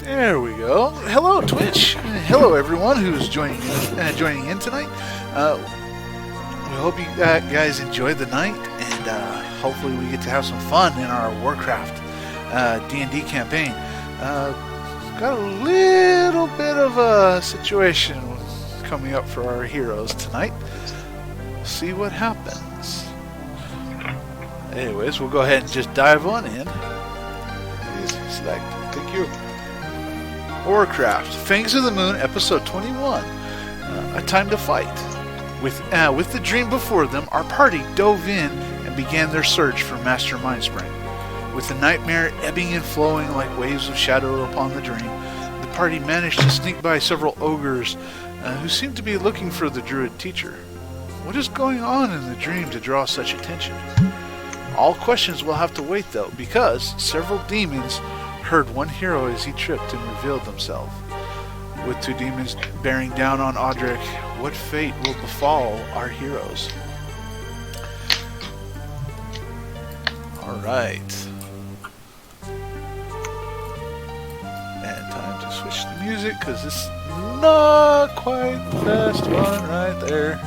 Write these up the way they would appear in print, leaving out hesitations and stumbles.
There we go. Hello, Twitch. Hello, everyone who's joining in tonight. We hope you guys enjoyed the night, and hopefully we get to have some fun in our Warcraft D&D campaign. Got a little bit of a situation coming up for our heroes tonight. We'll see what happens. Anyways, we'll go ahead and just dive on in. Please select. Thank you. Warcraft, Fangs of the Moon, Episode 21. A Time to Fight. With the dream before them, our party dove in and began their search for Master Mindspring. With the nightmare ebbing and flowing like waves of shadow upon the dream, the party managed to sneak by several ogres who seemed to be looking for the druid teacher. What is going on in the dream to draw such attention? All questions will have to wait though, because several demons heard one hero as he tripped and revealed himself. With two demons bearing down on Audric, what fate will befall our heroes? Alright. And time to switch the music, because this is not quite the best one right there.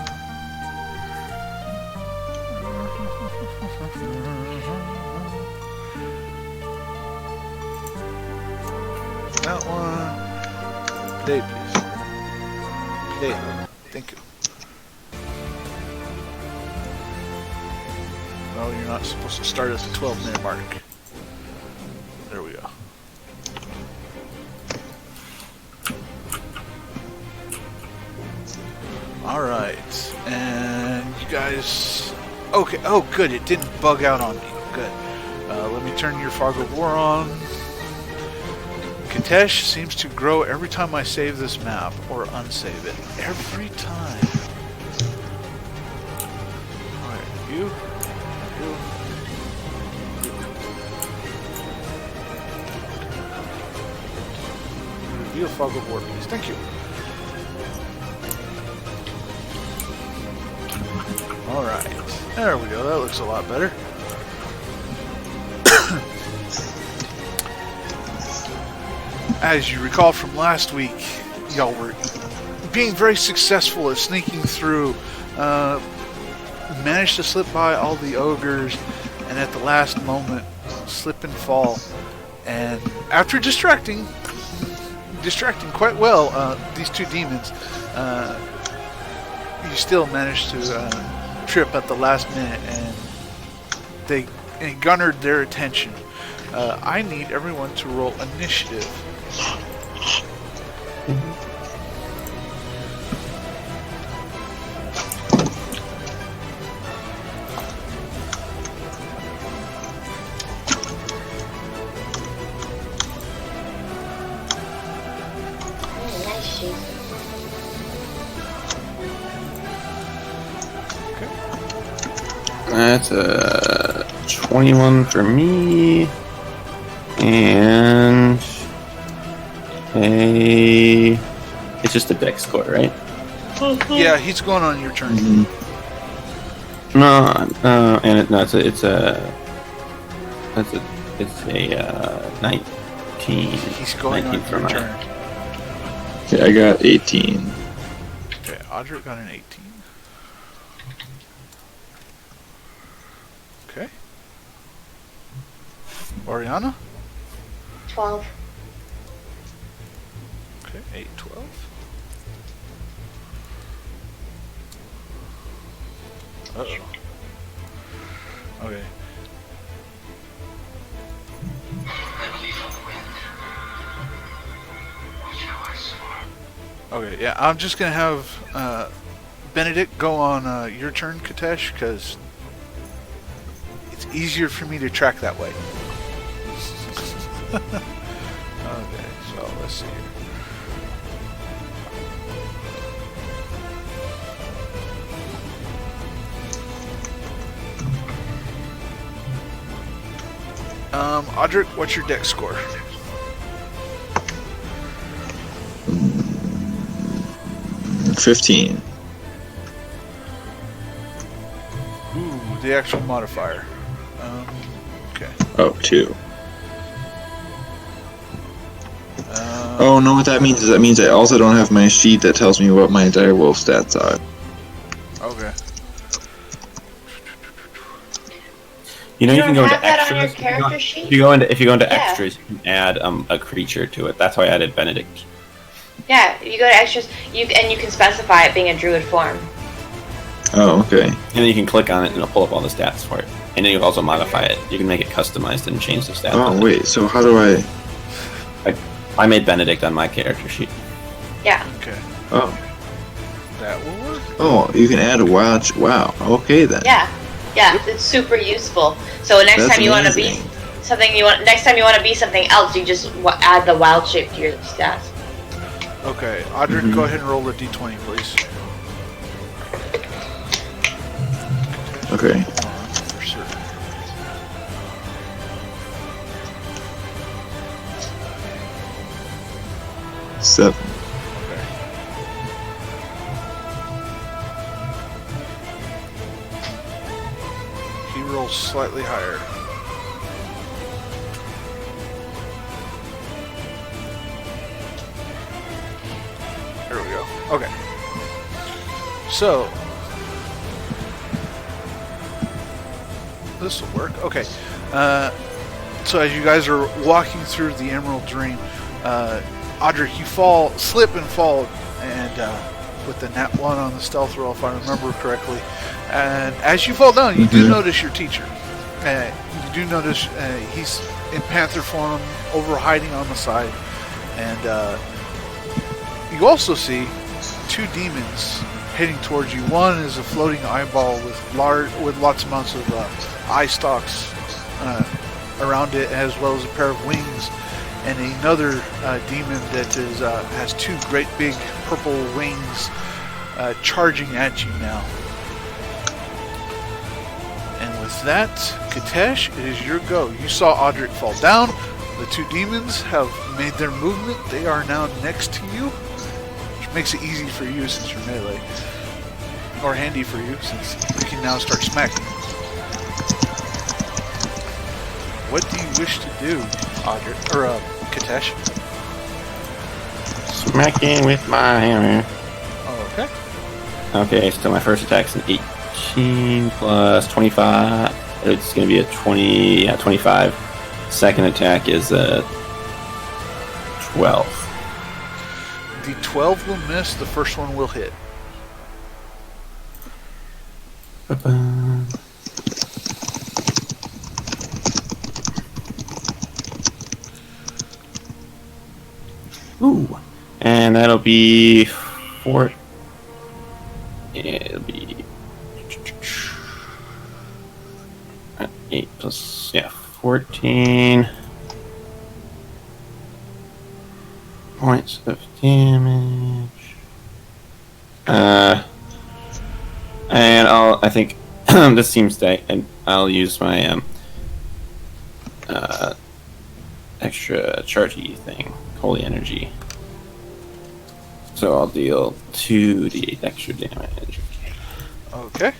That one. Play, please. Play. Thank you. No, you're not supposed to start at the 12-minute mark. There we go. Alright. And you guys... Okay. Oh, good. It didn't bug out on me. Good. Let me turn your Fog of War on. Katesh seems to grow every time I save this map, or unsave it. Every time. Alright, you. Reveal Fog of War, please. Thank you. Alright. There we go. That looks a lot better. As you recall from last week, y'all were being very successful at sneaking through, managed to slip by all the ogres, and at the last moment, slip and fall. And after distracting quite well these two demons, you still managed to trip at the last minute, and they garnered their attention. I need everyone to roll initiative. That's a 21 for me, and it's just a dex score, right? Yeah, he's going on your turn. Mm-hmm. It's a 19. He's going 19 on your turn. Okay, I got 18. Okay, Audric got an 18. Okay. Oriana? 12. Okay, 8, 12. Uh-oh. Okay. Okay, yeah, I'm just gonna have Benedict go on your turn, Katesh, because it's easier for me to track that way. Okay, so let's see here. Audric, what's your dex score? 15. Ooh, the actual modifier. Okay. Oh, 2. Oh, no, what that means is that means I also don't have my sheet that tells me what my direwolf stats are. Okay. You know, you can go don't into have that on extras. your character sheet? If you go into Yeah. extras, you can add a creature to it. That's why I added Benedict. Yeah, you go to extras, you can specify it being a druid form. Oh, okay. And then you can click on it and it'll pull up all the stats for it. And then you can also modify it. You can make it customized and change the stats. Oh, wait, so how do I... I made Benedict on my character sheet. Yeah. Okay. Oh. That will work. Oh, you can add a watch. Wow, okay then. Yeah. Yeah, it's super useful. So next That's time you want to be amazing. next time you want to be something else, you just add the wild shape to your stats. Okay, Audric, go ahead and roll a d20, please. Okay. For certain. Seven. Okay. He rolls slightly higher. There we go. Okay. So this will work. Okay. So as you guys are walking through the Emerald Dream, Audric, you slip and fall, and with the nat 1 on the stealth roll, if I remember correctly. And as you fall down, you do notice your teacher. You do notice he's in panther form, over hiding on the side, and you also see 2 demons heading towards you. One is a floating eyeball with lots of amounts of eye stalks around it, as well as a pair of wings, and another demon that has 2 great big purple wings charging at you now. And with that, Katesh, it is your go. You saw Audric fall down. The 2 demons have made their movement. They are now next to you, which makes it easy for you since you're melee. Or handy for you since you can now start smacking. What do you wish to do, Audric, or Katesh? Smacking with my hammer. Oh, okay. Okay, so my first attack's an 18 plus 25. It's going to be a 25. Second attack is a 12. The 12 will miss. The first one will hit. Ba-ba. Ooh, and that'll be 4. Yeah, it'll be 8 plus 14 points of damage. And I think this seems to, and I'll use my extra chargey thing, holy energy. So I'll deal 2d8 extra damage. Okay.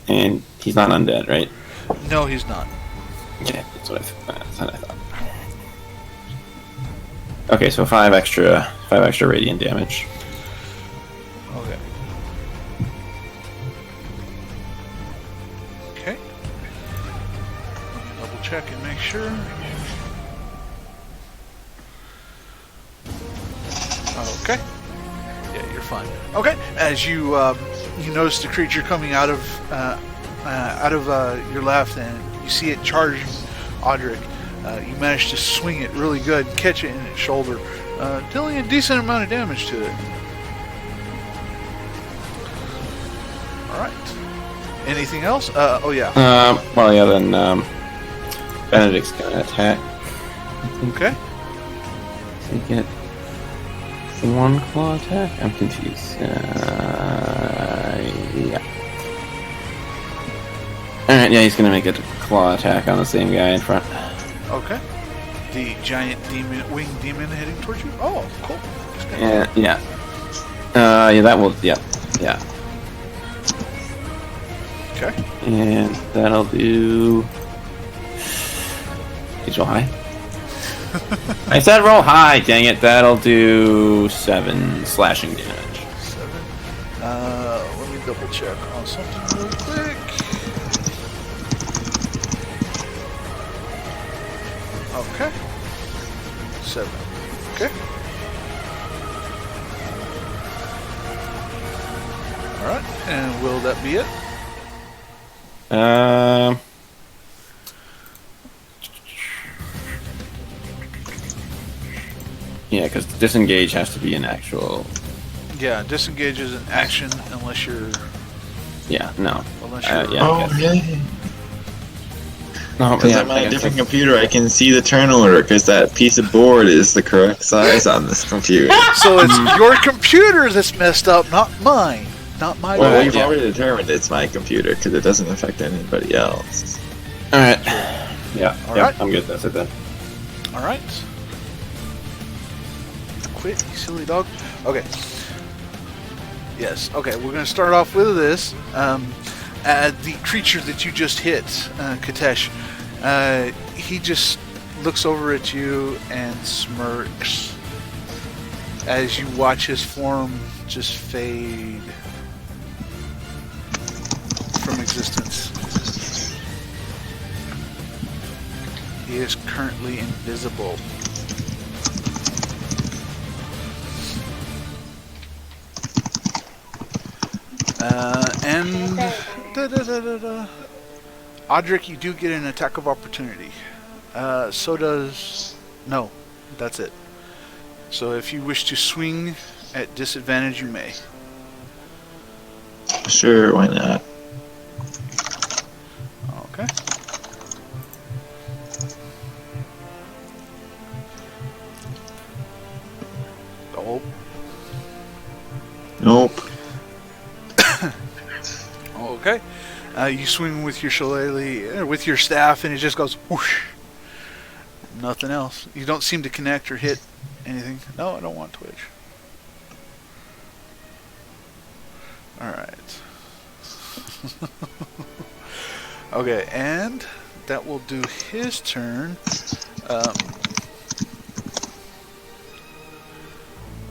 And he's not undead, right? No, he's not. Okay, that's what I thought. Okay, so 5 extra radiant damage. Okay. Okay. Double check and make sure. Okay. Yeah, you're fine. Okay. As you you notice the creature coming out of your left, and you see it charging Audric. You manage to swing it really good, catch it in its shoulder, dealing a decent amount of damage to it. All right. Anything else? Oh yeah. Well, yeah. Then Benedict's gonna attack. Okay. They get 1 claw attack. I'm confused. Yeah. Alright, yeah, he's gonna make a claw attack on the same guy in front. Okay. The giant winged demon heading towards you. Oh, cool. Yeah. Yeah, that will. Yeah. Okay. And that'll do. He's high. I said roll high, dang it. That'll do 7 slashing damage. 7. Let me double check on something real quick. Okay. 7. Okay. Alright, and will that be it? Yeah, because disengage has to be an actual... Yeah, disengage is an action unless you're... Yeah, no. Unless you're... Yeah, Oh, yeah. No, Because yeah, I'm on I a guess different that's- computer, I can see the turn order, because that piece of board is the correct size on this computer. So it's your computer that's messed up, not mine. Not my Well, board. we've yeah. already determined it's my computer, because it doesn't affect anybody else. Alright. Yeah, All yeah, right. I'm good. That's it then. Alright. Quit, you silly dog. Okay. Yes, okay, we're going to start off with this. The creature that you just hit, Katesh, he just looks over at you and smirks as you watch his form just fade from existence. He is currently invisible. And Audric, you do get an attack of opportunity. So does... No, that's it. So if you wish to swing at disadvantage, you may. Sure, why not? Okay. Oh, Nope. okay. You swing with your shillelagh, with your staff, and it just goes whoosh. Nothing else. You don't seem to connect or hit anything. No, I don't want Twitch. Alright. Okay, and that will do his turn.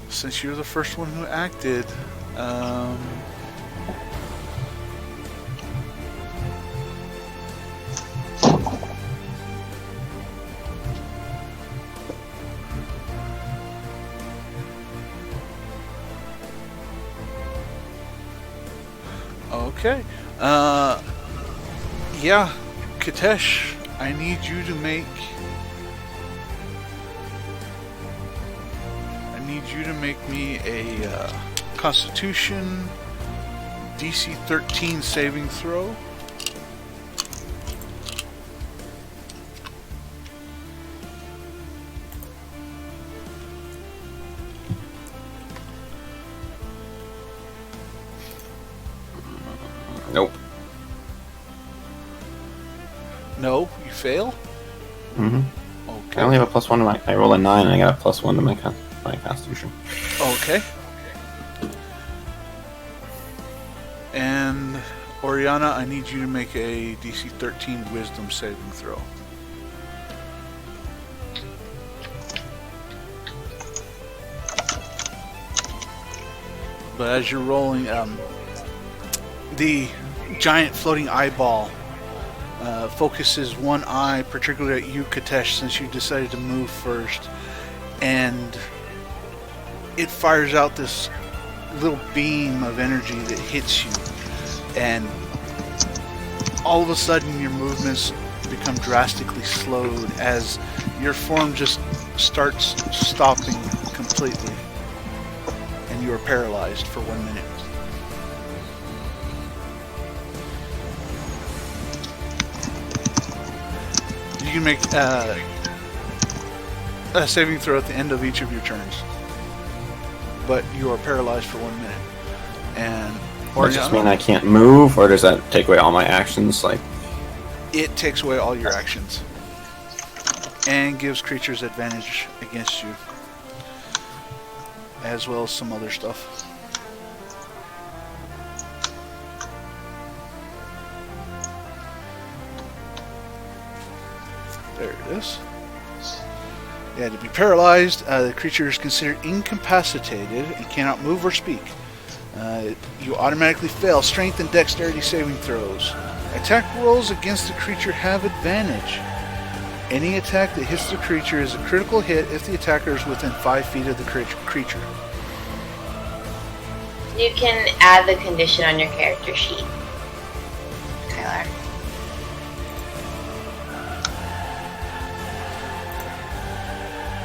Since you're the first one who acted, okay. Yeah, Katesh, I need you to make... me a Constitution DC 13 saving throw. Nope. No, you fail? Mm-hmm. Okay. I only have a +1 to my... I roll a 9 and I got a +1 to my Constitution. Okay. And Oriana, I need you to make a DC 13 Wisdom saving throw. But as you're rolling, the giant floating eyeball focuses one eye, particularly at you, Katesh, since you decided to move first, and it fires out this little beam of energy that hits you, and all of a sudden your movements become drastically slowed as your form just starts stopping completely, and you are paralyzed for 1 minute. You can make a saving throw at the end of each of your turns, but you are paralyzed for 1 minute. And Does this mean I can't move, or does that take away all my actions? Like, it takes away all your actions and gives creatures advantage against you, as well as some other stuff. There it is. Yeah, to be paralyzed, the creature is considered incapacitated and cannot move or speak. You automatically fail strength and dexterity saving throws. Attack rolls against the creature have advantage. Any attack that hits the creature is a critical hit if the attacker is within 5 feet of the creature. You can add the condition on your character sheet, Kylar.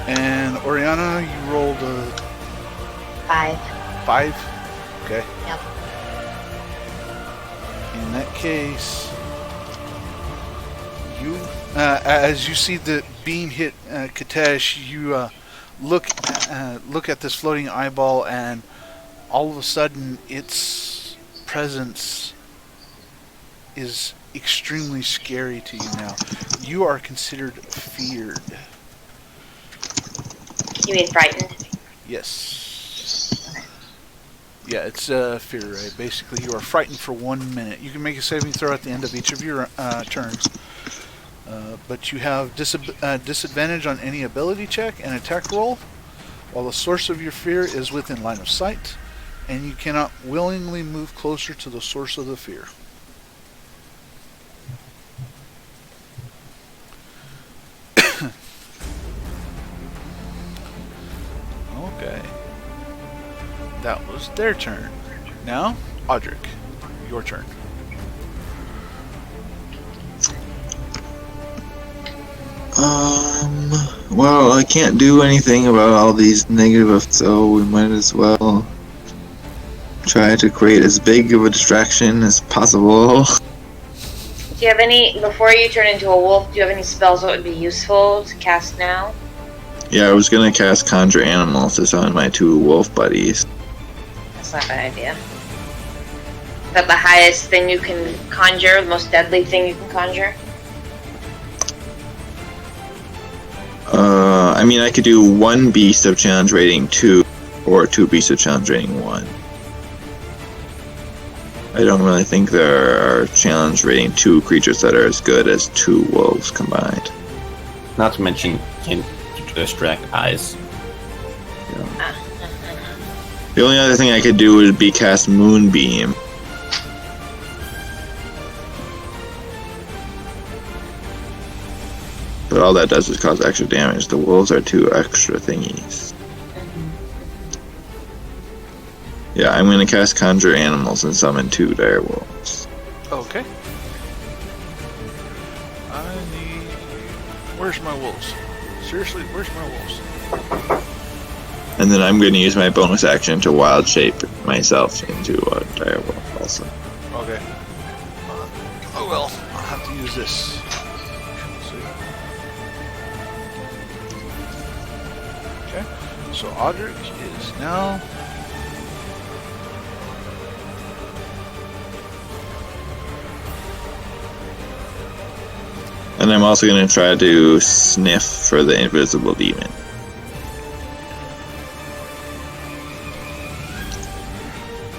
And Oriana, you rolled a 5. 5? Okay. Yep. In that case, you, as you see the beam hit Katesh, you look at this floating eyeball, and all of a sudden, its presence is extremely scary to you now. You are considered feared. You mean frightened? Yes. Yeah, it's fear, right? Basically, you are frightened for 1 minute. You can make a saving throw at the end of each of your turns. But you have disadvantage on any ability check and attack roll, while the source of your fear is within line of sight, and you cannot willingly move closer to the source of the fear. Okay. That was their turn. Now, Audric, your turn. Well, I can't do anything about all these negative effects, so we might as well try to create as big of a distraction as possible. Do you have any, before you turn into a wolf, do you have any spells that would be useful to cast now? Yeah, I was gonna cast Conjure Animals to summon my 2 wolf buddies. That's not a bad idea. Is that the highest thing you can conjure, the most deadly thing you can conjure? I mean, I could do 1 beast of challenge rating 2, or 2 beasts of challenge rating 1. I don't really think there are challenge rating 2 creatures that are as good as 2 wolves combined. Not to mention, can distract eyes. The only other thing I could do would be cast Moonbeam. But all that does is cause extra damage. The wolves are 2 extra thingies. Yeah, I'm gonna cast Conjure Animals and summon 2 dire wolves. Okay. I need... Where's my wolves? Seriously, where's my wolves? And then I'm gonna use my bonus action to wild shape myself into a dire wolf also. Okay. Oh well, I'll have to use this. Okay, so Audric is now... And I'm also gonna try to sniff for the invisible demon.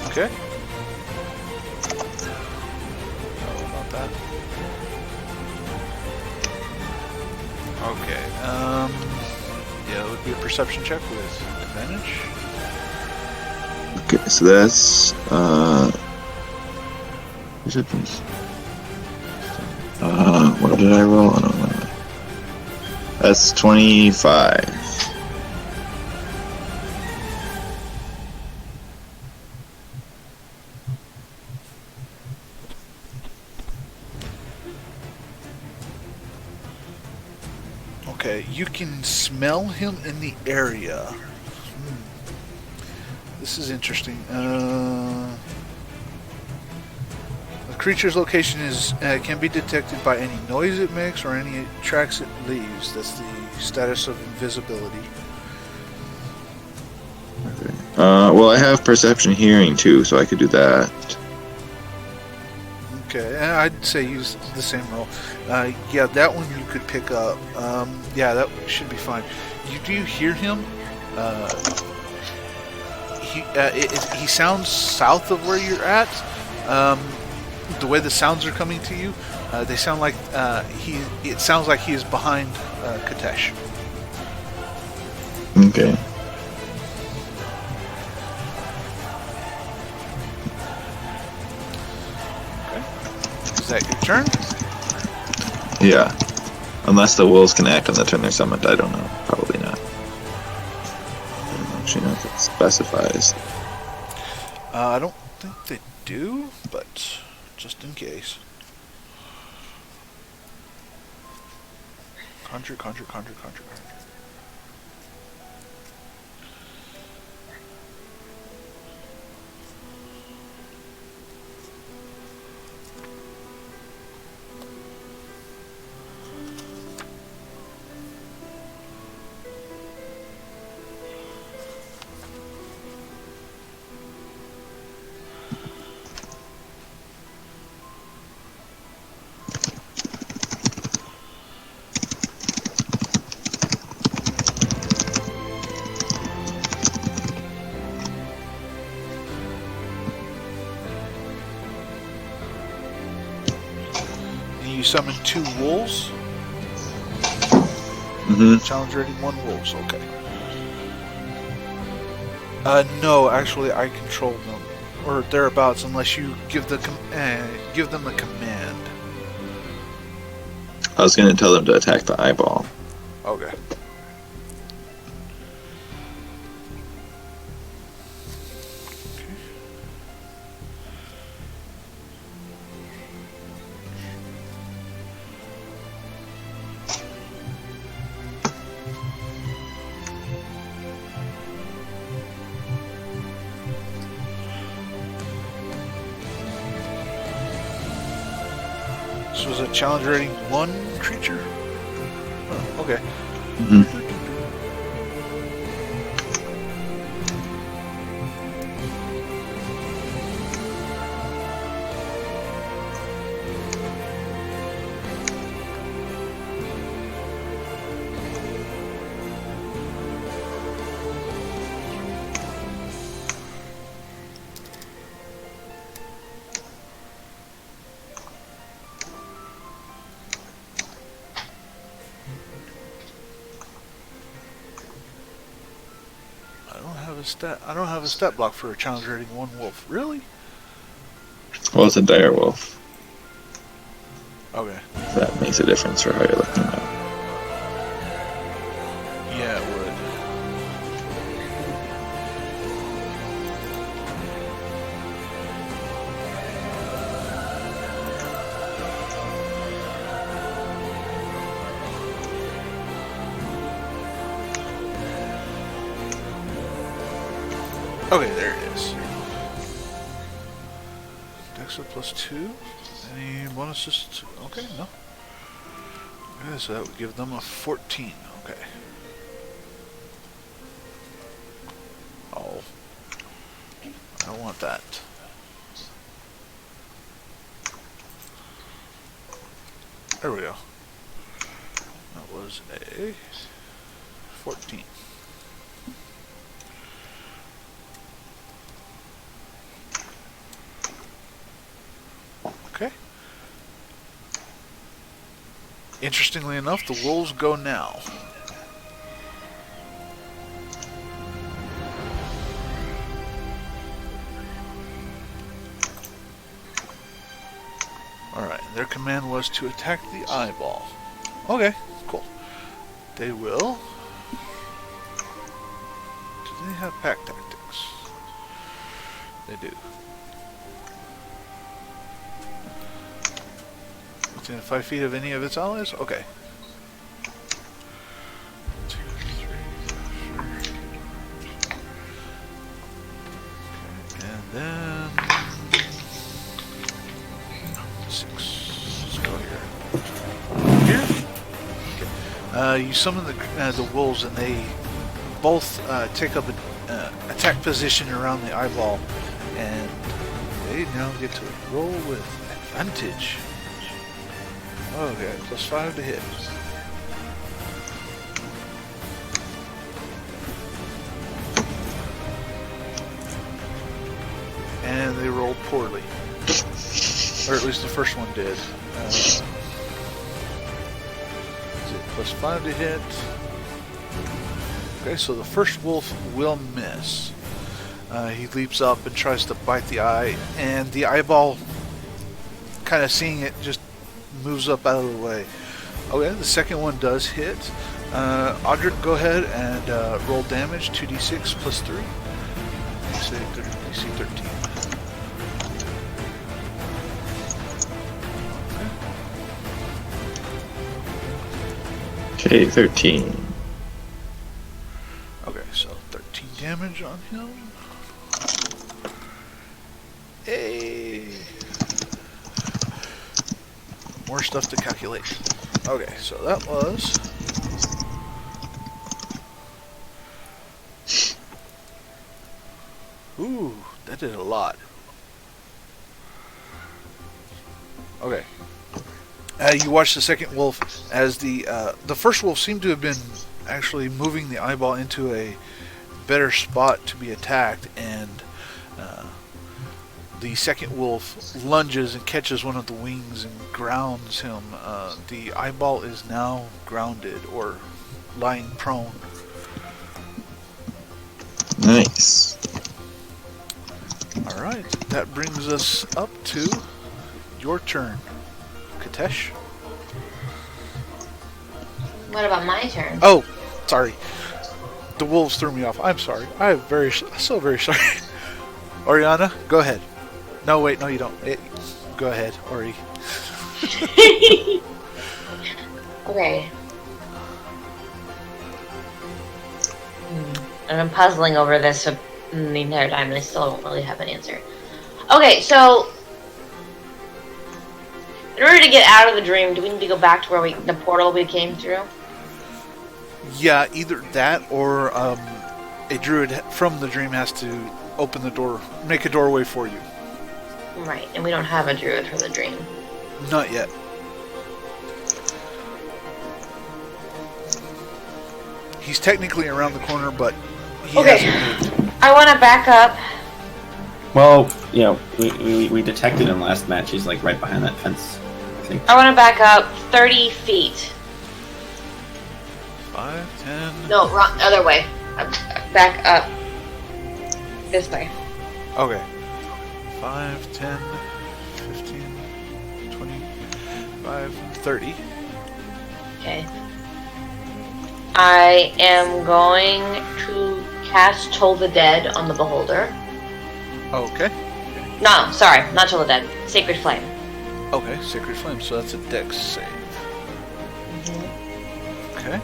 Okay. How about that? Okay, yeah, it would be a perception check with advantage. Okay, so that's what did I roll? I don't know. That's 25. Okay, you can smell him in the area. This is interesting. The creature's location is can be detected by any noise it makes or any tracks it leaves. That's the status of invisibility. Okay. Well, I have perception hearing too, so I could do that. Okay, and I'd say use the same roll. Yeah, that one you could pick up. Yeah, that should be fine. You do hear him. He sounds south of where you're at. The way the sounds are coming to you, they sound like it sounds like he is behind Katesh. Okay. Is that your turn? Yeah. Unless the wolves can act on the turn they're summoned, I don't know. Probably not. I don't actually know if it specifies. I don't think they do, but just in case. Conjure. You summon 2 wolves. Mm-hmm. Challenge rating 1 wolves. Okay. No, actually, I control them, or thereabouts, unless you give them the command. I was going to tell them to attack the eyeball. Okay. This was a challenge rating 1 creature? Oh, okay. Mm-hmm. I don't have a stat block for a challenge rating 1 wolf. Really? Well, it's a dire wolf. Okay. That makes a difference for how you're looking at it. Yeah, it would. Okay, there it is. Dexa plus 2. Any bonuses? Okay, no. Okay, so that would give them a 14. Okay. Oh. I don't want that. There we go. That was a 14. Okay. Interestingly enough, the wolves go now. Alright, their command was to attack the eyeball. Okay, cool. They will. Do they have pack tactics? They do. Within 5 feet of any of its allies? Okay. 2, 3, sure. Okay, and then 6. Let's go here. Here? Okay. You summon the wolves, and they both take up an attack position around the eyeball, and they now get to roll with advantage. Okay, plus 5 to hit. And they rolled poorly. Or at least the first one did. Is it plus 5 to hit? Okay, so the first wolf will miss. He leaps up and tries to bite the eye, and the eyeball, kind of seeing it, just moves up out of the way. Okay, the second one does hit. Audric, go ahead and roll damage, 2d6 plus 3. DC 13. Okay, 13. Okay, so 13 damage on him. Hey! More stuff to calculate. Okay, so that was... Ooh, that did a lot. Okay. You watch the second wolf as the first wolf seemed to have been actually moving the eyeball into a better spot to be attacked, and the second wolf lunges and catches one of the wings and grounds him. The eyeball is now grounded or lying prone. Nice. Alright, that brings us up to your turn, Katesh. What about my turn? Oh, sorry. The wolves threw me off. I'm sorry. I'm so very sorry. Oriana, go ahead. No, wait, no, you don't. Go ahead, Ori. Okay. And I'm puzzling over this the entire time, and I still don't really have an answer. Okay, so in order to get out of the dream, do we need to go back to where the portal we came through? Yeah, either that or a druid from the dream has to open the door, make a doorway for you. Right, and we don't have a druid from the dream. Not yet. He's technically around the corner, but he hasn't moved. I want to back up. Well, you know, we detected him last match. He's like right behind that fence, I think. I want to back up 30 feet. 5, 10... No, wrong, other way. Back up. This way. Okay. 5, 10, 15, 25, 30. Okay. I am going to cast Toll the Dead on the Beholder. Okay. No, sorry, not Toll the Dead. Sacred Flame. Okay, Sacred Flame, so that's a dex save. Okay.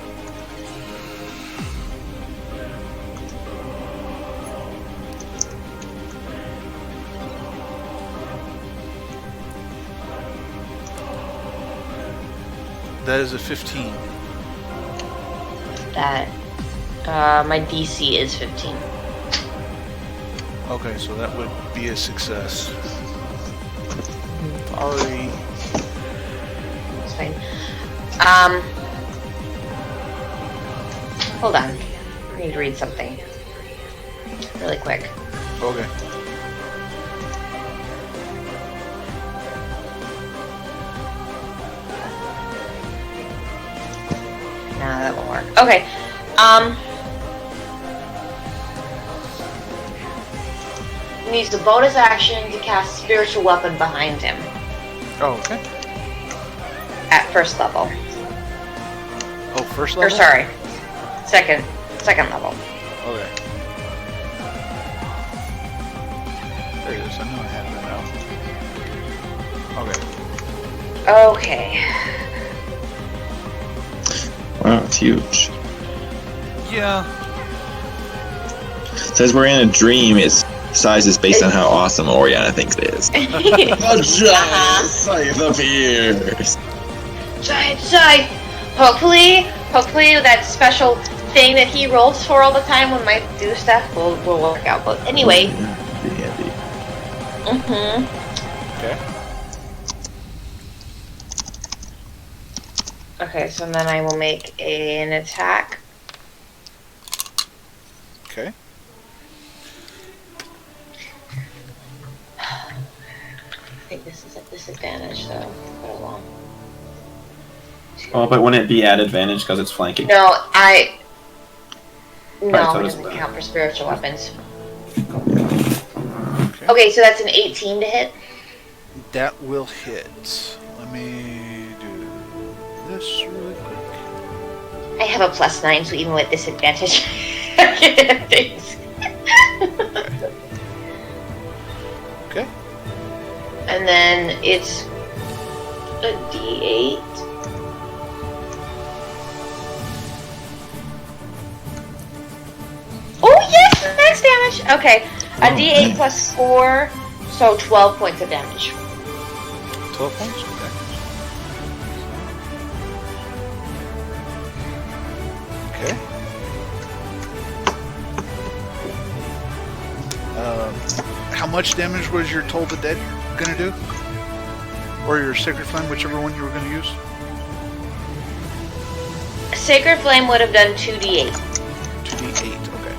That is a 15. That, my DC is 15. Okay, so that would be a success. Already. That's fine. Hold on. I need to read something. Really quick. Okay. Nah, that won't work. Okay. Needs the bonus action to cast Spiritual Weapon behind him. Oh, okay. At first level. Oh, first level? Or sorry. Second level. Okay. There it is. I know I have that now. Okay. Okay. Wow, it's huge. Yeah. Says we're in a dream. Its size is based on how awesome Oriana thinks it is. A giant scythe appears. Giant scythe! Hopefully that special thing that he rolls for all the time when I do stuff will work out. But anyway. Pretty handy. Okay. Okay, so then I will make an attack. Okay. I think this is at disadvantage, so put it along. Oh, but wouldn't it be at advantage because it's flanking? No, No, so it does doesn't that. count for spiritual weapons. Okay, so that's an 18 to hit. That will hit. Let me do this really quick. I have a +9, so even with disadvantage, I can hit things. Okay. And then it's a D8. Oh yes, max damage. Okay, a D8 plus 4, so 12 points of damage. 12 points? Okay. Okay. How much damage was your Toll the Dead gonna do? Or your Sacred Flame, whichever one you were gonna use? Sacred Flame would have done 2d8. 2d8, okay.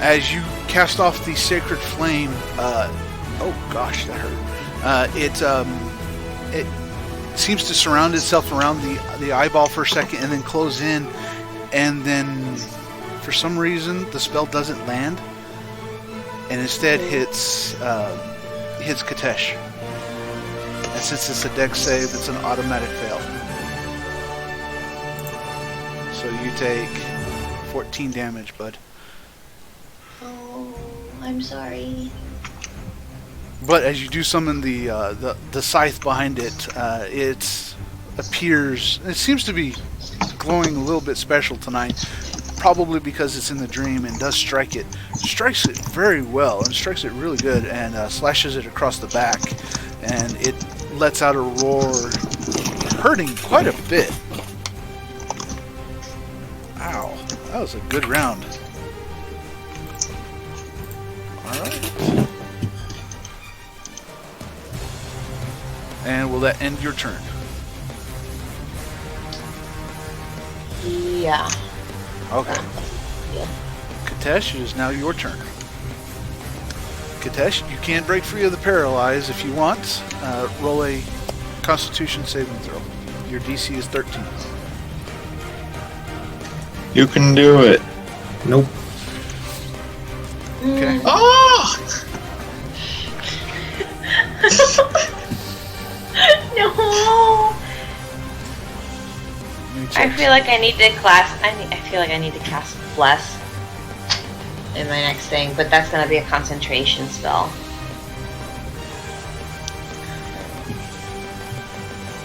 As you cast off the Sacred Flame, oh gosh, that hurt. It seems to surround itself around the eyeball for a second and then close in, and then for some reason the spell doesn't land and instead hits Katesh. And since it's a dex save, it's an automatic fail. So you take 14 damage, bud. Oh, I'm sorry. But as you do summon the scythe behind it, it appears. It seems to be glowing a little bit special tonight, probably because it's in the dream, and does strike it. Strikes it very well, and strikes it really good, and slashes it across the back, and it lets out a roar, hurting quite a bit. Ow, that was a good round. All right. And will that end your turn? Yeah. Okay. Yeah. Katesh, it is now your turn. Katesh, you can break free of the paralyze if you want. Roll a Constitution saving throw. Your DC is 13. You can do it. Nope. Okay. Oh! No. Let me I check. feel like I need to cast Bless in my next thing, but that's gonna be a concentration spell.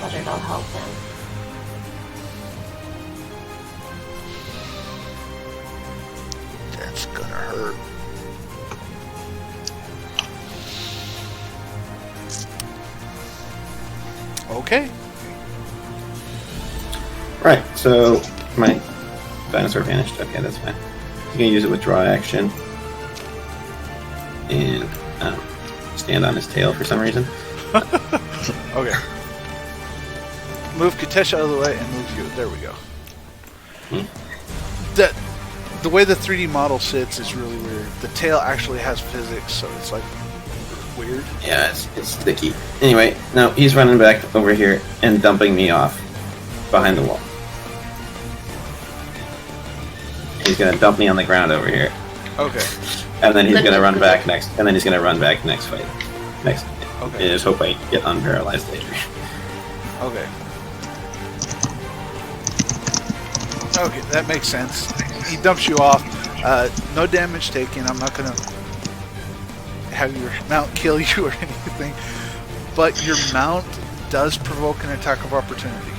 But it'll help them. That's gonna hurt. Okay. Right, so my dinosaur vanished. Okay, that's fine. You can use it with draw action and stand on his tail for some reason. Okay. Move Katesh out of the way and move you. There we go. The way the 3D model sits is really weird. The tail actually has physics, so it's like weird. Yeah, it's sticky. Anyway, no, he's running back over here and dumping me off behind the wall. He's gonna dump me on the ground over here, Okay. and then he's gonna run back next. And then he's gonna run back next fight. Next. Okay. And just hope I get unparalyzed later. Okay. Okay, that makes sense. He dumps you off. No damage taken. I'm not gonna have your mount kill you or anything. But your mount does provoke an attack of opportunity.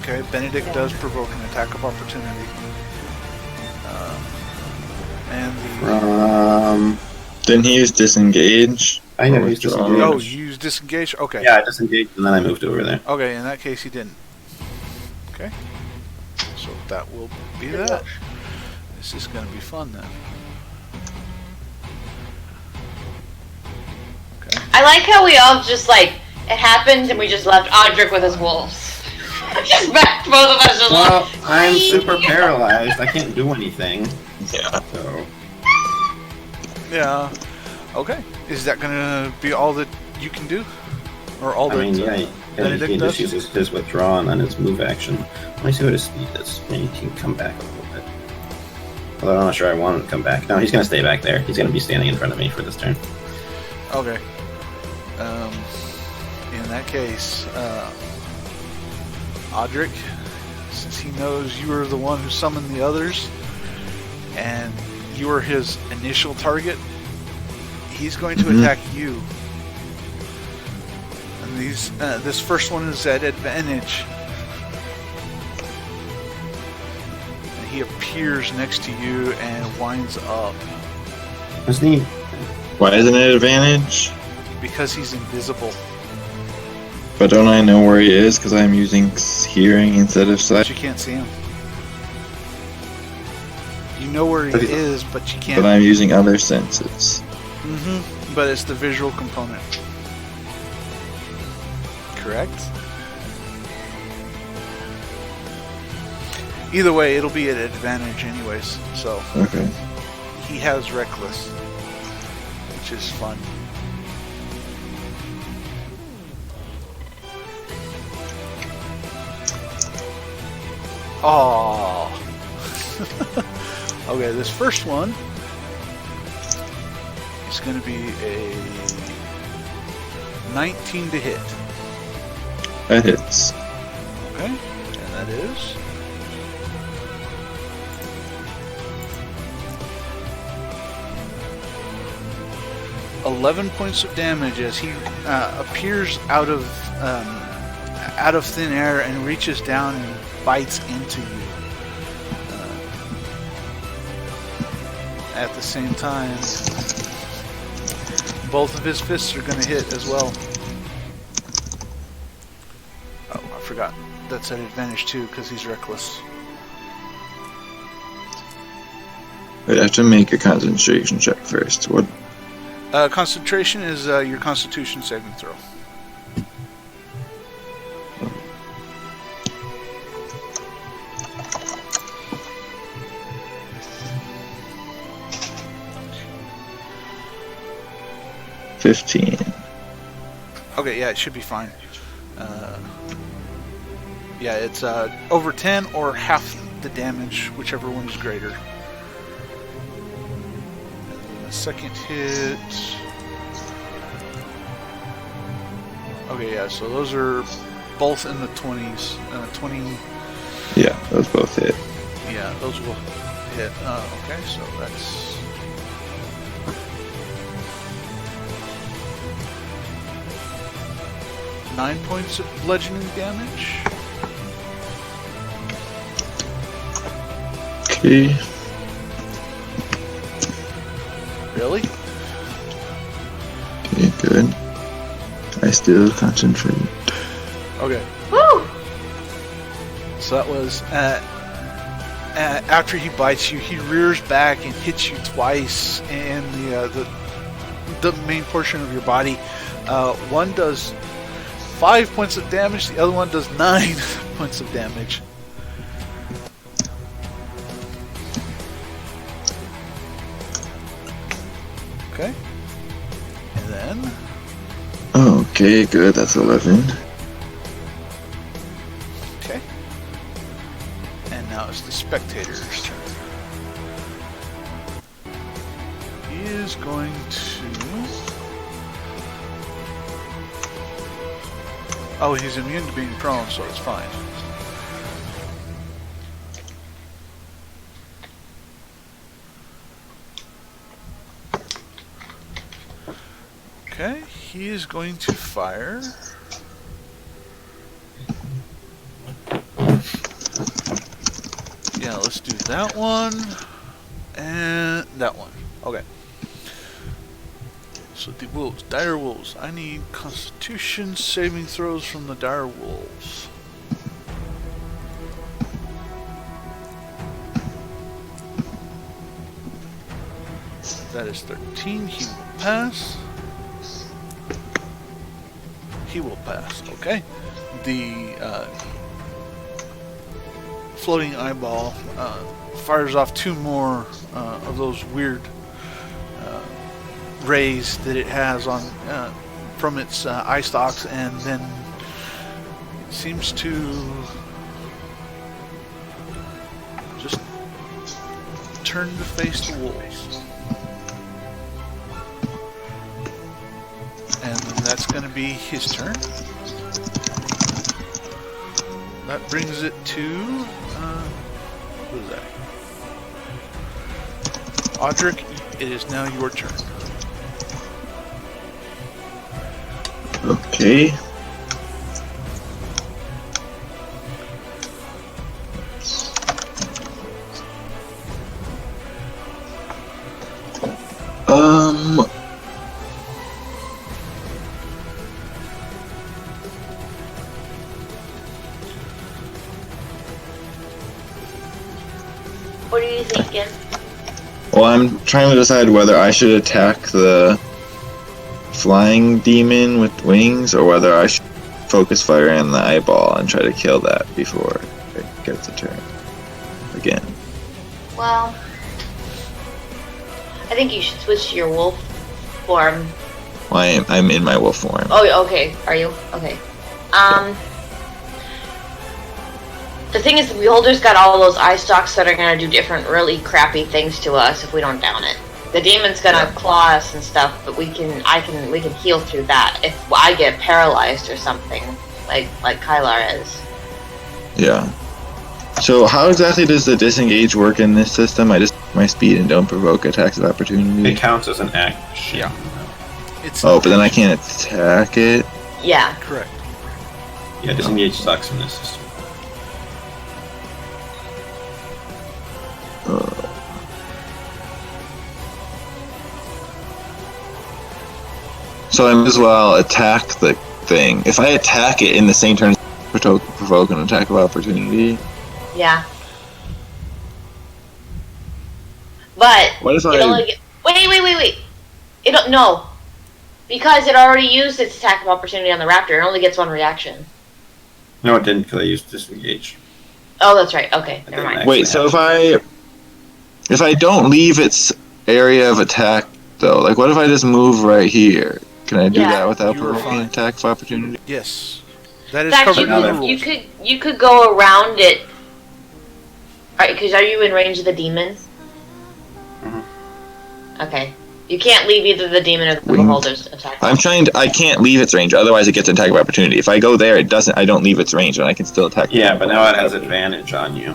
Okay, Benedict does provoke an attack of opportunity. And the Didn't he use disengage? I know Or he's withdraw? disengaged. oh, you use disengage. Okay. Yeah, I disengaged and then I moved over there. Okay, in that case, he didn't. Okay. So that will be that. This is going to be fun then. Okay. I like how we all just it happened and we just left Audric with his wolves. Just back, both of us just Well, I'm super paralyzed. I can't do anything. Yeah. So Yeah. Okay. Is that going to be all that you can do? Or all I that... mean, yeah, And he Benedict can just does? use his withdraw and then his move action. Let me see what his speed is. And he can come back a little bit. Although I'm not sure I want him to come back. No, he's going to stay back there. He's going to be standing in front of me for this turn. Okay. In that case, Audric, since he knows you are the one who summoned the others, and you are his initial target, he's going to attack you. And this first one is at advantage. And he appears next to you and winds up. Isn't he? Why isn't it advantage? Because he's invisible. But don't I know where he is? Because I'm using hearing instead of But sight. you can't see him. You know where he is, but you can't. But I'm using other senses. But it's the visual component. Correct? Either way, it'll be at advantage anyways. So Okay. he has reckless, which is fun. Oh. Okay, this first one is going to be a 19 to hit. That hits. Okay, and that is 11 points of damage as he appears out of thin air and reaches down and bites into you. At the same time, both of his fists are going to hit as well. Oh, I forgot. That's at advantage too because he's reckless. Wait, I have to make a concentration check first. What? Concentration is your Constitution saving throw. Okay, yeah, it should be fine. Yeah, it's over 10 or half the damage, whichever one is greater. And then the second hit. Okay, yeah, so those are both in the 20s. 20. Yeah, those both hit. Yeah, those will hit. Okay, so that's. Nine points of bludgeoning damage. Okay. Really? Okay, good. I still concentrate. Okay. Woo! So that was after he bites you, he rears back and hits you twice in the main portion of your body. One does 5 points of damage, the other one does 9 points of damage. Okay. And then Okay, good. That's 11. okay. And now it's the spectator's turn. He is going to. Oh, he's immune to being prone, so it's fine. Okay, he is going to fire. Yeah, let's do that one. And that one. Okay. So the wolves, dire wolves. I need Constitution saving throws from the dire wolves. That is 13. He will pass. He will pass. Okay. The floating eyeball fires off 2 more of those weird rays that it has on from its eye stalks, and then seems to just turn to face the wolves. And that's going to be his turn. That brings it to... what is that? Audric, it is now your turn. Okay. What are you thinking? Well, I'm trying to decide whether I should attack the flying demon with wings or whether I should focus fire in the eyeball and try to kill that before it gets a turn again. Well, I think you should switch to your wolf form. Well, I'm in my wolf form. Oh, okay. Are you? Okay. The thing is, the Beholder's got all those eye stalks that are gonna do different really crappy things to us if we don't down it. The demon's gonna claw us and stuff, but we can heal through that if I get paralyzed or something, like Kylar is. Yeah. So how exactly does the disengage work in this system? I just my speed and don't provoke attacks of opportunity. It counts as an action. Yeah. It's Oh, but then I can't attack it. Yeah. correct. Yeah, disengage sucks in this system. So I might as well attack the thing. If I attack it in the same turn, provoke an attack of opportunity. Yeah. But What if it only wait. It don't no. Because it already used its attack of opportunity on the raptor, it only gets one reaction. No, it didn't because I used disengage. Oh, that's right. Okay, I never didn't mind. Wait, so if I don't leave its area of attack though, like what if I just move right here? Can I do Yeah. that without You are provoking fine. attack of opportunity? Yes. That is In fact, covered in the you rules. could go around it. Alright, because are you in range of the demon? Okay. You can't leave either the demon or the Wing. beholder's attack. I can't leave its range, otherwise it gets an attack of opportunity. If I go there, I don't leave its range, and I can still attack. Yeah, but now it has advantage on you.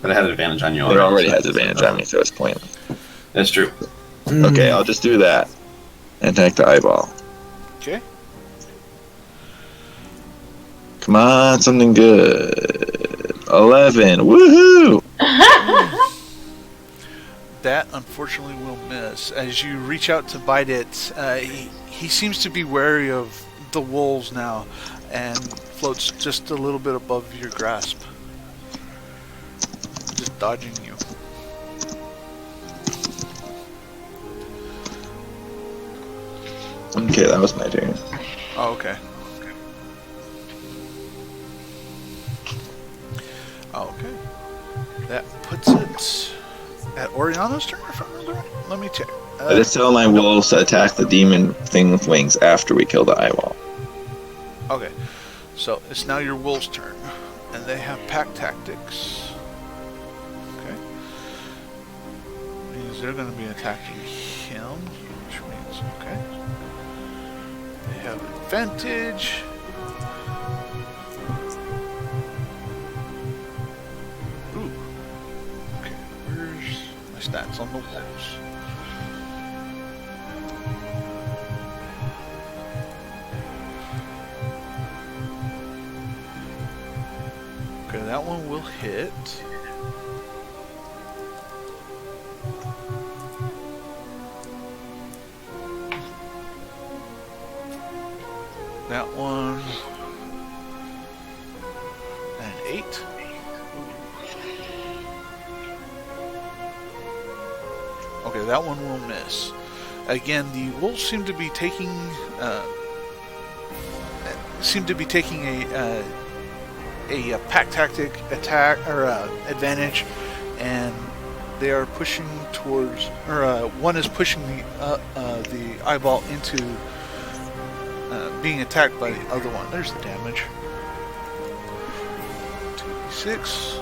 But it has advantage on you It already so has advantage on me, so it's pointless. That's true. Okay, I'll just do that. And attack the eyeball. Okay. Come on, something good. 11. Woohoo! That unfortunately will miss. As you reach out to bite it, he seems to be wary of the wolves now and floats just a little bit above your grasp. Just dodging you. Okay, that was my turn. Oh, okay. Okay. That puts it at Oriana's turn, if I remember right. Let me check. I just tell my wolves to attack the demon thing with wings after we kill the eyeball. Okay. So it's now your wolf's turn. And they have pack tactics. Okay. Means they're going to be attacking him. Which means, okay. They have advantage. Ooh. Okay, where's my stats on the wolves? Okay, that one will hit. That one. An 8. Okay, that one will miss. Again, the wolves seem to be taking a pack tactic attack or advantage, and they are pushing towards, or one is pushing the eyeball into being attacked by the other one. There's the damage. 6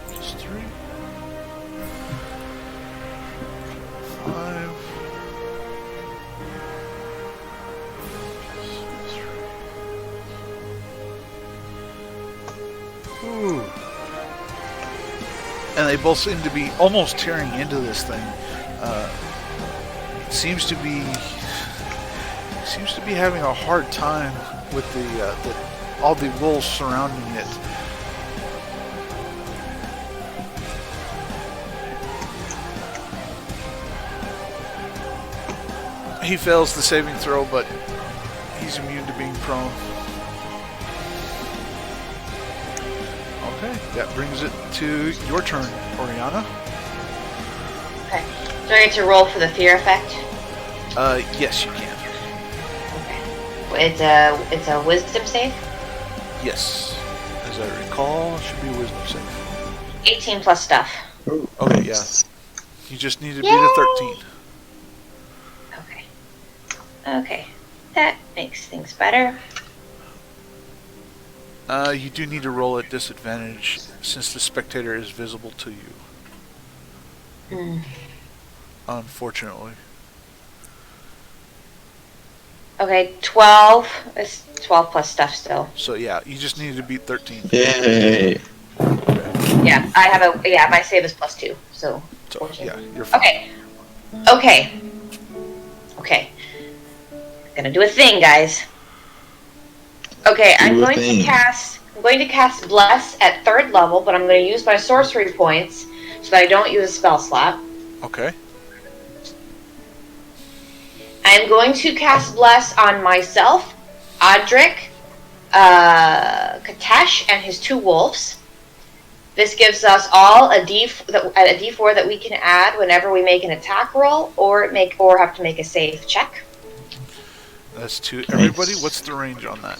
plus 3. 5 plus 3. Ooh. And they both seem to be almost tearing into this thing. Seems to be having a hard time with all the wolves surrounding it. He fails the saving throw, but he's immune to being prone. Okay, that brings it to your turn, Oriana. Okay. Do I get to roll for the fear effect? Yes, you can. Okay. It's a wisdom save? Yes. As I recall, it should be a wisdom save. 18 plus stuff. Okay, yeah. You just need to beat a 13. Okay. Okay. That makes things better. You do need to roll at disadvantage since the spectator is visible to you. Unfortunately. Okay, 12. It's 12 plus stuff still. So yeah, you just need to beat 13. Yay! Yeah, my save is plus 2, so 14. Yeah, you're fine. Okay. Gonna do a thing, guys. Okay, I'm going to cast Bless at 3rd level, but I'm going to use my sorcery points so that I don't use a spell slot. Okay. I'm going to cast Bless on myself, Audric, Katesh, and his 2 wolves. This gives us all a D4 that we can add whenever we make an attack roll or have to make a save check. That's to everybody. What's the range on that?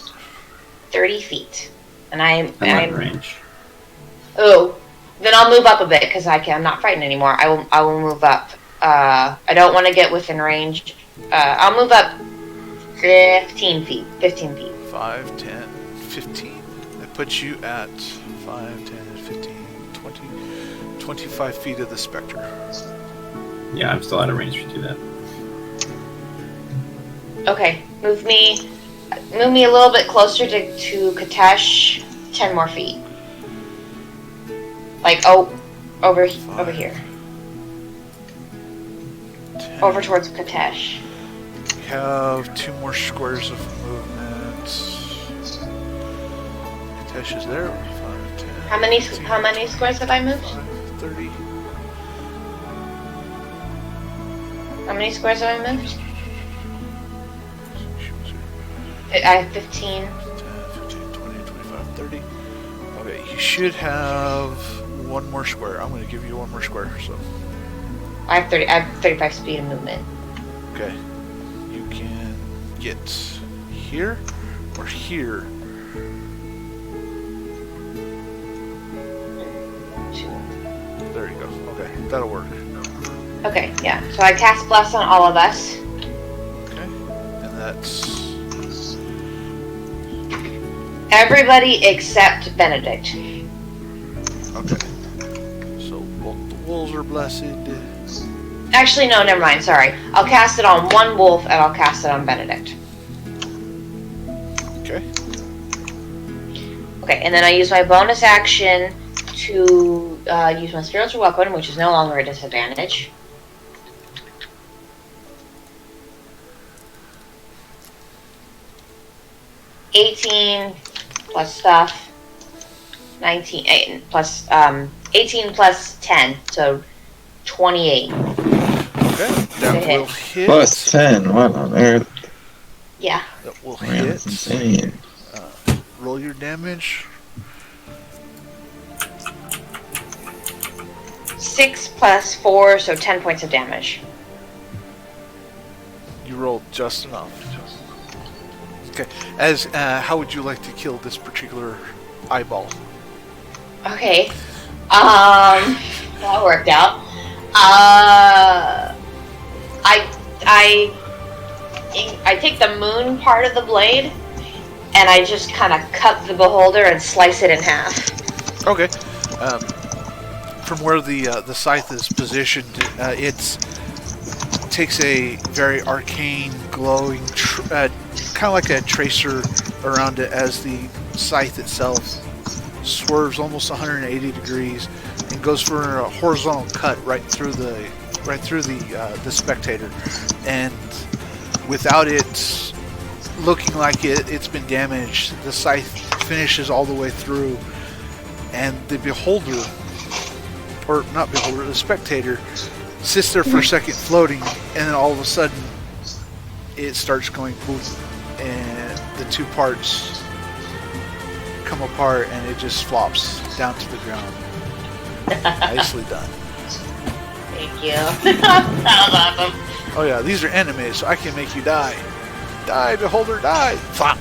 30 feet. And I'm in range. Oh, then I'll move up a bit because I'm not frightened anymore. I will move up. I don't want to get within range. I'll move up 15 feet. 15 feet. 5, 10, 15. That puts you at 5, 10, 15, 20, 25 feet of the specter. Yeah, I'm still out of range to do that. Okay, move me a little bit closer to Katesh. 10 more feet. Like, over here. 10. Over towards Katesh. We have 2 more squares of movement. Katesh is there. 5, 10. How many squares have I moved? 5, 30. How many squares have I moved? I have 15. 10, 15, 20, 25, 30. Okay, you should have 1 more square. I'm going to give you 1 more square. So. I have 35 speed of movement. Okay. You can get here or here. There you go. Okay, that'll work. Okay, yeah. So I cast Bless on all of us. Okay, and that's... Everybody except Benedict. Okay. So both the wolves are blessed. Actually, no, never mind. Sorry. I'll cast it on 1 wolf and I'll cast it on Benedict. Okay. Okay, and then I use my bonus action to use my spiritual weapon, which is no longer a disadvantage. $18 plus stuff. 18 plus 10, so 28. Okay, that will hit. Plus 10, what on earth? Yeah. That will Man, hit. that's insane. Roll your damage. 6 plus 4, so 10 points of damage. You rolled just enough. Okay. As how would you like to kill this particular eyeball? Okay. That worked out. I take the moon part of the blade and I just kind of cut the beholder and slice it in half. Okay. From where the scythe is positioned, it takes a very arcane, glowing, kind of like a tracer around it as the scythe itself swerves almost 180 degrees and goes for a horizontal cut right through the spectator, and without it looking like it's been damaged, the scythe finishes all the way through, and the beholder, or not beholder, the spectator, sits there for a second floating, and then all of a sudden it starts going poof, and the two parts come apart and it just flops down to the ground. Nicely done. Thank you. That was awesome. Oh yeah, these are enemies, so I can make you die. Die, beholder, die! Flop!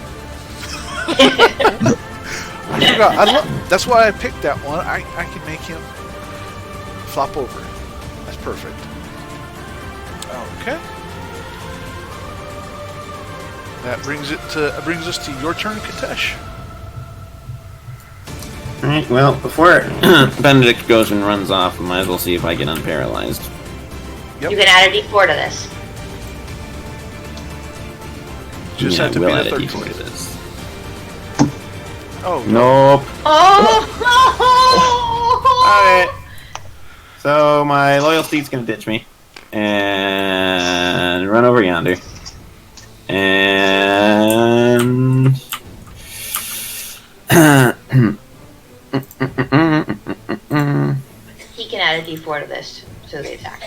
I forgot. That's why I picked that one. I can make him flop over. That's perfect. Okay. That brings us to your turn, Katesh. Alright, well, before Benedict goes and runs off, I might as well see if I get unparalyzed. Yep. You can add a d4 to this. Just yeah, have to we'll be add the a 13. d4 to this. Oh, Nope. Oh! Alright. So my loyal steed's gonna ditch me. And run over yonder. And He can add a d4 to this to the attack.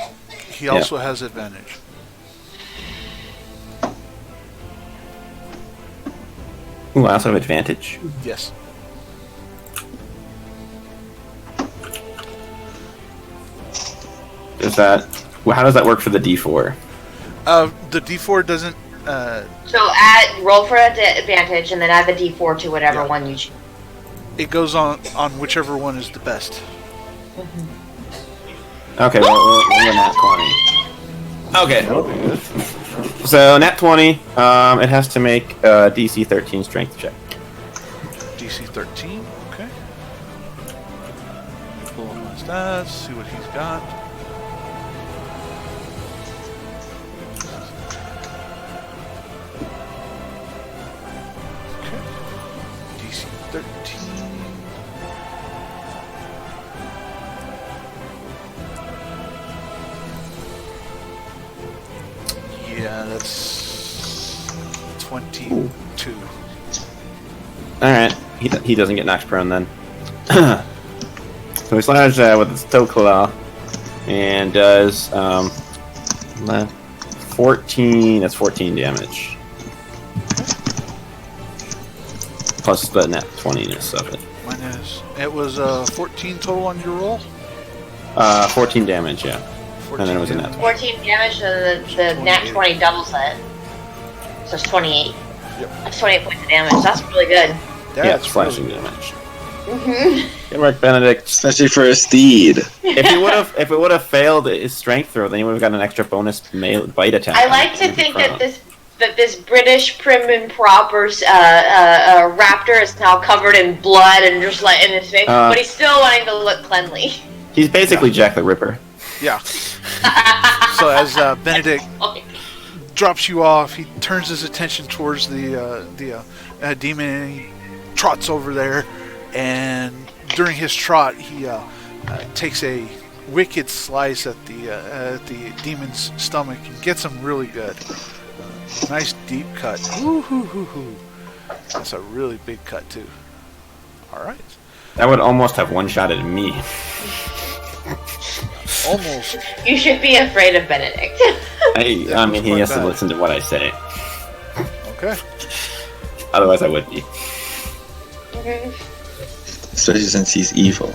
He also has advantage. Ooh, I also have advantage. Yes. How does that work for the D4? The D4 doesn't. So roll for advantage and then add the d4 to whatever one you choose. It goes on whichever one is the best. Okay, we'll nat 20. Okay. So nat 20. It has to make a DC 13 strength check. DC 13. Okay. Pull up my stats. See what he's got. Okay. DC 13. Yeah, that's 22. Alright, he doesn't get knocked prone then. So he slashes with his toe claw and does 14. That's 14 damage. Plus the net 20-ness of it. It was 14 total on your roll? 14 damage, yeah. 14 And then it was a net 20. 14 damage, so the nat 20 doubles it. So it's 28. Yep. That's 28 points of damage. That's really good. Yeah, it's slashing damage. Mm-hmm. Good work, Benedict. Especially for a steed. If it would have failed his strength throw, then he would have got an extra bonus bite attack. I like to think that this British prim and proper raptor is now covered in blood and just in his face, but he's still wanting to look cleanly. He's basically Jack the Ripper. Yeah. So as Benedict drops you off, he turns his attention towards the demon and he trots over there, and during his trot he takes a wicked slice at the demon's stomach and gets him really good. Nice deep cut. Woo-hoo-hoo-hoo. That's a really big cut too. Alright. That would almost have one-shotted me. Almost. You should be afraid of Benedict. I mean, he has to listen to what I say. Okay. Otherwise, I would be. Especially since he's evil.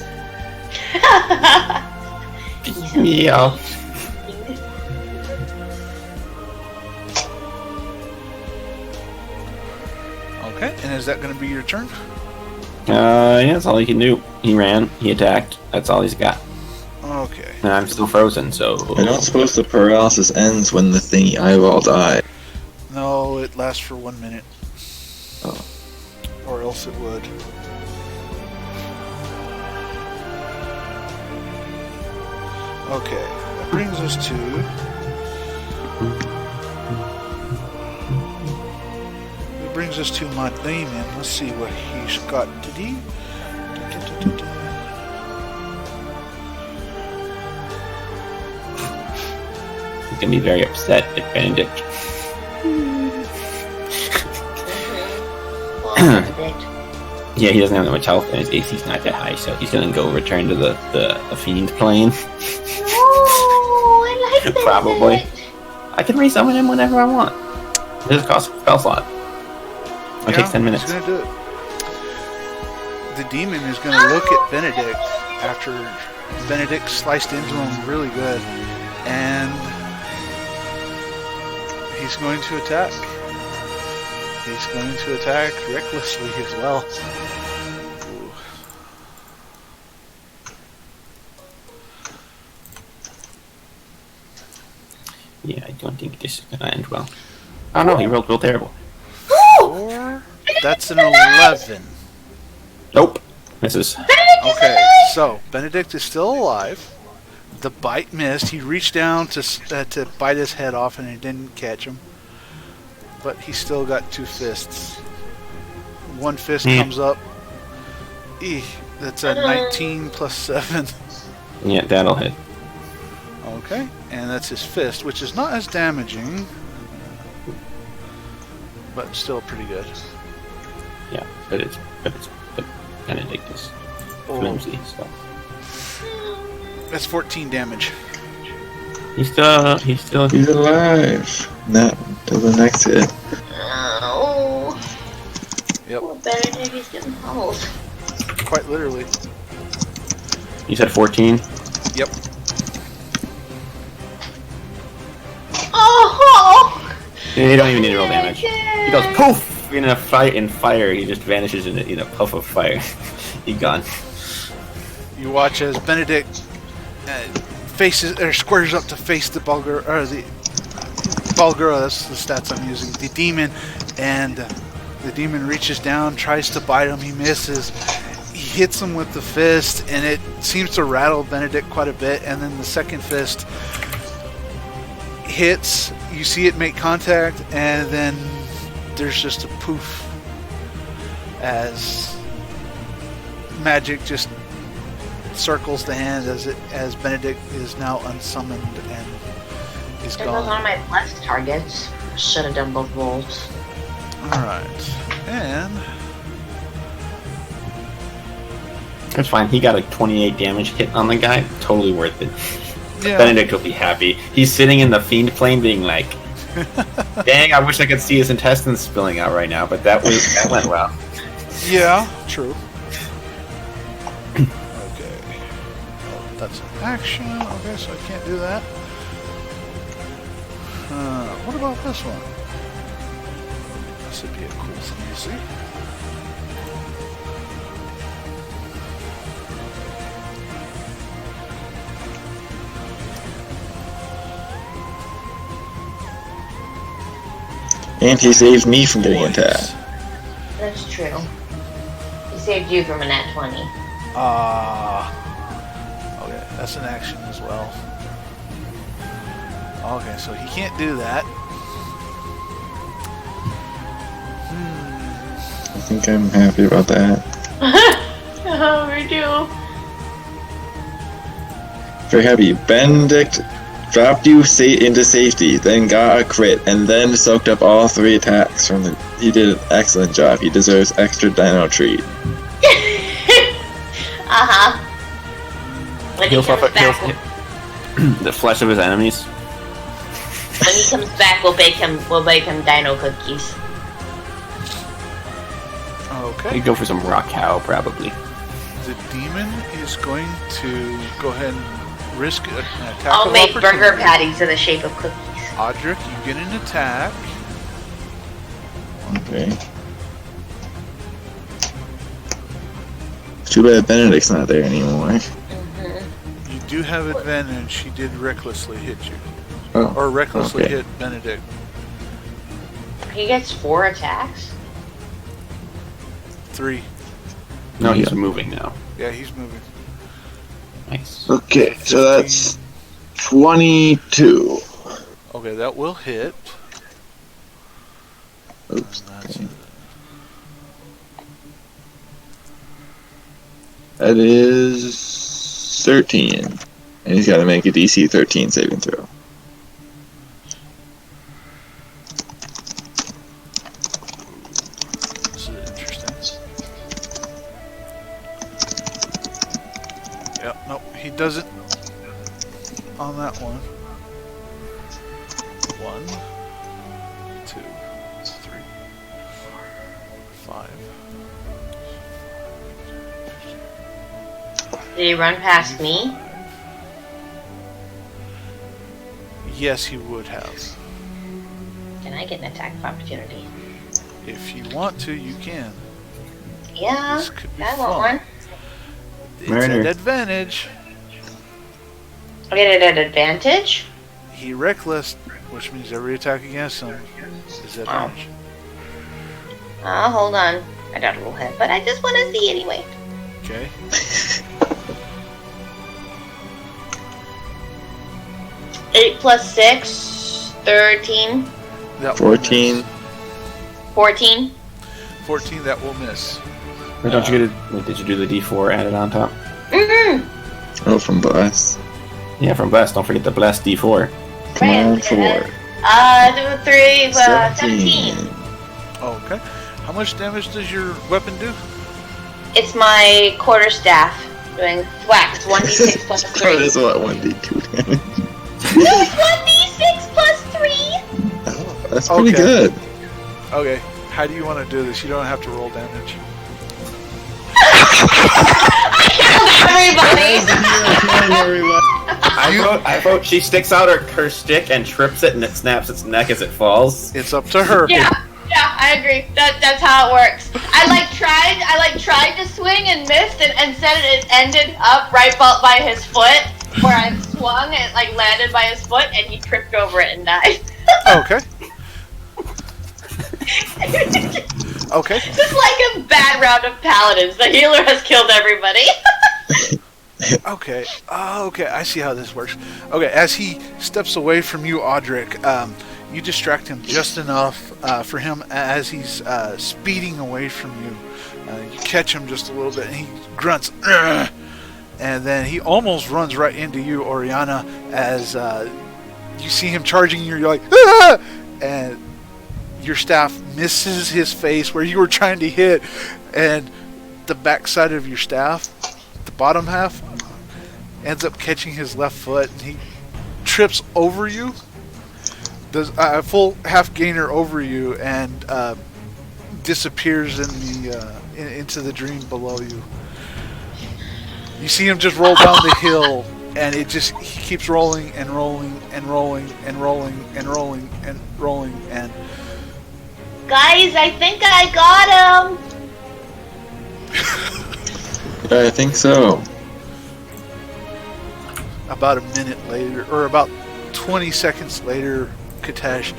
Yeah. Okay, and is that going to be your turn? Yeah, that's all he can do. He ran, he attacked, that's all he's got. Okay. And I'm still frozen, so... I don't suppose the paralysis ends when the thingy eyeball dies. No, it lasts for 1 minute. Oh. else it would. Okay, that brings us to... It brings us to my demon. Let's see what he's got to do. He's gonna be very upset at Benedict. Yeah, he doesn't have that much health, and his AC's not that high, so he's gonna go return to the fiend plane. Oh, I like that. Probably. I can resummon him whenever I want. It just costs a spell slot. It takes 10 minutes. He's gonna do it. The demon is gonna look at Benedict after Benedict sliced into him really good, and he's going to attack. He's going to attack recklessly as well. Ooh. Yeah, I don't think this is gonna end well. Oh no, he rolled real terrible. 4. That's an 11. Nope. Misses. Okay, so Benedict is still alive. The bite missed. He reached down to bite his head off, and it didn't catch him. But he still got 2 fists. One fist comes up. That's a 19 plus 7. Yeah, that'll hit. Okay, and that's his fist, which is not as damaging, but still pretty good. Yeah, but Benedict is flimsy, so. That's 14 damage. He's alive. Not till the next hit. Oh. Yep. Well, Benedict is getting pummeled. Quite literally. You said 14? Yep. Oh! You don't even need to roll damage. He goes poof in fire. He just vanishes in a puff of fire. He's gone. You watch as Benedict squares up to face the Bulgur, or the Bulgura. That's the stats I'm using. The demon, and the demon reaches down, tries to bite him. He misses. He hits him with the fist, and it seems to rattle Benedict quite a bit. And then the second fist hits. You see it make contact, and then there's just a poof as magic just circles the hand as Benedict is now unsummoned and is There was gone. one of my blessed targets. Should have done both rolls. Alright. And That's fine. He got a 28 damage hit on the guy. Totally worth it. yeah. Benedict will be happy. He's sitting in the fiend plane being like, dang, I wish I could see his intestines spilling out right now, but that went well. Yeah, true. Okay. Oh, that's an action. Okay, so I can't do that. What about this one? This would be a cool thing to see. And he saved me from getting attacked. That's true. He saved you from a nat 20. Okay, that's an action as well. Okay, so he can't do that. I think I'm happy about that. Oh, we do. Very happy. Benedict dropped you into safety, then got a crit, and then soaked up all 3 attacks from the... He did an excellent job. He deserves extra dino treat. Uh-huh. When he He'll comes suffer back, the flesh of his enemies. when he comes back, we'll bake him dino cookies. Okay. He'd go for some rock cow, probably. The demon is going to go ahead and risk an attack I'll of make opportunity. burger patties in the shape of cookies. Audric, you get an attack. Okay. Too bad Benedict's not there anymore. You do have advantage. He did recklessly hit you. Oh, Or recklessly okay. hit Benedict. He gets 4 attacks? 3. No, he's moving now. Yeah, he's moving. Nice. Okay, so that's 22. Okay, that will hit. Oops. That's That is 13. And he's got to make a DC 13 saving throw. This is interesting. Yep, nope, he doesn't on that one. 1, 2, 3, 4, 5. Did he run past me? Yes, he would have. Can I get an attack of opportunity? If you want to, you can. Yeah, This could be I fun. want one. It's Murder. an advantage. I get it at advantage? He reckless, which means every attack against him is advantage. Hold on. I got a little head, but I just want to see anyway. Okay. Eight plus 6, 13, That will 14. miss. 14. 14, that will miss. Wait, don't you get it? Wait, did you do the D4 added on top? Mm-hmm. Oh, from Bless. Yeah, from Bless. Don't forget the Bless D4. Come on, 4. 3, 17. Okay. How much damage does your weapon do? It's my quarterstaff doing thwacks. 1d6 plus 3. That is what 1d2 damage. No, it's 1d6 plus 3! Oh, that's pretty Okay. good. Okay. How do you want to do this? You don't have to roll damage. Everybody! I vote she sticks out her stick and trips it and it snaps its neck as it falls. It's up to her. Yeah, I agree. That's how it works. I tried to swing and missed, and instead it ended up right by his foot, where I swung and like landed by his foot, and he tripped over it and died. Okay. Okay. Just like a bad round of paladins, the healer has killed everybody. Okay. Okay. I see how this works. Okay. As he steps away from you, Audric, you distract him just enough for him as he's speeding away from you. You catch him just a little bit, and he grunts, "Ugh!" And then he almost runs right into you, Oriana, as you see him charging you. You're like, "Ah!" And your staff misses his face where you were trying to hit, and the backside of your staff, the bottom half, ends up catching his left foot, and he trips over you, does a full half gainer over you, and disappears into the dream below you. You see him just roll down the hill, and he keeps rolling and rolling and rolling and rolling and rolling and rolling, and Guys, I think I got him. Yeah, I think so. about a minute later, or about 20 seconds later, Katesh,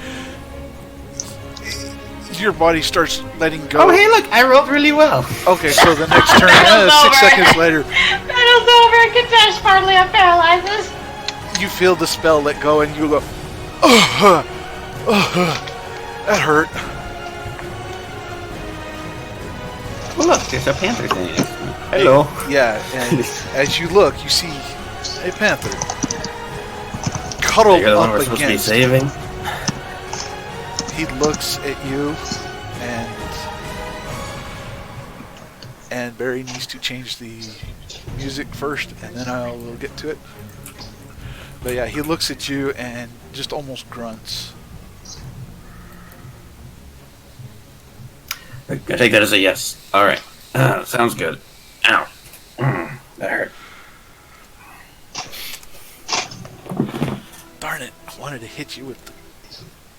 your body starts letting go. Oh, hey, look, I rolled really well. Okay, so the next turn, Battle's 6 over. seconds later, Battle's over. Katesh partly unparalyzes. you feel the spell let go, and you go, that hurt. Well, look, there's a panther thing. Hello. Yeah, and as you look, you see a panther cuddled You're the one up we're supposed to be against. saving. He looks at you, and Barry needs to change the music first, and then I will get to it. But yeah, he looks at you and just almost grunts. I take that as a yes. All right. Sounds good. Ow. That hurt. Darn it! I wanted to hit you with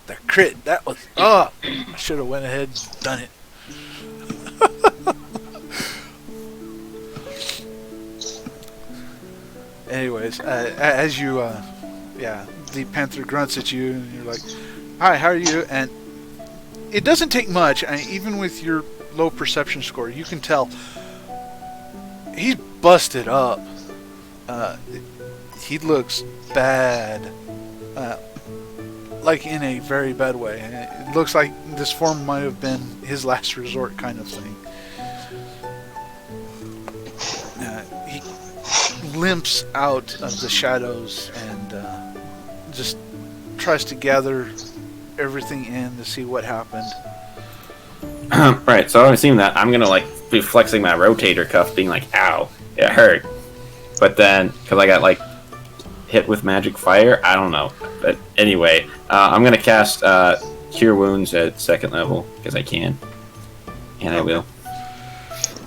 the crit. That was I should have went ahead and done it. Anyways, as you, the panther grunts at you, and you're like, "Hi, how are you?" And it doesn't take much. Even with your low perception score. You can tell he's busted up. He looks bad, like in a very bad way. It looks like this form might have been his last resort kind of thing. He limps out of the shadows and just tries to gather everything in to see what happened. Right, so I'm seeing that. I'm gonna like be flexing my rotator cuff, being like, "Ow, it hurt." But then, because I got like hit with magic fire, I don't know. But anyway, I'm gonna cast Cure Wounds at 2nd level because I can, and I will.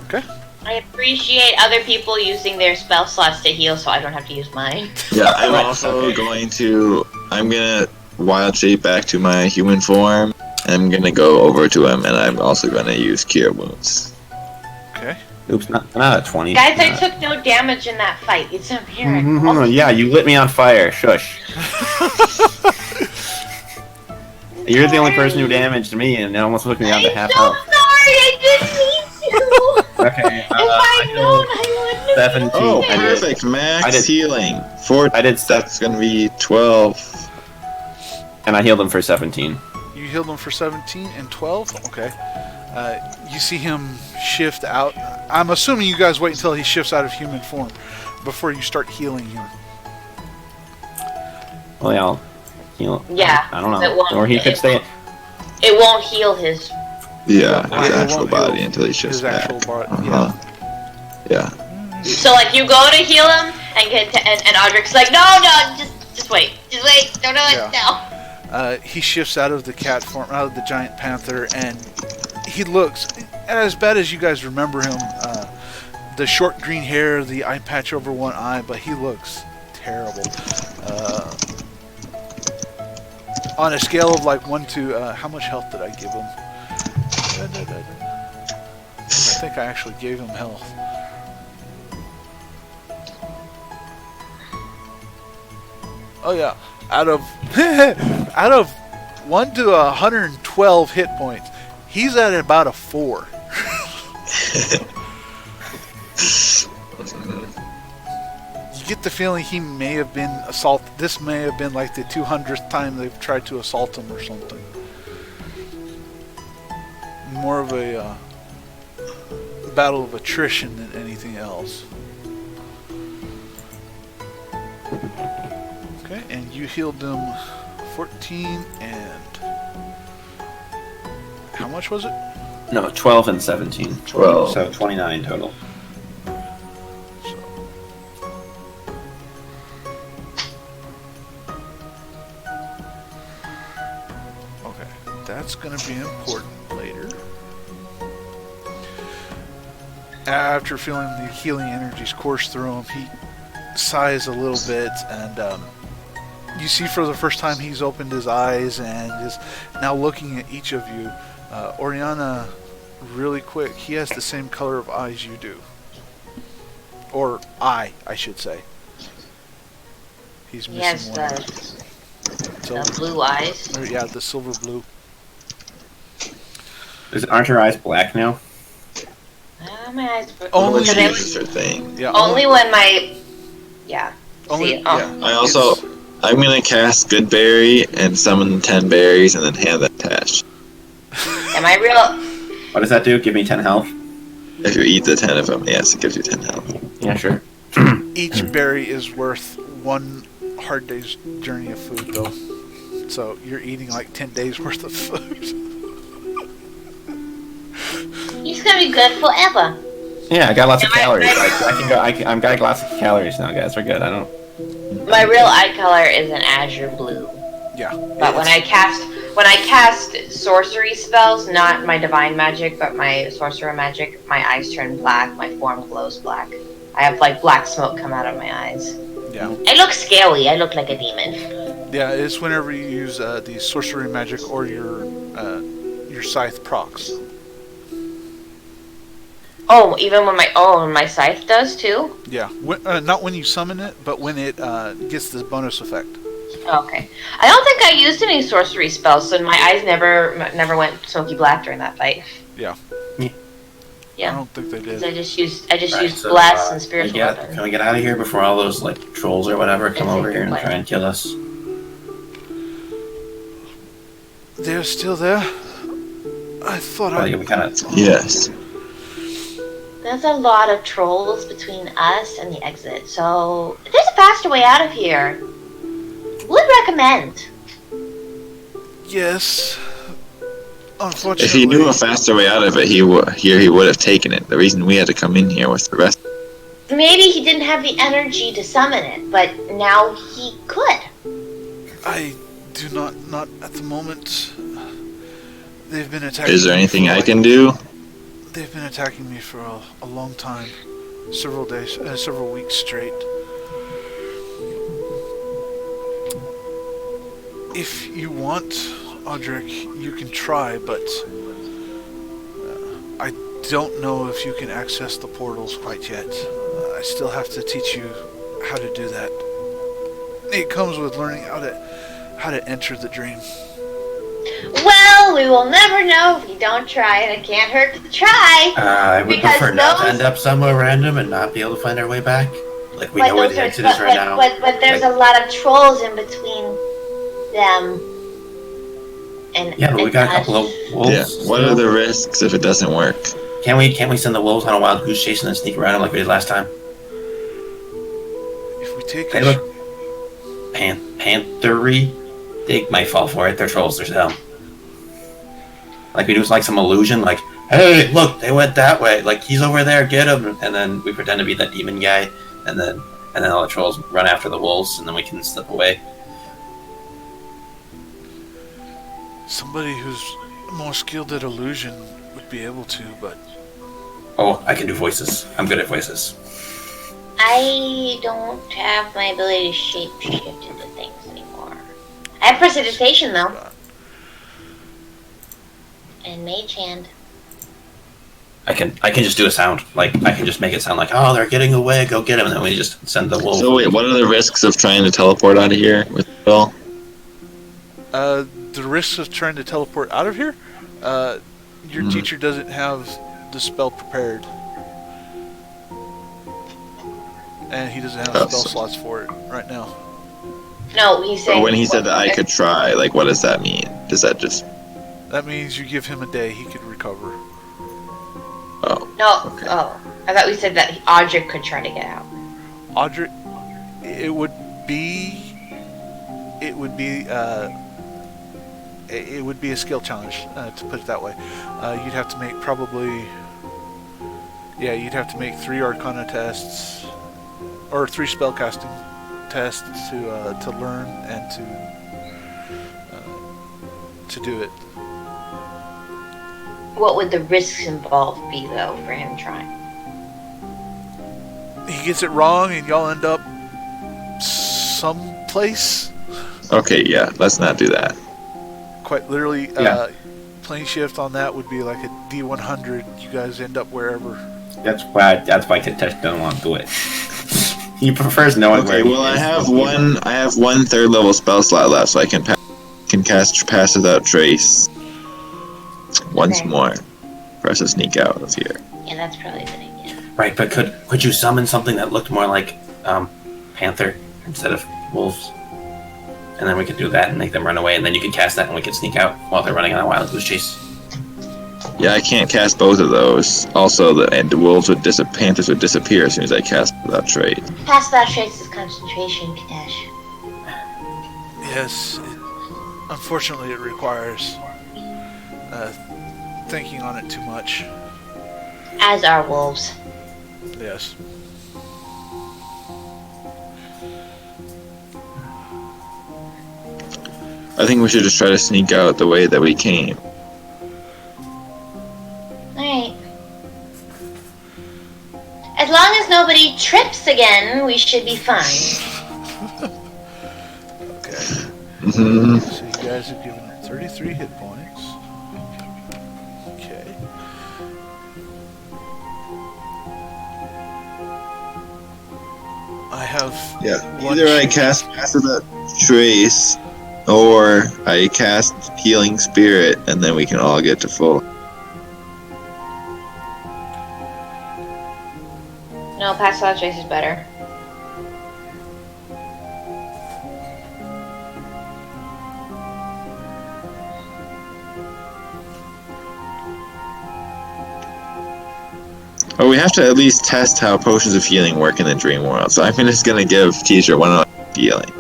Okay. I appreciate other people using their spell slots to heal, so I don't have to use mine. Yeah, I'm also going to. I'm gonna wild shape back to my human form. I'm gonna go over to him, and I'm also gonna use Cure Wounds. Okay. Oops, not a 20. Guys, I took no damage in that fight. It's a miracle. Yeah, you lit me on fire. Shush. You're the only person who damaged me, and it almost took me down to half health. I'm so sorry. I didn't mean to. Okay. If I'd known, I wouldn't have. 17. Oh, I did. perfect! Max I did- healing. 4. I did That's gonna be 12. And I healed him for 17. You healed him for 17 and 12? Okay. You see him shift out. I'm assuming you guys wait until he shifts out of human form before you start healing him. Well, yeah, I'll heal. Yeah, I don't it know. won't- Or he could stay. It won't heal his. Yeah, It his won't actual heal body until he shifts his back. actual body. Uh-huh. Yeah. So like you go to heal him and get to, and Audric's like, no, just wait, don't do it Yeah. now. He shifts out of the cat form, out of the giant panther, and he looks as bad as you guys remember him. The short green hair, the eye patch over one eye, but he looks terrible. On a scale of like 1 to how much health did I give him? I think I actually gave him health. Oh yeah, out of 1 to 112 hit points, he's at about a 4. You get the feeling he may have been assaulted. This may have been like the 200th time they've tried to assault him or something. More of a battle of attrition than anything else. Okay, and you healed them 14 and... How much was it? No, 12 and 17. 12. So 29 total. Okay, that's going to be important later. After feeling the healing energies course through him, he sighs a little bit, and you see for the first time he's opened his eyes and is now looking at each of you. Oriana, really quick, he has the same color of eyes you do. Or I should say. He's He has missing one. the blue eyes. Or, yeah, the silver blue. Aren't your eyes black now? My eyes. Only Which Because I- uses her thing. Yeah, only when my. Yeah. only, See, oh. yeah. I also, I'm gonna cast Good Berry and summon 10 berries and then hand that attached. Am I real? What does that do? Give me 10 health? If you eat the 10 of them, yes, it gives you 10 health. Yeah, sure. Each berry is worth 1 hard day's journey of food, though. So you're eating like 10 days worth of food. He's gonna be good forever. Yeah, I got lots of Am I- calories. I can go. I'm got lots of calories now, guys. We're good. I don't. My real eye color is an azure blue. Yeah. But when I cast sorcery spells, not my divine magic, but my sorcerer magic, my eyes turn black, my form glows black. I have like black smoke come out of my eyes. Yeah. I look scary. I look like a demon. Yeah, it's whenever you use the sorcery magic or your scythe procs. Oh, even when my scythe does too? Yeah. Not when you summon it, but when it gets this bonus effect. Okay. I don't think I used any sorcery spells, so my eyes never went smoky black during that fight. Yeah. Yeah. I don't think they did. I just used So, bless and spiritual can weapons. we get out of here before all those like trolls or whatever come over here and try and kill us? They're still there? I thought Well, yeah, we kind of. Yes. There's a lot of trolls between us and the exit, so if there's a faster way out of here, would recommend. Yes. Unfortunately. If he knew a faster way out of it, he would have taken it. The reason we had to come in here was the rest. Maybe he didn't have the energy to summon it, but now he could. I do not at the moment. They've been attacking. Is there me anything for, I like, can do? They've been attacking me for a long time. Several days, several weeks straight. If you want, Audric, you can try, but I don't know if you can access the portals quite yet. I still have to teach you how to do that. It comes with learning how to enter the dream. Well, we will never know if you don't try, and it can't hurt to try. I would Because prefer not to those- end up somewhere random and not be able to find our way back. Like we But know where those the are- exit is right now. But there's Like- a lot of trolls in between them. And Yeah, but we and got a us. couple of wolves. Yeah. What are the risks if it doesn't work? Can't we send the wolves on a wild goose chase and then sneak around them like we did last time? If we take They a look panthery. They might fall for it. They're trolls themselves. Like we do like some illusion, like, hey, look, they went that way. Like he's over there, get him. And then we pretend to be that demon guy, and then all the trolls run after the wolves, and then we can slip away. somebody who's more skilled at illusion would be able to, but Oh, I can do voices. I'm good at voices. I don't have my ability to shape-shift into things anymore. I have precipitation, though. And mage hand. I can just do a sound. Like I can just make it sound like, oh, they're getting away, go get them, and then we just send the wolf. So wait, what are the risks of trying to teleport out of here with Bill? the risks of trying to teleport out of here, your teacher doesn't have the spell prepared. And he doesn't have spell slots for it right now. No, he's saying... But when he said that I could try, like, what does that mean? Does that just... That means you give him a day, he could recover. Oh. No, Okay. oh. I thought we said that Audric could try to get out. Audric, it would be a skill challenge, to put it that way. You'd have to make you'd have to make 3 Arcana tests, or 3 spellcasting tests to learn and to do it. What would the risks involved be, though, for him trying? He gets it wrong, and y'all end up someplace. Okay, yeah, let's not do that. Quite literally, Yeah. plane shift on that would be like a D100. You guys end up wherever. That's why Kitesh doesn't want to do it. He prefers knowing where Okay, he well, is. I have one third level spell slot left, so I can cast Pass Without Trace once Okay. more for us to sneak out of here. Yeah, that's probably a good idea. Right, but could you summon something that looked more like panther instead of wolves? And then we could do that and make them run away, and then you can cast that and we can sneak out while they're running on a wild goose chase. Yeah, I can't cast both of those. Also, the wolves would Panthers would disappear as soon as I cast Without Trace. Pass that trace is concentration, Kadesh. Yes, unfortunately, it requires thinking on it too much. As are wolves. Yes. I think we should just try to sneak out the way that we came. Alright. As long as nobody trips again, we should be fine. Okay. Mhm. So you guys have given her 33 hit points. Okay. I have Yeah, one either I sheet. cast Pass Without Trace, or I cast Healing Spirit, and then we can all get to full. No, pass without trace is better. Oh, we have to at least test how potions of healing work in the dream world. So I'm just gonna give teacher one of healing.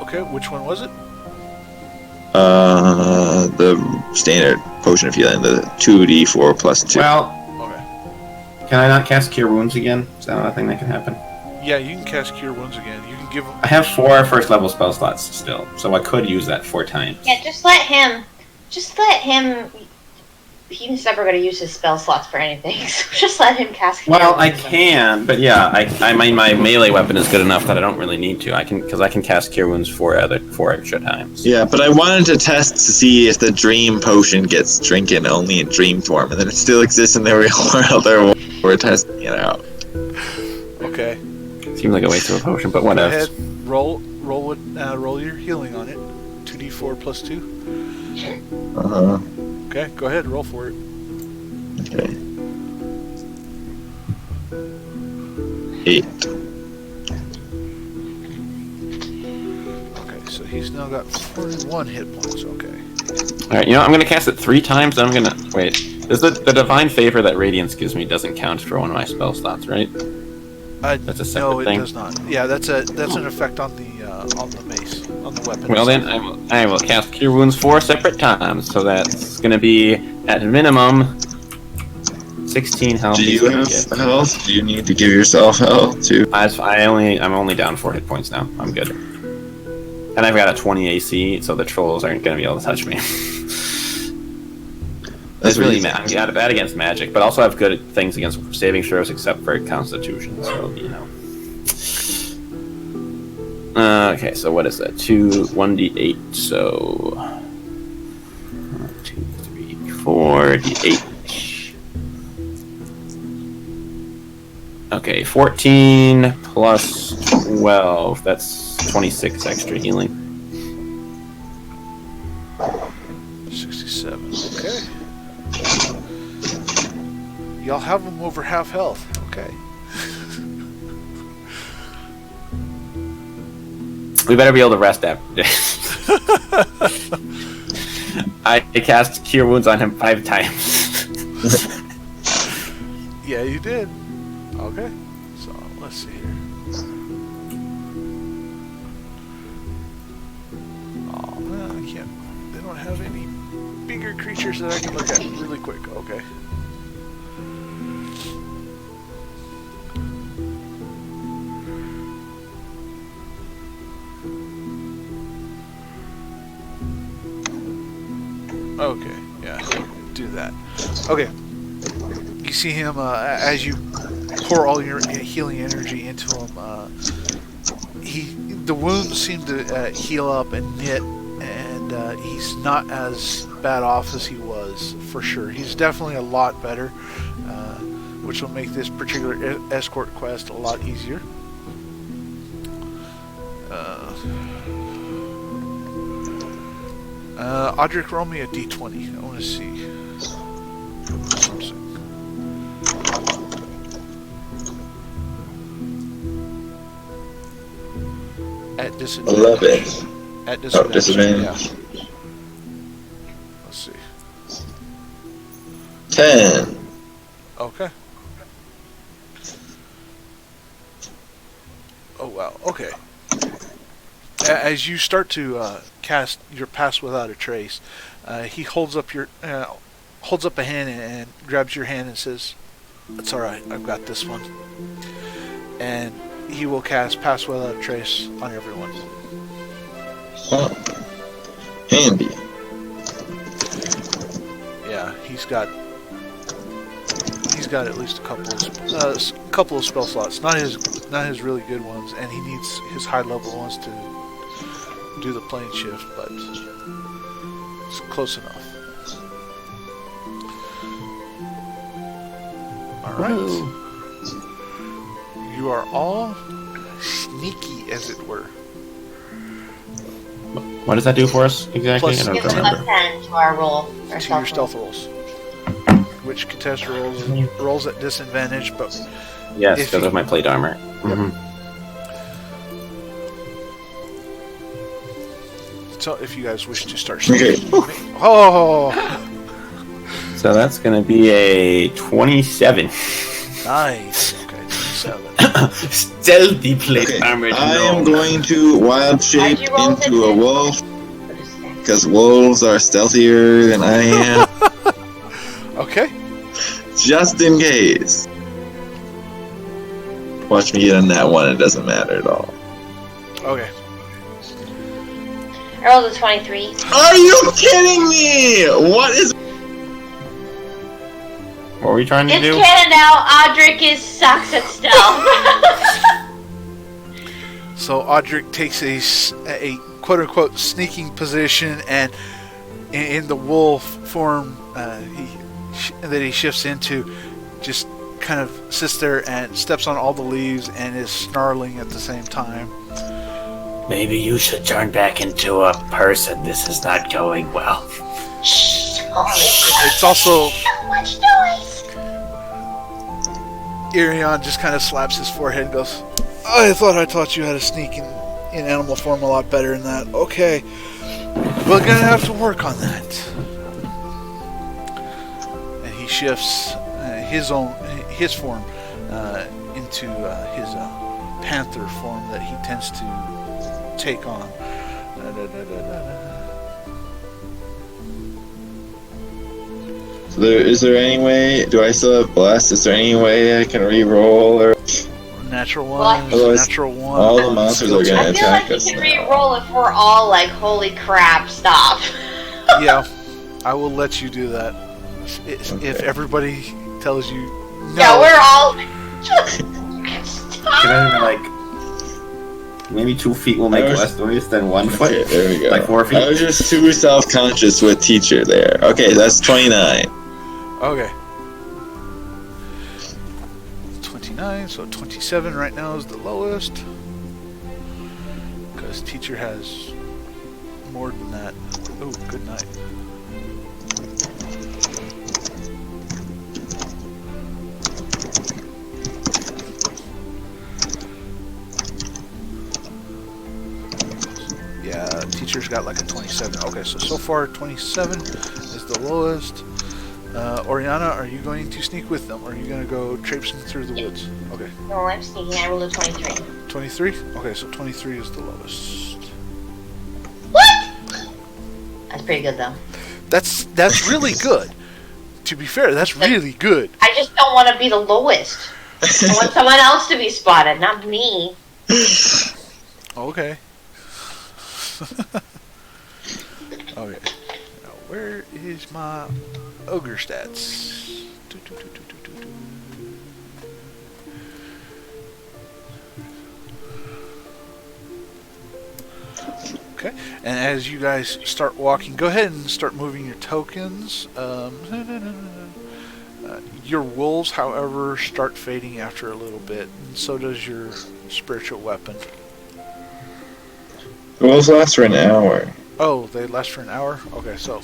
Okay, which one was it? The standard potion of healing, the 2d4 plus 2. Well, Okay. can I not cast Cure Wounds again? Is that a thing that can happen? Yeah, you can cast Cure Wounds again. You can give them. I have 4 first level spell slots still, so I could use that 4 times. Yeah, just let him. He's never going to use his spell slots for anything, so just let him cast. Well, I can, but yeah, I mean, my melee weapon is good enough that I don't really need to. I can cast Cure Wounds 4 extra times. Yeah, but I wanted to test to see if the dream potion gets drinking only in dream form, and then it still exists in the real world, or we're testing it out. Okay. Seems like a waste of a potion, but Go what ahead. else? Roll your healing on it. 2d4 plus 2. Uh-huh. Okay, go ahead. Roll for it. Okay. 8. Okay, so he's now got 41 hit points. Okay. Alright, I'm gonna cast it 3 times, then I'm gonna... Wait. Does the Divine Favor that Radiance gives me doesn't count for one of my spell slots, right? That's a separate no, it thing? does not. Yeah, that's an effect on the mace, on the weapon. Well then, I will cast Cure Wounds 4 separate times, so that's gonna be, at minimum, 16 health. Do you have health? Do you need to give yourself health, too? I'm only down 4 hit points now. I'm good. And I've got a 20 AC, so the trolls aren't gonna be able to touch me. That's It's really really I'm bad against magic, but also have good things against saving throws except for Constitution, so okay, so what is that? 1d8, so 2, 3, 4 d8. Okay, 14 plus 12, that's 26 extra healing. 67. Okay. Y'all have them over half health. Okay. We better be able to rest after. I cast Cure Wounds on him 5 times. Yeah, you did. Okay. So let's see here. Oh man, I can't. They don't have any bigger creatures that I can look at really quick. Okay. Okay, yeah, do that. Okay, you see him as you pour all your healing energy into him. The wounds seem to heal up and knit, and he's not as bad off as he was for sure. He's definitely a lot better, which will make this particular escort quest a lot easier. Audric, roll me a d20. I want to see. At disadvantage. 11. At disadvantage. Oh, disadvantage. Yeah. Let's see. 10. Okay. Oh wow. Okay. As you start to cast your Pass Without a Trace, he holds up a hand and grabs your hand and says, "It's all right. I've got this one." And he will cast Pass Without a Trace on everyone. Oh. Handy. Yeah, he's got at least a couple of spell slots. Not his really good ones, and he needs his high level ones to do the plane shift, but it's close enough. Alright. You are all sneaky, as it were. What does that do for us exactly? Plus- I Give don't him remember. a 10 to our roll. Our To your stealth rolls. Which contest rolls at disadvantage, but Yes, If because you- of my plate armor. Mhm. So if you guys wish to start Okay. sneaking. Oh, So that's going to be a 27. nice. Okay, 27. Stealthy plate Okay, armor. I am going to wild shape How'd you roll into a this? wolf because wolves are stealthier than I am. Okay. Just in case. Watch me get on that one, it doesn't matter at all. Okay. I rolled a 23. Are you kidding me? What is. What were we trying to It's do? canon now. Audric sucks at stealth. So Audric takes a quote-unquote sneaking position, and in the wolf form that he shifts into, just kind of sits there and steps on all the leaves and is snarling at the same time. Maybe you should turn back into a person. This is not going well. Shh. It's also So much noise. Irion just kind of slaps his forehead and goes, I thought I taught you how to sneak in animal form a lot better than that. Okay, we're gonna have to work on that. And he shifts his form into his panther form that he tends to take on. So is there any way? Do I still have bless? Is there any way I can re-roll? Or Natural What? one, Otherwise, natural one. all the monsters are gonna I feel attack like you us can now. re-roll if we're all like, holy crap, stop. Yeah, I will let you do that if Okay. everybody tells you no. Yeah, we're all. Can Stop. I even, like... Maybe 2 feet will make I was- less noise than 1 foot? Okay, there we go. Like 4 feet? I was just too self-conscious with teacher there. Okay, that's 29. Okay. 29, so 27 right now is the lowest. Because teacher has more than that. Oh, good night. Yeah, teacher's got like a 27. Okay, so far 27 is the lowest. Oriana, are you going to sneak with them, or are you going to go traipsing through the woods? Okay, No, I'm sneaking. I rolled a 23. 23? Okay, so 23 is the lowest. What? That's pretty good though. That's really good. To be fair, that's really good. I just don't want to be the lowest. I want someone else to be spotted, not me. Okay. Okay. Now, where is my ogre stats? Okay, and as you guys start walking, go ahead and start moving your tokens. Your wolves, however, start fading after a little bit, and so does your spiritual weapon. Wolves last for an hour. Oh, they last for an hour? Okay, so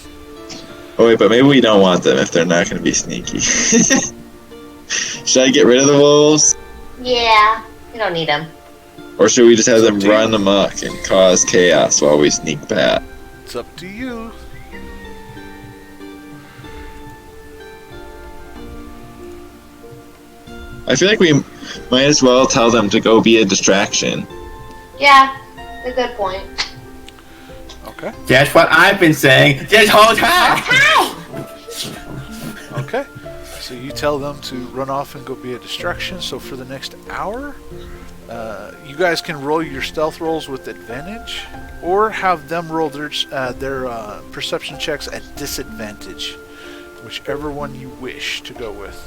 Oh wait, but maybe we don't want them if they're not going to be sneaky. Should I get rid of the wolves? Yeah, you don't need them. Or should we just have them It's up to run you. amok and cause chaos while we sneak back? it's up to you. I feel like we might as well tell them to go be a distraction. Yeah, a good point. Okay, That's what I've been saying this whole time! okay. So you tell them to run off and go be a distraction. So for the next hour, you guys can roll your stealth rolls with advantage, or have them roll their perception checks at disadvantage, whichever one you wish to go with.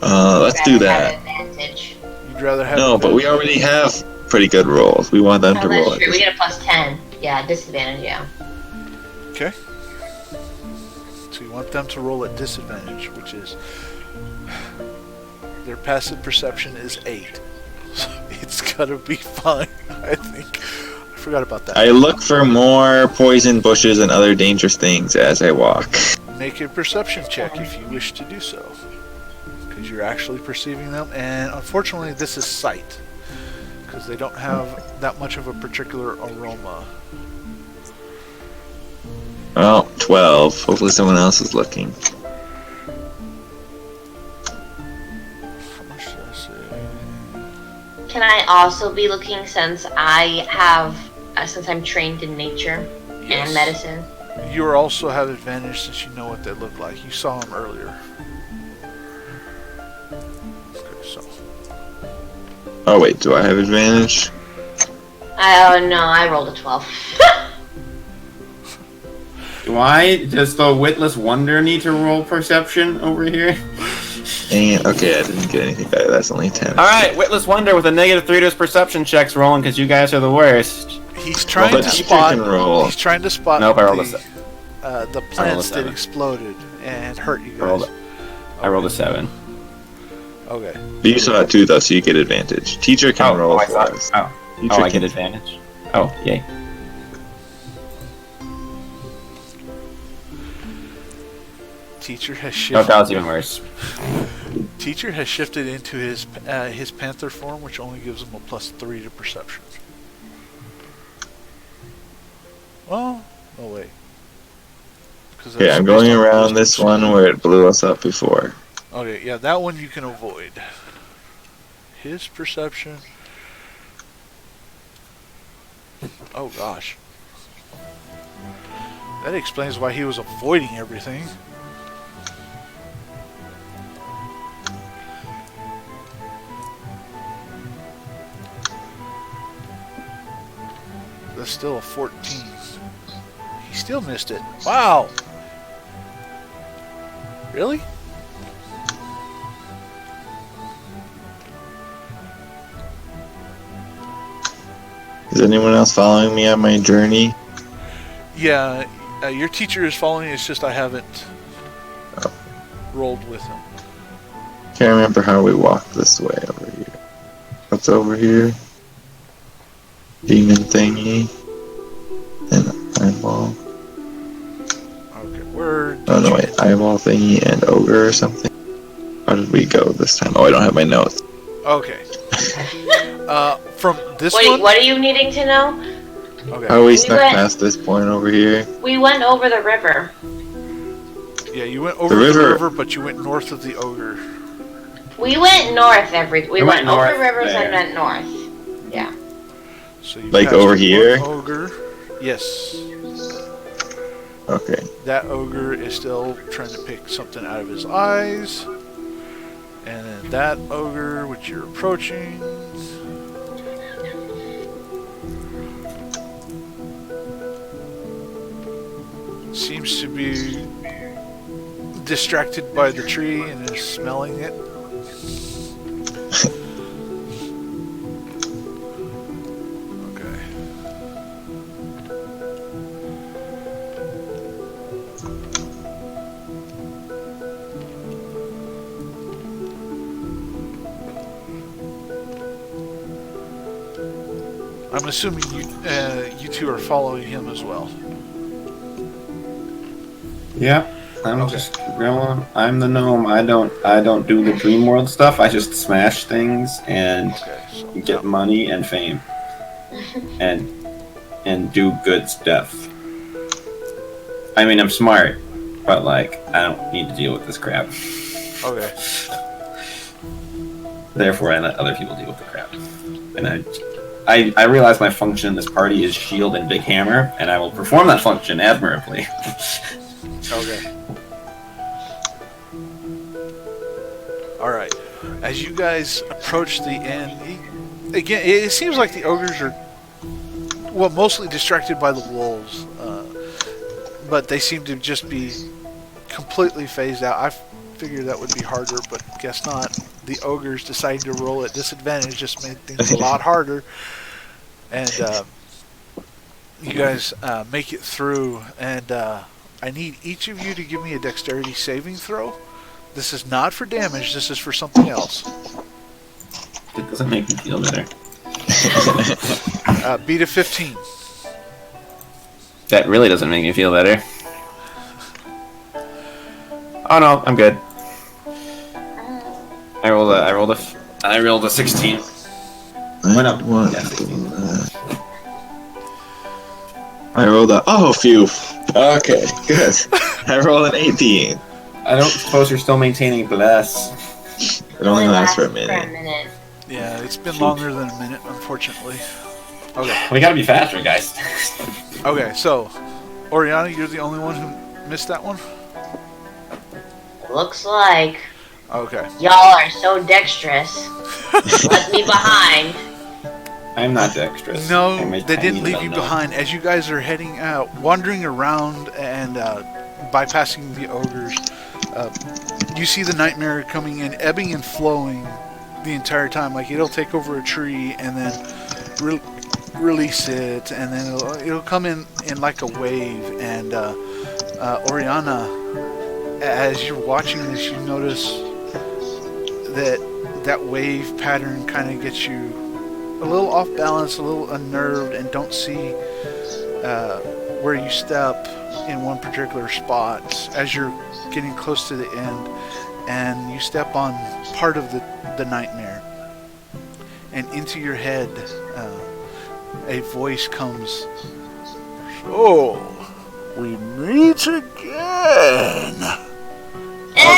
Let's do that. Advantage. You'd rather have No, but we already have pretty good rolls. We want them Oh, to roll that's true. We it. get a plus 10. Yeah, disadvantage, yeah. Okay. So you want them to roll at disadvantage, which is their passive perception is 8. So it's gotta be fine, I think. I forgot about that. I look for more poison bushes and other dangerous things as I walk. Make a perception check if you wish to do so. because you're actually perceiving them. And unfortunately, this is sight, because they don't have that much of a particular aroma. Well, 12. Hopefully someone else is looking. How much did I say? Can I also be looking since since I'm trained in nature Yes. and medicine? You also have advantage since you know what they look like. You saw them earlier. Okay, so. Oh wait, do I have advantage? Oh no, I rolled a 12. Does the Witless Wonder need to roll perception over here? Dang it. Okay, I didn't get anything better. That's only 10. Alright, Witless Wonder with a -3 to his perception checks rolling because you guys are the worst. He's trying Well, to the teacher spot. can roll. He's trying to spot Nope, I rolled a the plants that 7. exploded and hurt you I rolled guys. I rolled a 7. Okay. But you saw it too, though, so you get advantage. Teacher can roll I for thought. us. Oh, Teacher I can- get advantage. Oh, yay. Teacher has No, shifted. that was even worse. Teacher has shifted into his panther form, which only gives him a +3 to perception. Oh, no wait. Okay, I'm going around this one where it blew us up before. Okay, yeah, that one you can avoid. His perception. Oh gosh. That explains why he was avoiding everything. That's still a 14. He still missed it. Wow. Really? Is anyone else following me on my journey? Yeah, your teacher is following. It's just I haven't rolled with him. Can't remember how we walked this way over here. What's over here? Demon thingy. And eyeball. Okay, where? Oh no, wait. Eyeball thingy and ogre or something. How did we go this time? Oh, I don't have my notes. Okay. From this What one. are you needing to know? Okay. Oh, we We snuck went- past this point over here. We went over the river. Yeah, you went over The the river. river, but you went north of the ogre. We went north we went went over north rivers there. and went north. Yeah. So you Like passed over one here? Ogre. Yes. Okay. That ogre is still trying to pick something out of his eyes. And then that ogre, which you're approaching. Seems to be distracted by the tree and is smelling it. Okay. I'm assuming you two are following him as well. Yeah, I'm just going. I'm the gnome. I don't do the dream world stuff. I just smash things and Okay, so get money and fame, and do good stuff. I mean, I'm smart, but like I don't need to deal with this crap. okay. Therefore, I let other people deal with the crap. And I realize my function in this party is shield and big hammer, and I will perform that function admirably. Okay. Alright. As you guys approach the end, again, it seems like the ogres are, well, mostly distracted by the wolves. But they seem to just be completely phased out. I figured that would be harder, but guess not. The ogres deciding to roll at disadvantage just made things a lot harder. And you guys make it through, and I need each of you to give me a dexterity saving throw. This is not for damage, this is for something else. It doesn't make me feel better. Beat a 15. That really doesn't make me feel better. Oh no, I'm good. I rolled a 16. Went up. What? Yeah, 16. I rolled a. Oh, phew. Okay, good. I rolled an 18. I don't suppose you're still maintaining bless. It only lasts for a minute. Yeah, it's been longer than a minute, unfortunately. Okay. We gotta be faster, guys. Okay, so Oriana, you're the only one who missed that one? Looks like Okay. y'all are so dexterous. Left me behind. I'm not dexterous. No, I'm a they didn't tiny leave you little behind. As you guys are heading out, wandering around and bypassing the ogres, you see the nightmare coming in, ebbing and flowing the entire time. Like, it'll take over a tree and then release it, and then it'll come in like a wave. And Oriana, as you're watching this, you notice that wave pattern kind of gets you a little off balance, a little unnerved, and don't see where you step in one particular spot as you're getting close to the end, and you step on part of the nightmare, and into your head a voice comes. So we meet again.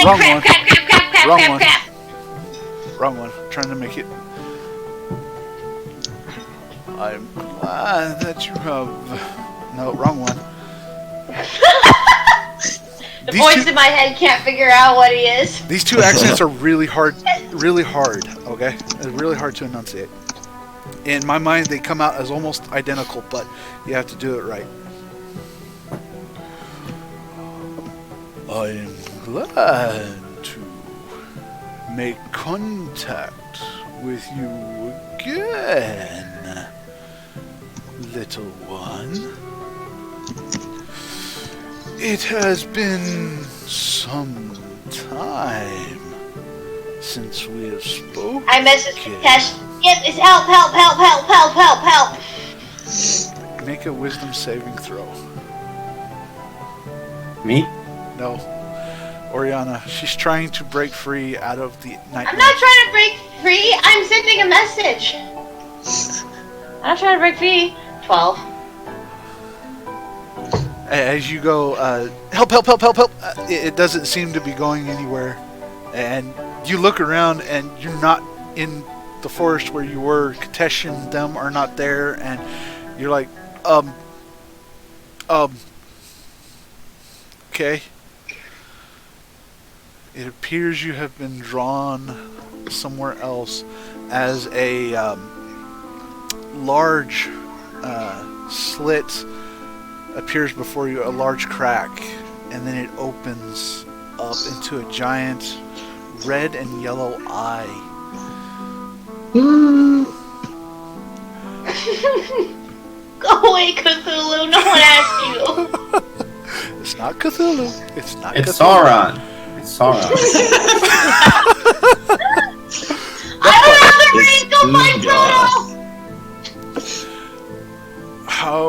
Wrong one. Wrong one. Wrong one. Trying to make it. I'm glad that you have. No, wrong one. The voice in my head can't figure out what he is. These two accents are really hard, okay? They're really hard to enunciate. In my mind, they come out as almost identical, but you have to do it right. I'm glad to make contact with you again, little one. It has been some time since we have spoken. I messaged Tesh. Yes, it's help. Make a wisdom saving throw. Me? No. Oriana, she's trying to break free out of the nightmare. I'm not trying to break free. I'm sending a message. I'm not trying to break free. 12. As you go, help, it doesn't seem to be going anywhere. And you look around and you're not in the forest where you were. Katesh and them are not there. And you're like, okay. It appears you have been drawn somewhere else as a large slit appears before you, a large crack, and then it opens up into a giant red and yellow eye. Go away, Cthulhu. No one asked you. It's not Cthulhu. It's not It's Cthulhu. Sauron. It's Sauron. I don't have the brain. Go find Frodo. How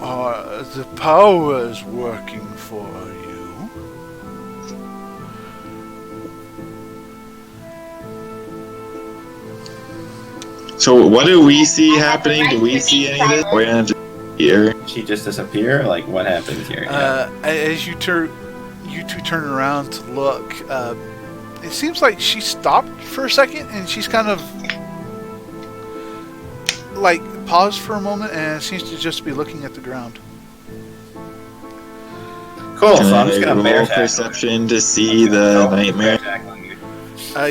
are the powers working for you? So what do we see happening? Do we see anything? We're gonna just here. She just disappear? Like, what happens here? As you two turn around to look, it seems like she stopped for a second and she's kind of like paused for a moment and seems to just be looking at the ground. Cool, Can so I'm just gonna roll bear tackle. perception to see the nightmare. Bear tackling you.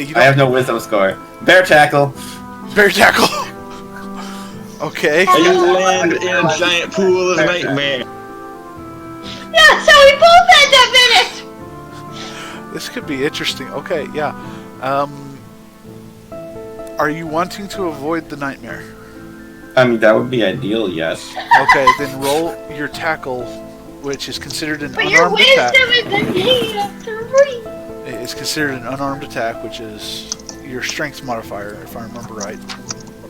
You I have no wisdom score. Bear tackle. bear tackle. Okay. And you land in a giant pool of nightmare. Yeah, so we both had that minute. This could be interesting. Okay, yeah. Are you wanting to avoid the nightmare? I mean, that would be ideal, yes. Okay, then roll your tackle, which is considered an But your unarmed attack. wisdom is a -3. It's considered an unarmed attack, which is your strength modifier, if I remember right.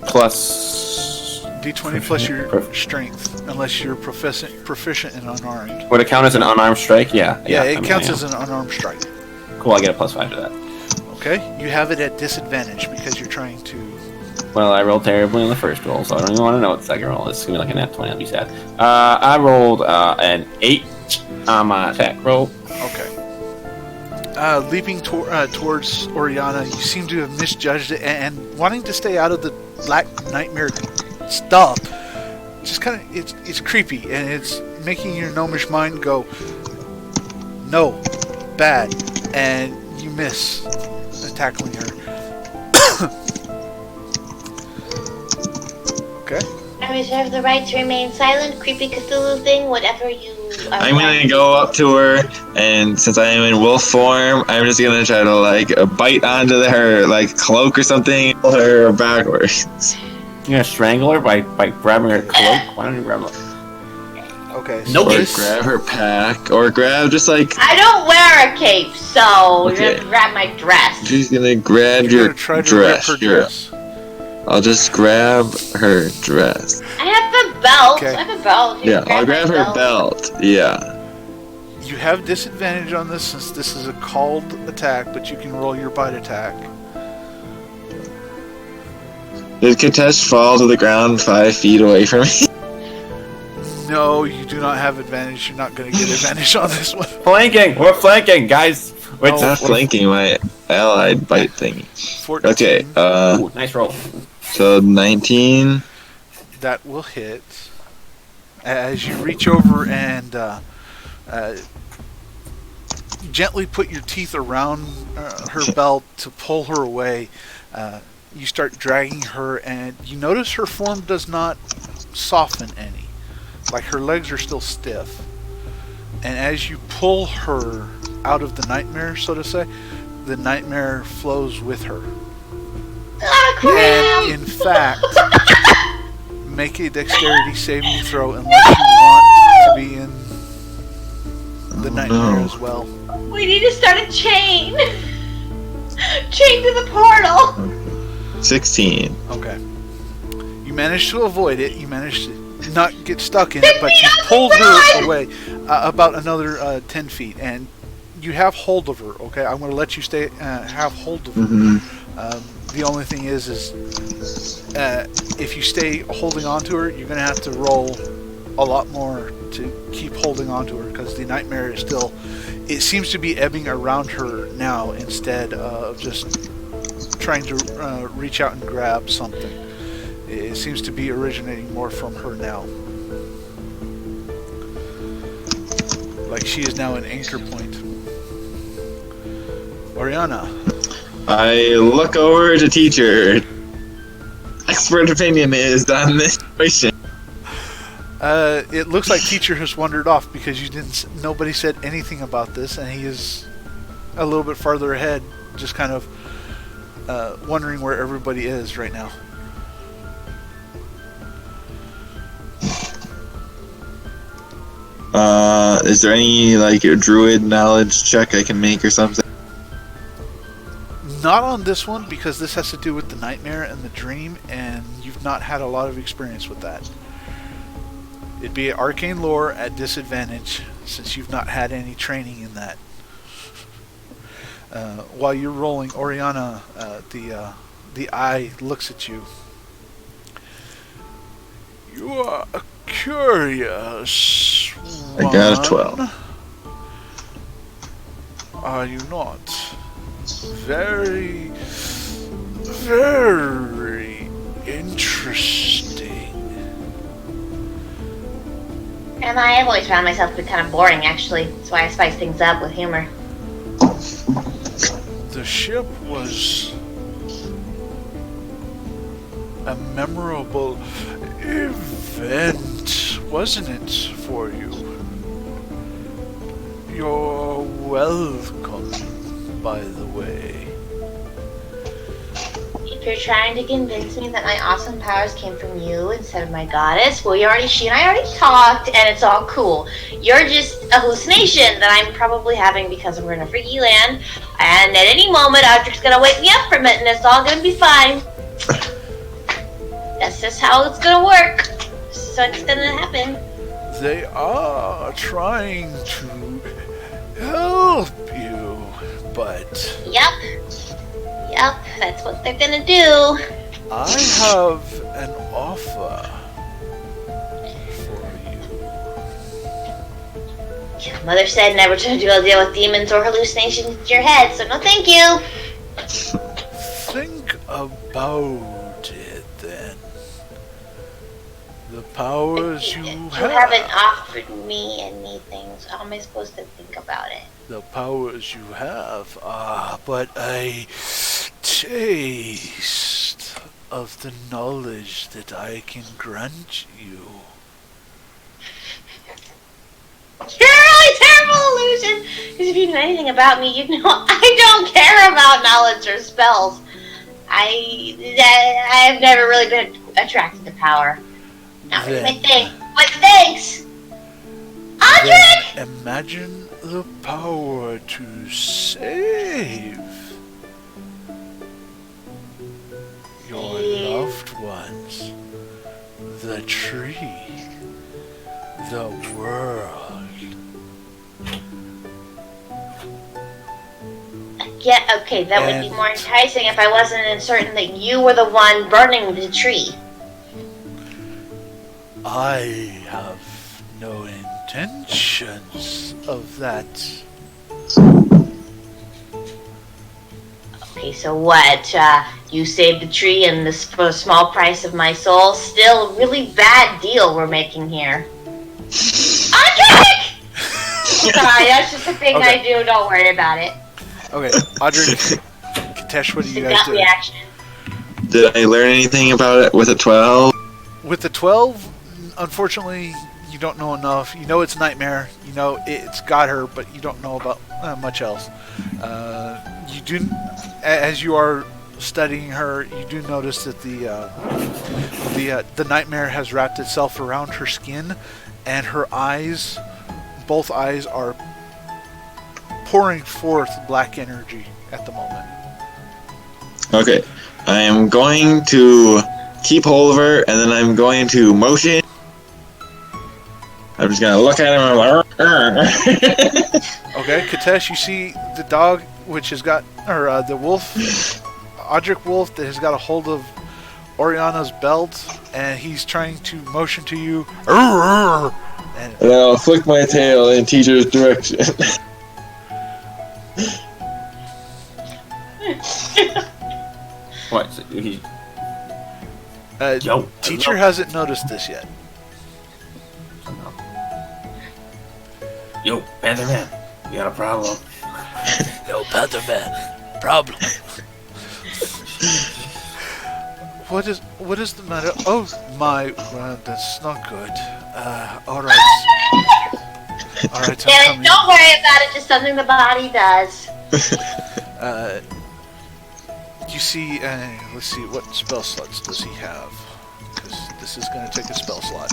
Plus... D20 plus your strength, unless you're proficient in unarmed. Would it count as an unarmed strike? Yeah. Yeah, it I mean, counts I am. as an unarmed strike. Cool, I get a +5 to that. Okay, you have it at disadvantage because you're trying to. Well, I rolled terribly on the first roll, so I don't even want to know what the second roll is. It's gonna be like a nat 20. I'll be sad. I rolled an 8 on my attack roll. Okay. Leaping towards Oriana, you seem to have misjudged it and wanting to stay out of the black nightmare stuff. Just kind of, it's creepy and it's making your gnomish mind go, no, bad, and you miss tackling her. Okay. I reserve the right to remain silent, creepy Cthulhu thing, whatever you are. I'm gonna go up to her, and since I am in wolf form, I'm just gonna try to like bite onto her like cloak or something, pull her backwards. You're gonna strangle her by grabbing her cloak? Why don't you grab her? Okay. So Nope. Or grab her pack, or grab just like. I don't wear a cape, so Okay. you're gonna grab my dress. She's gonna grab you're your gonna try to dress. rip her Sure. dress. I'll just grab her dress. I have a belt. Okay. I have a belt. You Yeah, can I'll grab grab my her belt. Yeah. You have disadvantage on this since this is a called attack, but you can roll your bite attack. Did Katesh fall to the ground 5 feet away from me? No, you do not have advantage. You're not going to get advantage on this one. Flanking! We're flanking, guys! Wait, No. Not flanking my allied bite thingy. 14. Okay, Ooh, nice roll. so 19. That will hit. As you reach over and gently put your teeth around her belt to pull her away, you start dragging her, and you notice her form does not soften any. Like her legs are still stiff. And as you pull her out of the nightmare, so to say, the nightmare flows with her. Ah, crap! And in fact, make a dexterity saving throw unless you want to be in the nightmare no. as well. We need to start a chain. Chain to the portal. 16. Okay. You managed to avoid it. You managed to not get stuck in it, but you pulled her away about another 10 feet, and you have hold of her. Okay, I'm going to let you stay have hold of her. Mm-hmm. The only thing is if you stay holding on to her, you're going to have to roll a lot more to keep holding on to her because the nightmare is still. It seems to be ebbing around her now instead of just trying to reach out and grab something. It seems to be originating more from her now. Like she is now an anchor point. Oriana. I look over to teacher. Expert opinion is on this situation. It looks like teacher has wandered off because nobody said anything about this, and he is a little bit farther ahead, just kind of wondering where everybody is right now. Is there any like druid knowledge check I can make or something? Not on this one because this has to do with the nightmare and the dream, and you've not had a lot of experience with that. It'd be arcane lore at disadvantage since you've not had any training in that. While you're rolling, Oriana, the eye looks at you. You are a curious one. I got a 12. Are you not? Very, very interesting. And I've always found myself to be kind of boring, actually. That's why I spice things up with humor. The ship was a memorable event, wasn't it, for you? You're welcome, by the way. If you're trying to convince me that my awesome powers came from you instead of my goddess, well, she and I already talked, and it's all cool. You're just a hallucination that I'm probably having because we're in a freaky land, and at any moment, Audric's gonna wake me up from it, and it's all gonna be fine. That's just how it's gonna work. So it's gonna happen. They are trying to help you, but Yep. Yep, that's what they're gonna do. I have an offer for you. Mother said never to deal with demons or hallucinations in your head, so no thank you. Think about it then. The powers you You have. haven't offered me anything, so how am I supposed to think about it? The powers you have are but a taste of the knowledge that I can grant you. You're a really terrible illusion! Because if you knew anything about me, you'd know I don't care about knowledge or spells. I have never really been attracted to power. Not really my thing. But thanks! Audric! Then imagine the power to save your loved ones, the tree, the world. Yeah, okay, that would be more enticing if I wasn't certain that you were the one burning the tree. I have no intentions of that. Okay, so what? You saved the tree and this for a small price of my soul? Still a really bad deal we're making here. Audric! Sorry, that's just a thing I do, don't worry about it. Okay, Audric, Katesh, what do you guys do? Reaction. Did I learn anything about it with a 12? With the 12, unfortunately, you don't know enough. You know it's Nightmare. You know it's got her, but you don't know about much else. You do, as you are studying her, you do notice that the Nightmare has wrapped itself around her skin, and her eyes, both eyes, are pouring forth black energy at the moment. Okay. I am going to keep hold of her, and then I'm going to motion. I'm just going to look at him and I'm like, Okay, Katesh, you see the dog, which has got, or the wolf, Audric wolf, that has got a hold of Oriana's belt, and he's trying to motion to you. And I'll flick my tail in teacher's direction. What? So he, teacher hasn't noticed this yet. Yo, Pantherman, you got a problem? No, Pantherman, problem. What is the matter? Oh my, that's not good. Alright. Alright, I'm coming. Don't worry about it, just something the body does. You see, let's see, what spell slots does he have? Because this is going to take a spell slot.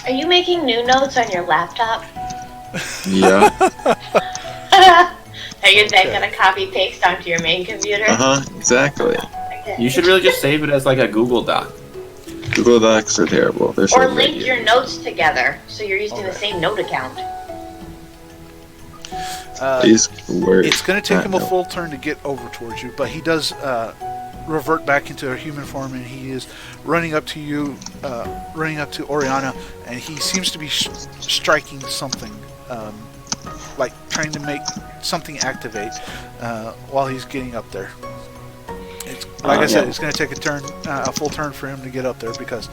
Are you making new notes on your laptop? Yeah. Are you then gonna copy paste onto your main computer? Exactly. Okay. You should really just save it as like a Google Doc. Google Docs are terrible. They're so Or link bad. your notes together so you're using the same note account. These words. It's going to take him a full turn to get over towards you, but he does revert back into a human form, and he is running up to you, running up to Oriana, and he seems to be striking something, like trying to make something activate while he's getting up there. It's, like I said, it's going to take a full turn for him to get up there, because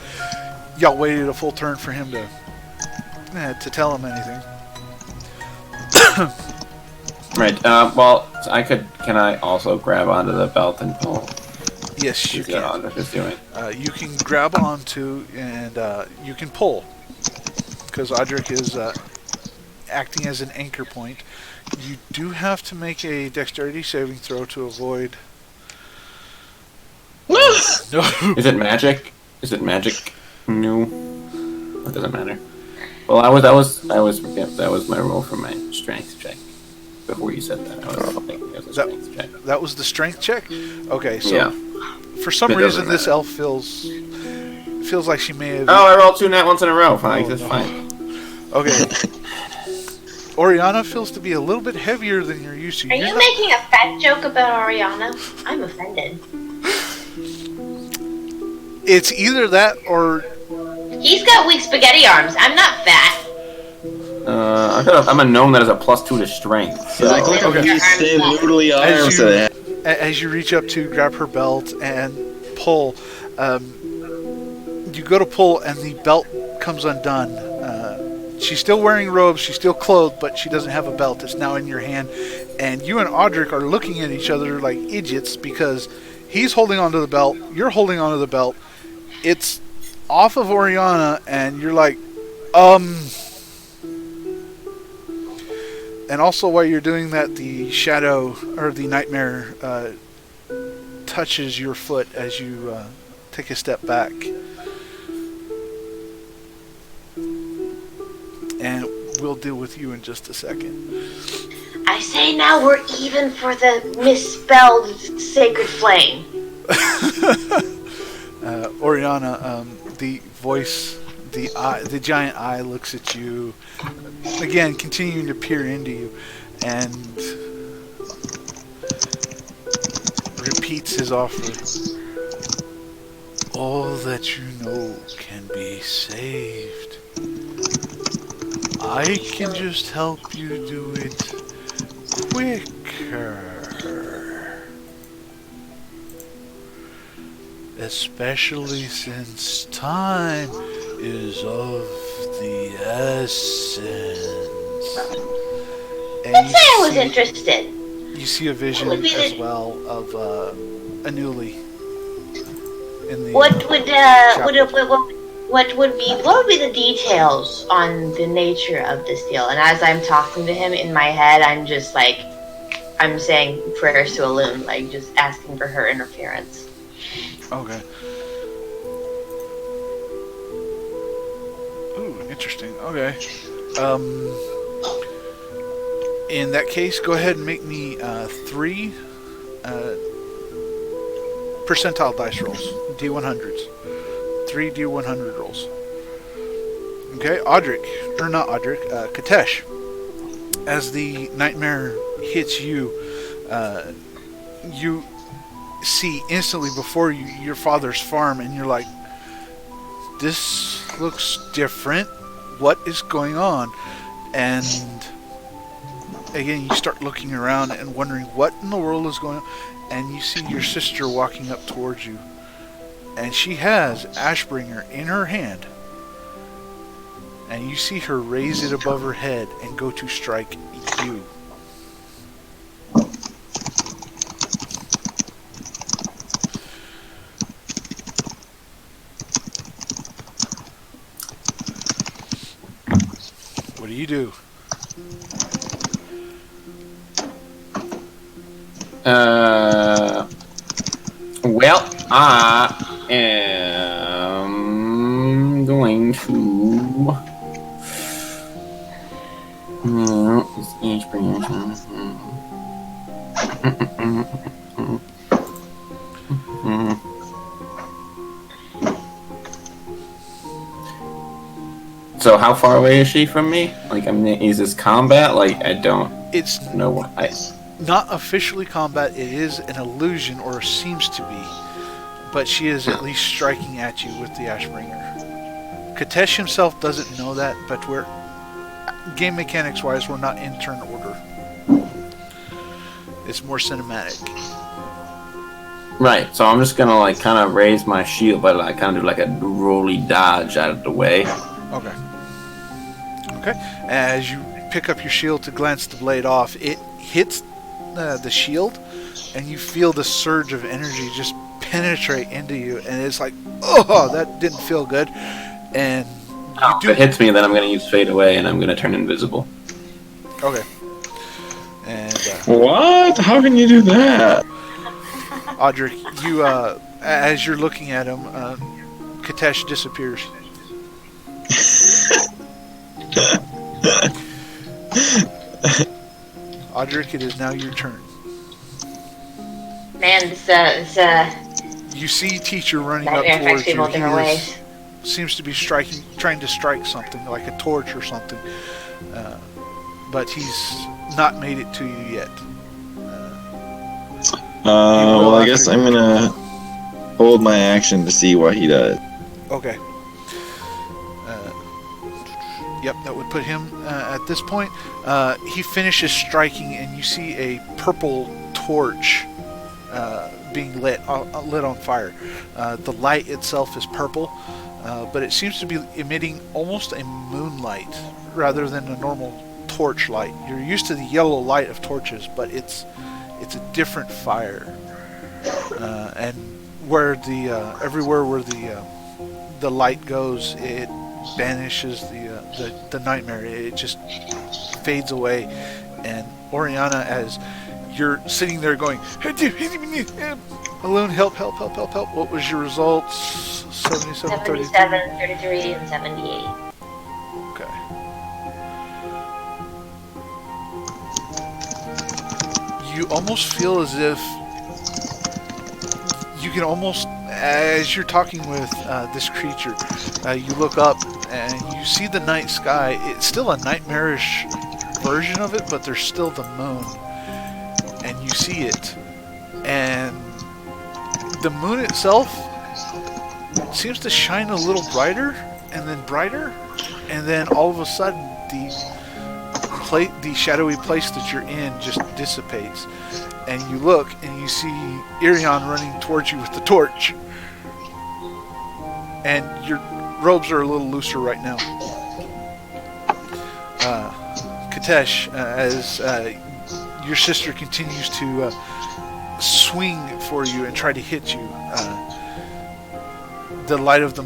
y'all waited a full turn for him to tell him anything. Right. Well, can I also grab onto the belt and pull? Yes, you See what can. Audric is doing. You can grab onto and you can pull, because Audric is acting as an anchor point. You do have to make a dexterity saving throw to avoid. No. Is it magic? Is it magic? No. It doesn't matter. Well, that was my roll for my strength check. Before you said that, I was thinking it was a strength check. That was the strength check? Okay, so Yeah. for some It reason doesn't this matter. elf feels feels like she may have. Oh, I rolled 2 nat ones in a row. Fine, Oh, that's no. fine. Okay. Oriana feels to be a little bit heavier than you're used to. Are you making a fat joke about Oriana? I'm offended. It's either that or He's got weak spaghetti arms. I'm not fat. I'm a gnome that has a +2 to strength. So. He's like, look at these thin, noodly arms that I have. as you reach up to grab her belt and pull, you go to pull and the belt comes undone. She's still wearing robes, she's still clothed, but she doesn't have a belt. It's now in your hand. And you and Audric are looking at each other like idiots because he's holding onto the belt, you're holding onto the belt. It's off of Oriana, and you're like, And also while you're doing that, the shadow, or the nightmare, touches your foot as you take a step back. And we'll deal with you in just a second. I say now we're even for the misspelled sacred flame. Oriana, the voice, the giant eye looks at you, again, continuing to peer into you, and repeats his offer. All that you know can be saved. I can just help you do it quicker. Especially since time is of the essence. And Let's say I was interested. You see a vision What would be as the- well of Anuli in the What would be the details on the nature of this deal? And as I'm talking to him in my head, I'm just like, I'm saying prayers to Elune, like just asking for her interference. Okay. Ooh, interesting. Okay. In that case, go ahead and make me 3 percentile dice rolls. D100s. 3 D100 rolls. Okay, Audric. Or not Audric. Katesh. As the nightmare hits you, you see instantly before you your father's farm, and you're like, this looks different. What is going on? And again, you start looking around and wondering what in the world is going on, and you see your sister walking up towards you, and she has Ashbringer in her hand, and you see her raise it above her head and go to strike you. What do you do? Well, I am going to. So how far away is she from me? Like, I mean, is this combat? Like, I don't It's know what I. not officially combat. It is an illusion, or seems to be. But she is at least striking at you with the Ashbringer. Katesh himself doesn't know that, but we're game mechanics wise, we're not in turn order. It's more cinematic. Right, so I'm just gonna like kind of raise my shield, but like kind of do like a rolly dodge out of the way. Okay. Okay. As you pick up your shield to glance the blade off, it hits the shield, and you feel the surge of energy just penetrate into you, and it's like, oh, that didn't feel good. And you If it hits me, then I'm gonna use fade away, and I'm gonna turn invisible. Okay. And What? How can you do that? Audric, you as you're looking at him, Katesh disappears. Audric, it is now your turn. Man, this You see teacher running up nightmare affects towards you. people in different ways. seems to be trying to strike something like a torch or something, but he's not made it to you yet. Well, I guess I'm gonna hold my action to see what he does. Okay. Yep, that would put him at this point. He finishes striking, and you see a purple torch being lit on fire. The light itself is purple, but it seems to be emitting almost a moonlight rather than a normal torch light. You're used to the yellow light of torches, but it's a different fire. And where everywhere where the light goes, it banishes the nightmare. It just fades away. And Oriana, as you're sitting there going, Alone, help. What was your results? 77, 33? 33, and 78. Okay. You almost feel as if you can almost, as you're talking with this creature, you look up and you see the night sky. It's still a nightmarish version of it, but there's still the moon. And you see it. And the moon itself seems to shine a little brighter and then brighter. And then all of a sudden, the shadowy place that you're in just dissipates. And you look and you see Irion running towards you with the torch. And your robes are a little looser right now. Katesh, as your sister continues to swing for you and try to hit you, the light of the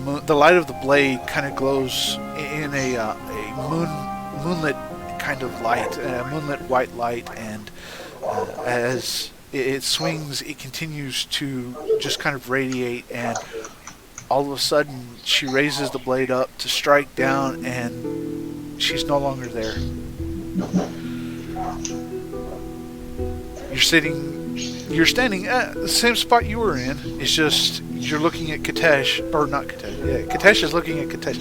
blade kind of glows in a moonlit kind of light, moonlit white light, and as it swings, it continues to just kind of radiate, and all of a sudden she raises the blade up to strike down, and she's no longer there. You're standing at the same spot you were in. It's just you're looking at Katesh, or not Katesh. Yeah, Katesh is looking at Katesh.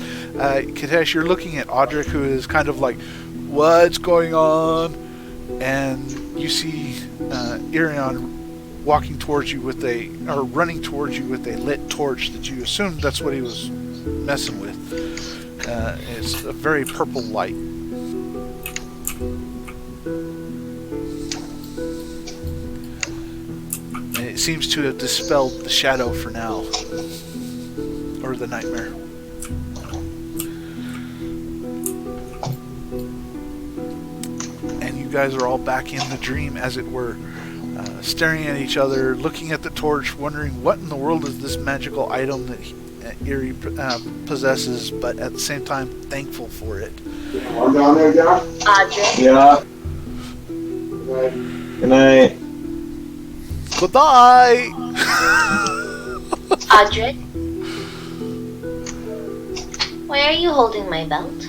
Katesh, you're looking at Audric, who is kind of like, what's going on? And you see Irion walking towards you running towards you with a lit torch that you assumed that's what he was messing with. It's a very purple light. And it seems to have dispelled the shadow for now, or the nightmare. And you guys are all back in the dream, as it were, staring at each other, looking at the torch, wondering what in the world is this magical item that Eerie possesses, but at the same time thankful for it. Audric. Yeah. Good night. Goodbye! Audric. Why are you holding my belt?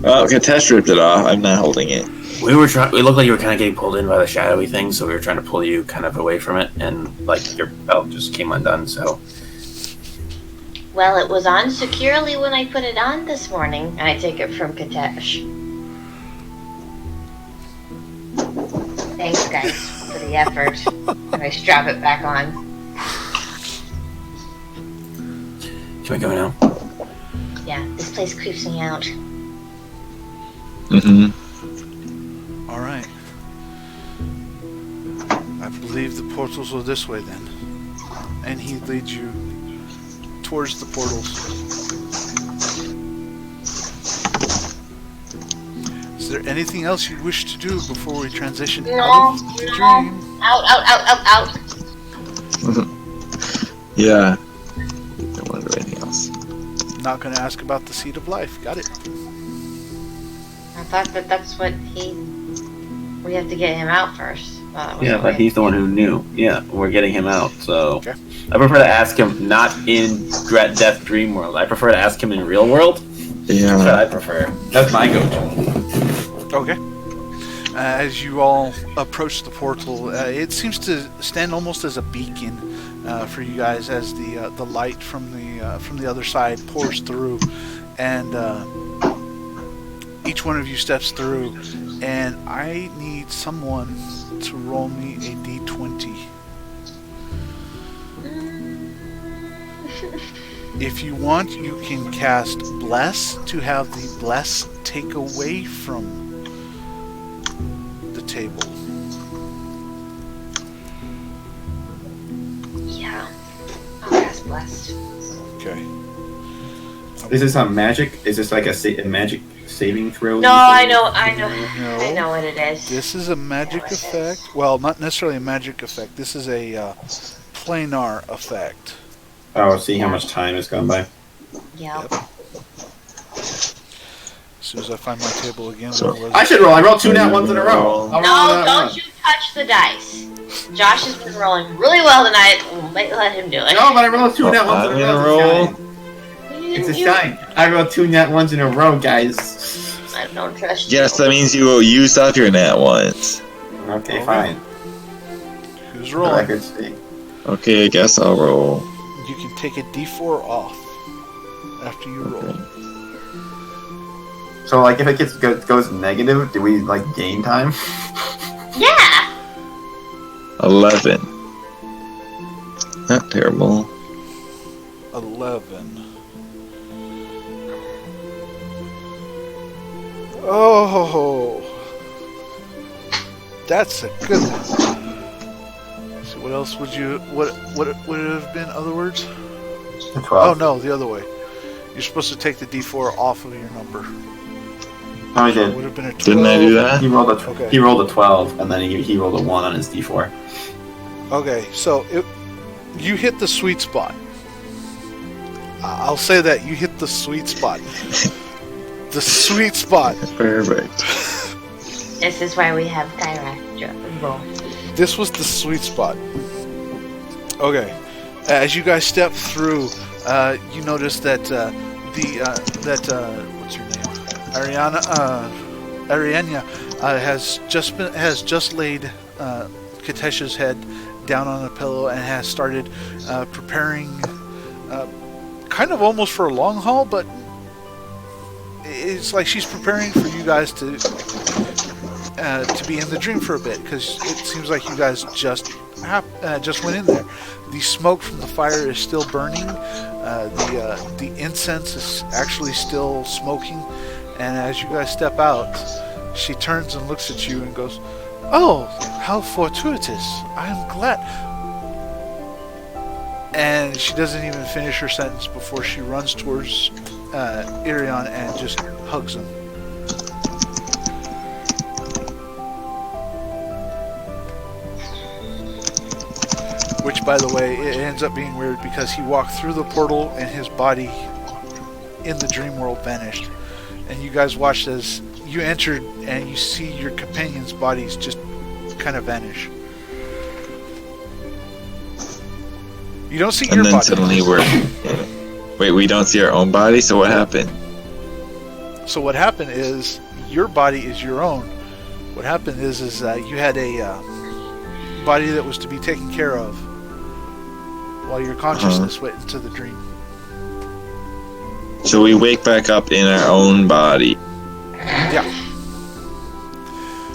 Well, Katesh ripped it off. I'm not holding it. We looked like you were kind of getting pulled in by the shadowy thing, so we were trying to pull you kind of away from it, and like your belt just came undone. So, Well, it was on securely when I put it on this morning. I take it from Katesh. Thanks, guys, for the effort. And I strap it back on. can we go now? Yeah, this place creeps me out. Mm-hmm. All right. I believe the portals are this way then. And he leads you towards the portals. Is there anything else you wish to do before we transition out of the dream? Out. Yeah. Don't want to do anything else. Not going to ask about the seed of life. Got it. I thought that's what we have to get him out first. Yeah, but he's the one who knew. Yeah, we're getting him out, so... Okay. I prefer to ask him not in Death Dream World. I prefer to ask him in real world. Yeah. That's what I prefer. That's my go-to. Okay. As you all approach the portal, it seems to stand almost as a beacon for you guys as the light from the other side pours through, and each one of you steps through, and I need someone to roll me a d20. If you want, you can cast Bless to have the Bless take away from the table. Yeah. I'll cast Blessed. Okay. Is this a magic? Is this like a magic saving throw? No, I know No. what it is. This is a magic effect. Well, not necessarily a magic effect. This is a planar effect. Oh, see how much time has gone by. Yep. As soon as I find my table again, So- where was I it? should roll. I rolled 2 nat ones in a row. I'll roll No, that don't one. you touch the dice. Josh has been rolling really well tonight. We'll let him do it. No, but I rolled 2 nat ones I'm in a gonna row. roll. It's a shine. I rolled 2 nat ones in a row, guys. I don't trust you. Yes, that means you will use up your nat ones. Okay, fine. Who's I rolling? could see. Okay, I guess I'll roll. You can take a d4 off after you roll. Okay. So, like, if it goes negative, do we like gain time? Yeah. 11. Not terrible. 11. Oh, that's a good one. So what else would you? What would it have been? Other words? 12. Oh no, the other way. You're supposed to take the d4 off of your number. No, he So it did. would have been a 12. Didn't I do that? He rolled a Okay. he rolled a 12, and then he rolled a 1 on his d4. Okay, so you hit the sweet spot. I'll say that you hit the sweet spot. The sweet spot. Perfect. This is why we have Kyra roll. This was the sweet spot. Okay, as you guys step through, you notice that what's her name, Ariana, has just laid Katesha's head down on a pillow and has started preparing, kind of almost for a long haul, but it's like she's preparing for you guys to be in the dream for a bit, because it seems like you guys just went in there. The smoke from the fire is still burning. The incense is actually still smoking, and as you guys step out, she turns and looks at you and goes, "Oh, how fortuitous! I'm glad." And she doesn't even finish her sentence before she runs towards Irion and just hugs him. Which, by the way, it ends up being weird because he walked through the portal and his body in the dream world vanished. And you guys watched as you entered and you see your companions' bodies just kind of vanish. You don't see And your then body. suddenly we're... Wait, we don't see our own body? So what happened? So what happened is your body is your own. What happened is you had a body that was to be taken care of while your consciousness went into the dream. So we wake back up in our own body. Yeah.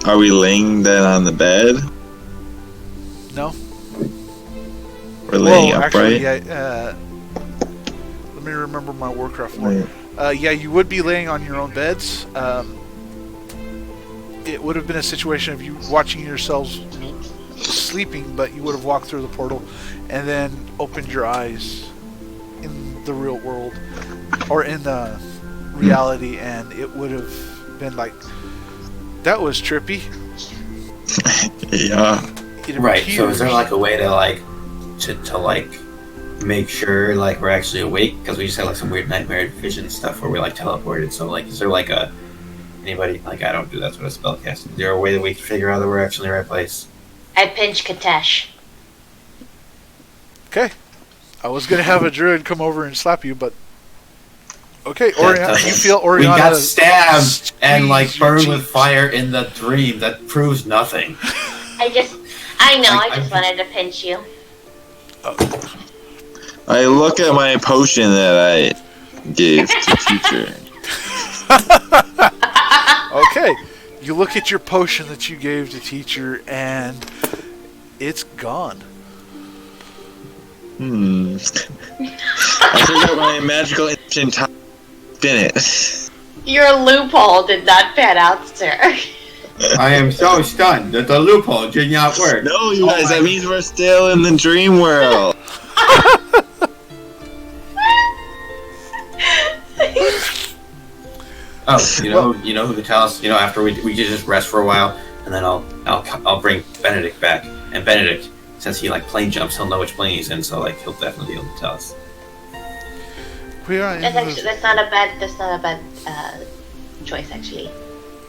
Are we laying then on the bed? No? We're laying Well, upright? actually, yeah, let me remember my Warcraft lore. Right. Yeah, you would be laying on your own beds. It would have been a situation of you watching yourselves sleeping, but you would have walked through the portal and then opened your eyes in the real world or in the reality, and it would have been like, that was trippy. Yeah. It Right. So is there appears- like a way to like to like make sure like we're actually awake? Because we just had like some weird nightmare vision stuff where we like teleported. So like, is there like a anybody like I don't do that sort of spellcasting? Is there a way that we can figure out that we're actually in the right place? I pinch Katesh. Okay. I was going to have a druid come over and slap you, but... Okay, That Oriana, doesn't- you feel We Oriana... got stabbed and like squeeze your burned with cheeks. fire in the dream. That proves nothing. I know, I I- just wanted to pinch you. I look at my potion that I gave to teacher. Okay, you look at your potion that you gave to teacher, and it's gone. I forgot my magical instant time. Spin it. Your loophole did not pan out, sir. I am so stunned that the loophole did not work. No, you guys, that means we're still in the dream world. Oh, you know who could tell us? You know, after we could just rest for a while, and then I'll bring Benedict back. And Benedict, since he like plane jumps, he'll know which plane he's in, so like he'll definitely be able to tell us. We are in That's not a bad choice, actually.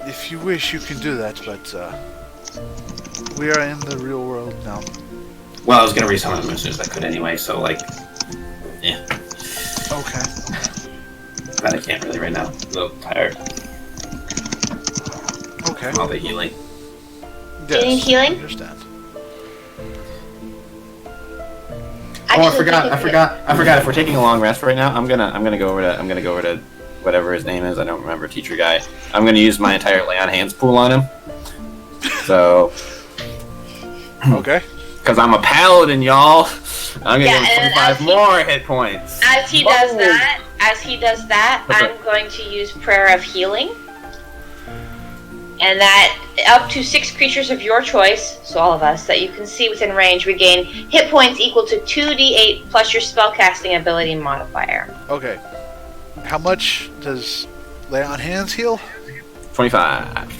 If you wish, you can do that, but we are in the real world now. Well, I was gonna resummon him as soon as I could anyway, so like, yeah. Okay. But I can't really right now. I'm a little tired. Okay. From all the healing. Yes, Do you need healing? I understand. Oh, I forgot. If we're taking a long rest right now, I'm gonna go over to whatever his name is. I don't remember, teacher guy. I'm gonna use my entire lay on hands pool on him. So. Okay. Because I'm a paladin, y'all. I'm gonna give him and 25 more hit points. As he does that, Okay. I'm going to use Prayer of Healing. And that up to 6 creatures of your choice, so all of us, that you can see within range regain hit points equal to 2d8 plus your spellcasting ability modifier. Okay. How much does lay on hands heal? 25.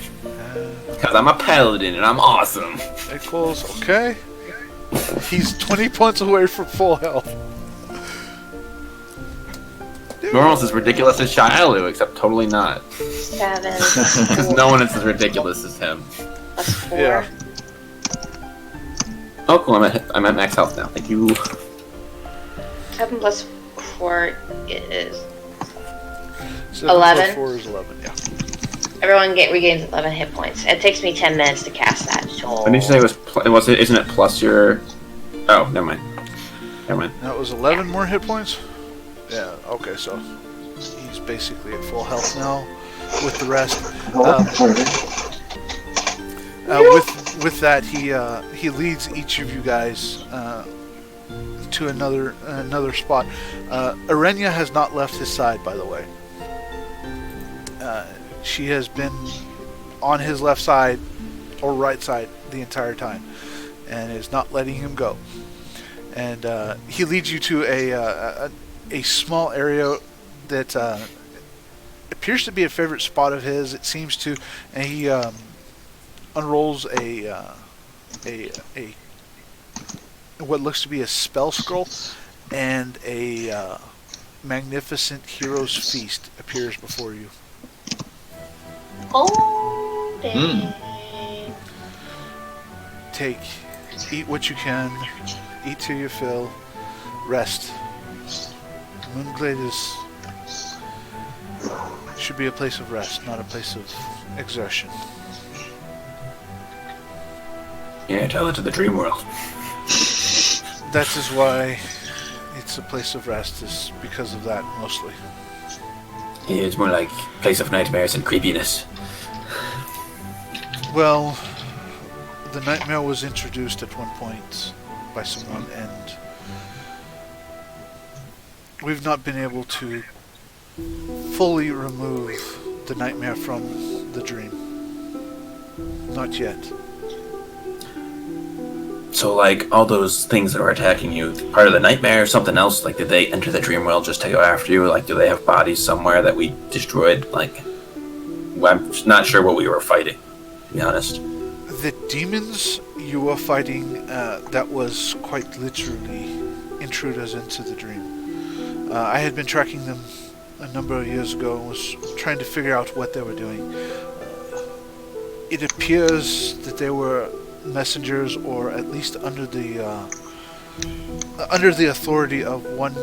Because I'm a paladin and I'm awesome. Equals, okay. He's 20 points away from full health. You're almost as ridiculous as Shialu, except totally not. 7 Because no one is as ridiculous as him. plus 4. Yeah. Oh, cool. I'm at max health now. Thank you. 7 plus 4 is 7 11. plus 4 is 11, yeah. everyone regains 11 hit points. It takes me 10 minutes to cast that. So What did you say was it? Isn't it plus your? Oh, never mind. Never mind. That was 11 more hit points? Yeah, okay, so he's basically at full health now with the rest. With that, he leads each of you guys to another spot. Arenya has not left his side, by the way. She has been on his left side or right side the entire time, and is not letting him go. And he leads you to a small area that appears to be a favorite spot of his. It seems to, and he unrolls a what looks to be a spell scroll, and a magnificent hero's feast appears before you. oh, dang. Eat what you can, eat till you fill, rest. Moonglade should be a place of rest, not a place of exertion. Yeah, tell it to the dream world. That is why it's a place of rest, is because of that mostly. Yeah, it's more like place of nightmares and creepiness. Well, the nightmare was introduced at one point by someone, and we've not been able to fully remove the nightmare from the dream. Not yet. So, like, all those things that are attacking you, part of the nightmare or something else? Like, did they enter the dream world just to go after you? Like, do they have bodies somewhere that we destroyed? Like, I'm just not sure what we were fighting, to be honest. The demons you were fighting, that was quite literally intruders into the dream. I had been tracking them a number of years ago and was trying to figure out what they were doing. It appears that they were messengers, or at least under the authority of one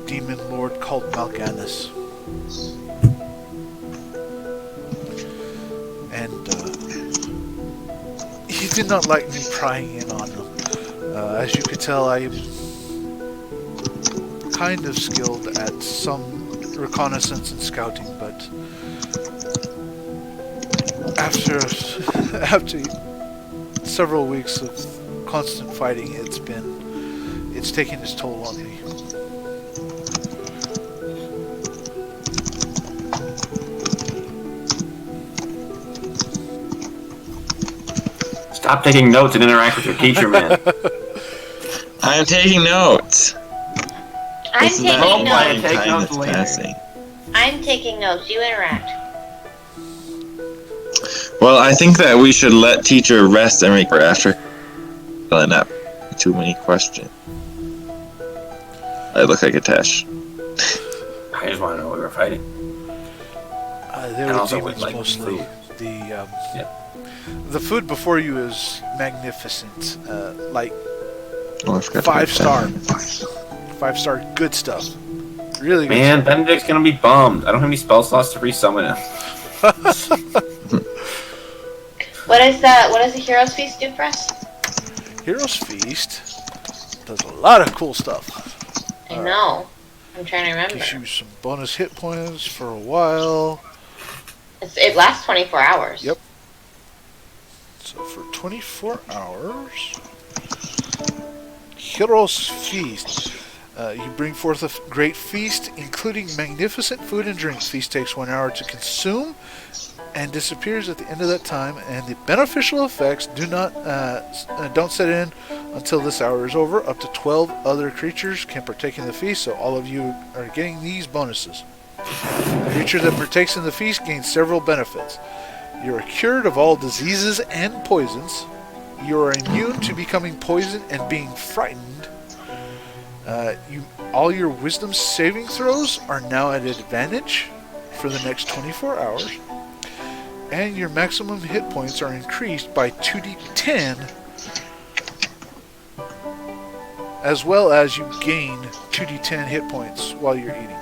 demon lord called Mal'Ganis. And he did not like me prying in on them. As you could tell, I am kind of skilled at some reconnaissance and scouting, but after several weeks of constant fighting, it's taken its toll on me. Stop taking notes and interact with your teacher, man. I'm taking notes. I'm This is not taking play, notes. take time notes that's later. passing. I'm taking notes. You interact. Well, I think that we should let teacher rest and recover after filling up too many questions. I look like a Tesh. I just want to know what we're fighting. They And were also demons with, like, mostly. food. The food before you is magnificent. Like Oh, I forgot to write 5-star. that. 5-star good stuff. Really good Man, stuff. Benedict's gonna be bummed. I don't have any spell slots to resummon him. What does the Hero's Feast do for us? Hero's Feast does a lot of cool stuff. I know. I'm trying to remember. Gives you some bonus hit points for a while. It lasts 24 hours. Yep. So for 24 hours, Hero's Feast. You bring forth a great feast, including magnificent food and drink. Feast takes 1 hour to consume and disappears at the end of that time, and the beneficial effects don't set in until this hour is over. Up to 12 other creatures can partake in the feast, so all of you are getting these bonuses. The creature that partakes in the feast gains several benefits. You are cured of all diseases and poisons. You are immune to becoming poisoned and being frightened. All your wisdom saving throws are now at advantage for the next 24 hours. And your maximum hit points are increased by 2d10, as well as you gain 2d10 hit points while you're eating.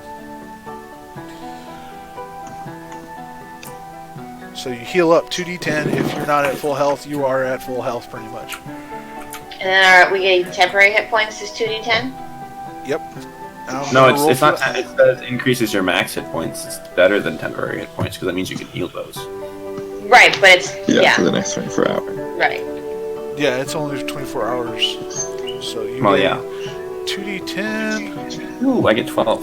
So you heal up 2d10. If you're not at full health, you are at full health pretty much. And then we get temporary hit points is 2d10. Yep. No, it's not. It says increases your max hit points. It's better than temporary hit points because that means you can heal those. Right, but it's Yeah, for the next 24 hours. right. Yeah, it's only 24 hours. So you Well, get yeah. 2d10. Ooh, I get 12.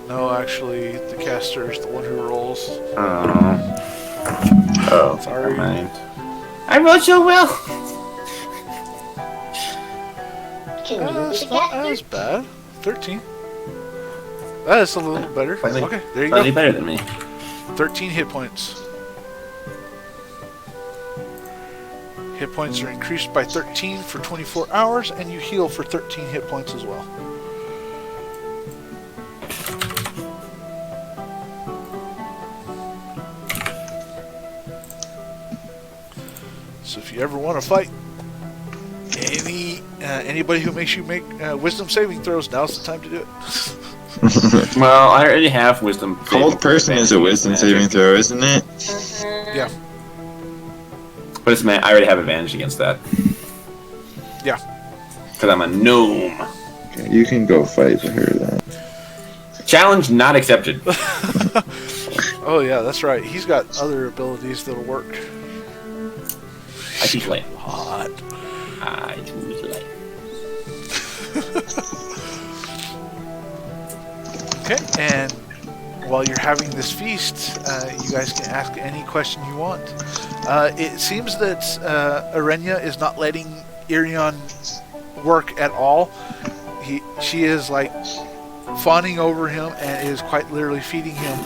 No, actually, the caster is the one who rolls. Oh, Sorry. never mind. I rolled so well. Can you be That's the not caster? as bad. 13. That's a little better. Slightly- Okay, there you Slightly go. better than me. 13 hit points. Hit points are increased by 13 for 24 hours, and you heal for 13 hit points as well. So if you ever want to fight anybody who makes you make wisdom saving throws, now's the time to do it. Well, I already have wisdom. Cold person is a wisdom saving throw, isn't it? Mhm. Yeah. But it's I already have advantage against that. Yeah. Because I'm a gnome. You can go fight her then. Challenge not accepted. Oh yeah, that's right. He's got other abilities that'll work. I can play. Hot. I do play. Okay, and while you're having this feast, you guys can ask any question you want. It seems that Arenya is not letting Irion work at all. She is like fawning over him and is quite literally feeding him,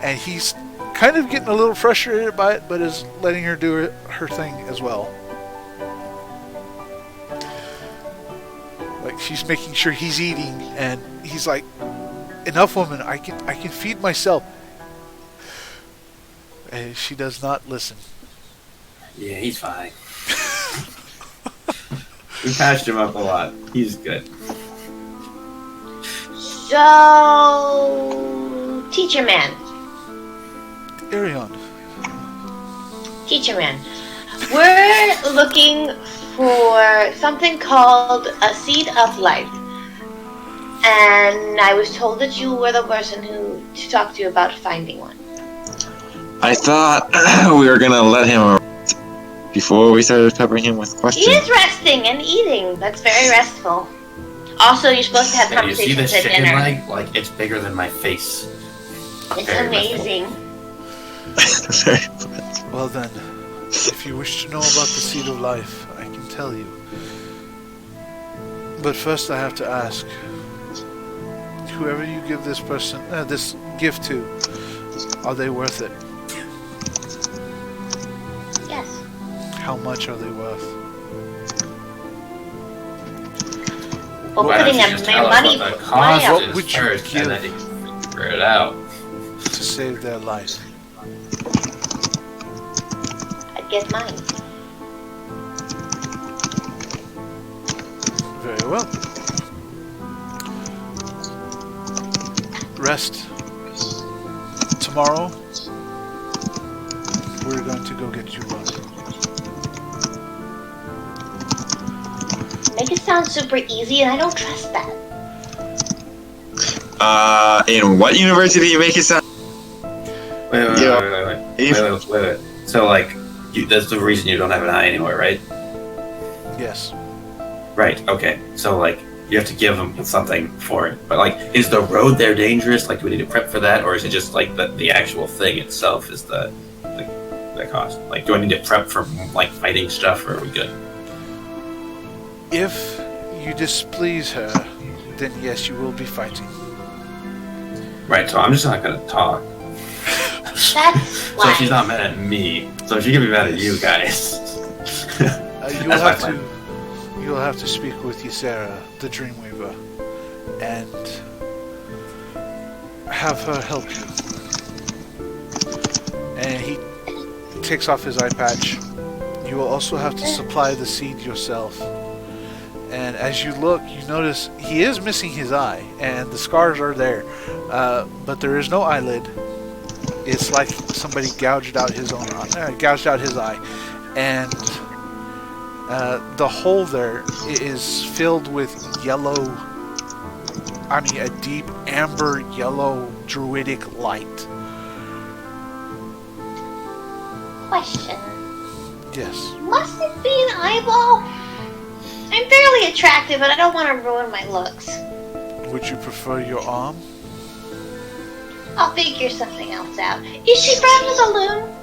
and he's kind of getting a little frustrated by it, but is letting her do her thing as well. Like she's making sure he's eating, and he's like, "Enough, woman! I can feed myself." And she does not listen. Yeah, he's fine. We patched him up a lot. He's good. So, Teacher Man. Arion. Teacher Man. We're looking for something called a Seed of Life. And I was told that you were the person to talk to about finding one. I thought we were gonna let him rest before we started peppering him with questions. He is resting and eating. That's very restful. Also, you're supposed to have And you see conversations this at chicken dinner. leg? Like, it's bigger than my face. It's Very amazing. Very Well then, if you wish to know about the Seed of Life, I can tell you. But first I have to ask, whoever you give this person, this gift to, are they worth it? Yes. How much are they worth? Well, Why don't putting you a just tell us money what the money cost up. What is would you first, give? and then you can figure it out. To save their life. I'd get mine. Very well. Rest. Tomorrow, we're going to go get you one. Make it sound super easy, and I don't trust that. In what universe did he make it sound? Wait. So, like, that's the reason you don't have an eye anymore, right? Yes. Right, okay. So, like, you have to give them something for it. But, like, is the road there dangerous? Like, do we need to prep for that? Or is it just, like, the actual thing itself is the cost? Like, do I need to prep for, like, fighting stuff, or are we good? If you displease her, then yes, you will be fighting. Right, so I'm just not gonna talk. That's So why. she's not mad at me. So she can be mad at you guys. You'll That's my have plan. to. You'll have to speak with Ysera, the Dreamweaver, and have her help you. And he takes off his eye patch. You will also have to supply the seed yourself. And as you look, you notice he is missing his eye, and the scars are there, but there is no eyelid. It's like somebody gouged out his eye, and the hole there is filled with yellow. I mean, a deep amber yellow druidic light. Question. Yes. Must it be an eyeball? I'm fairly attractive, and I don't want to ruin my looks. Would you prefer your arm? I'll figure something else out. Is she friends with a loon?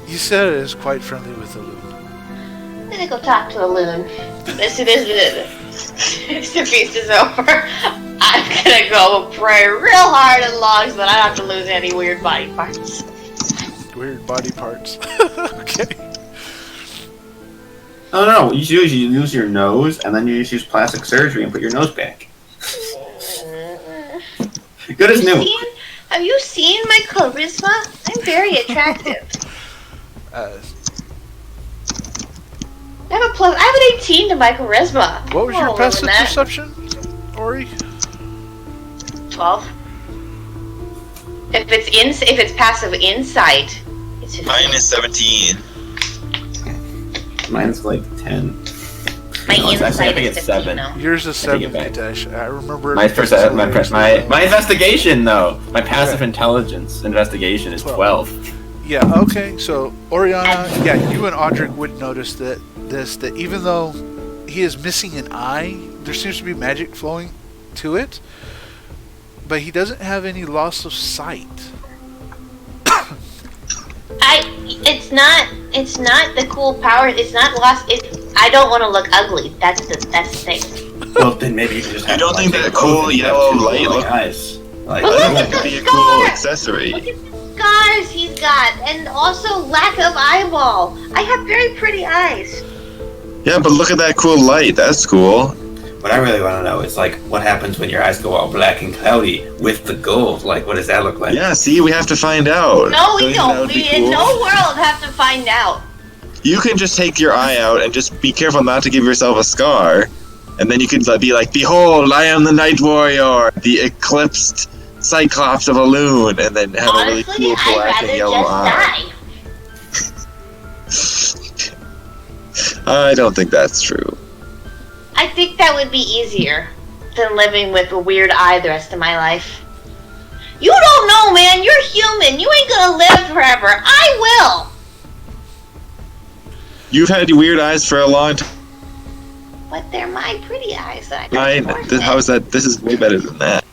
Ysera is quite friendly with the loon. I'm gonna go talk to a loon. As soon as the feast is over, I'm gonna go pray real hard and long so that I don't have to lose any weird body parts. Weird body parts. Okay. Oh no, you use your nose, and then you just use plastic surgery and put your nose back. Good as new. Have you seen my charisma? I'm very attractive. Uh, I have an 18 to my charisma. what was I'm your all passive over that. perception, Ori? 12. If it's passive insight, it's 15. Mine is 17. Mine's like 10. My No, it's actually, I insight think is it's 15 7. now. Yours is I take it 7, back. Dash. I remember. My investigation though. My passive Okay. intelligence investigation is 12. Yeah. Okay. So Oriana, yeah, you and Audric would notice that even though he is missing an eye, there seems to be magic flowing to it, but he doesn't have any loss of sight. It's not the cool power. It's not lost. I don't want to look ugly. That's the thing. Well, then maybe you can just have. I don't think like, that both cool and you have yellow two light glowing look- eyes. Like, Well, I look think at it could the be a cool scar! accessory. Look at the scars he's got, and also lack of eyeball. I have very pretty eyes. Yeah, but look at that cool light. That's cool. what I really want to know is like, what happens when your eyes go all black and cloudy with the gold? Like, what does that look like? Yeah, see, we have to find out. No, we you think that don't. would be We in cool? no world have to find out. You can just take your eye out and just be careful not to give yourself a scar. And then you can be like, behold, I am the Night Warrior, the eclipsed Cyclops of a loon, and then have a really Honestly, cool I'd black and rather yellow just eye. die. I don't think that's true. I think that would be easier. than living with a weird eye the rest of my life. You don't know, man. You're human. You ain't gonna live forever. I will. You've had weird eyes for a long time. But they're my pretty eyes that I How is that? This is way better than that.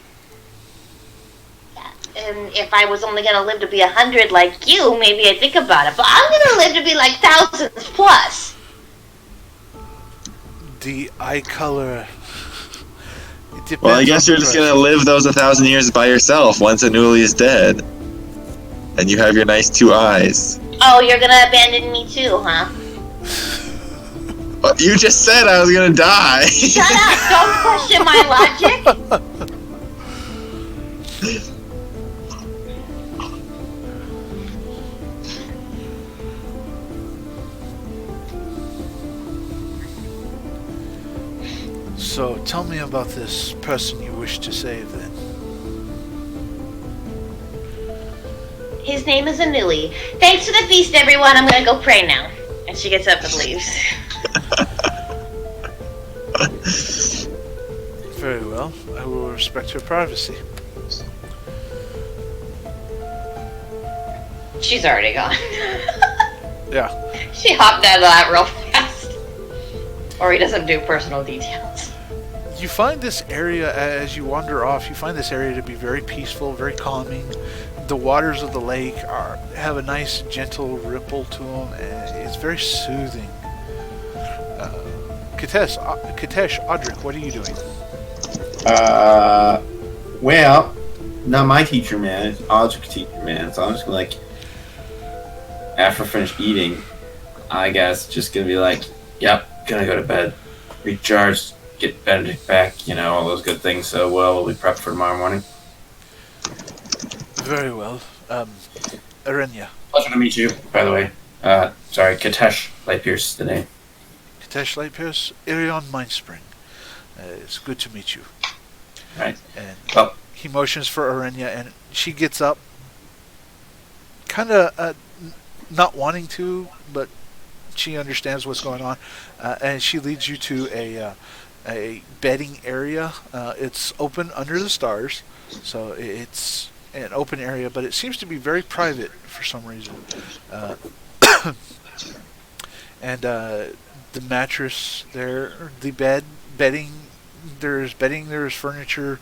Yeah. And if I was only gonna live to be 100 like you, maybe I'd think about it. But I'm gonna live to be like thousands plus. The eye color. Well, I guess you're just gonna live those 1,000 years by yourself once Anuli is dead, and you have your nice 2 eyes. Oh, you're gonna abandon me too, huh? You just said I was gonna die. Shut up! Don't question my logic. So, tell me about this person you wish to save, then. His name is Anuli. Thanks for the feast, everyone. I'm gonna go pray now. And she gets up and leaves. Very well. I will respect your privacy. She's already gone. Yeah. She hopped out of that real fast. Or he doesn't do personal details. You find this area, as you wander off, you find this area to be very peaceful, very calming. The waters of the lake have a nice, gentle ripple to them, and it's very soothing. Katesh, Audric, what are you doing? Well, not my teacher, man. It's Audric's teacher, man. So I'm just gonna, like, after I finish eating, I guess just gonna be like, yep, gonna go to bed, recharge, get Benedict back, you know, all those good things. So we'll be prepped for tomorrow morning. Very well. Arenya. Pleasure to meet you, by the way. Sorry, Katesh Lightpierce is the name. Katesh Lightpierce, Master Mindspring. It's good to meet you. Right. And Well, he motions for Arenya, and she gets up, kind of not wanting to, but she understands what's going on, and she leads you to a bedding area. It's open under the stars, so it's an open area, but it seems to be very private for some reason. And the mattress there, the bedding, there's furniture,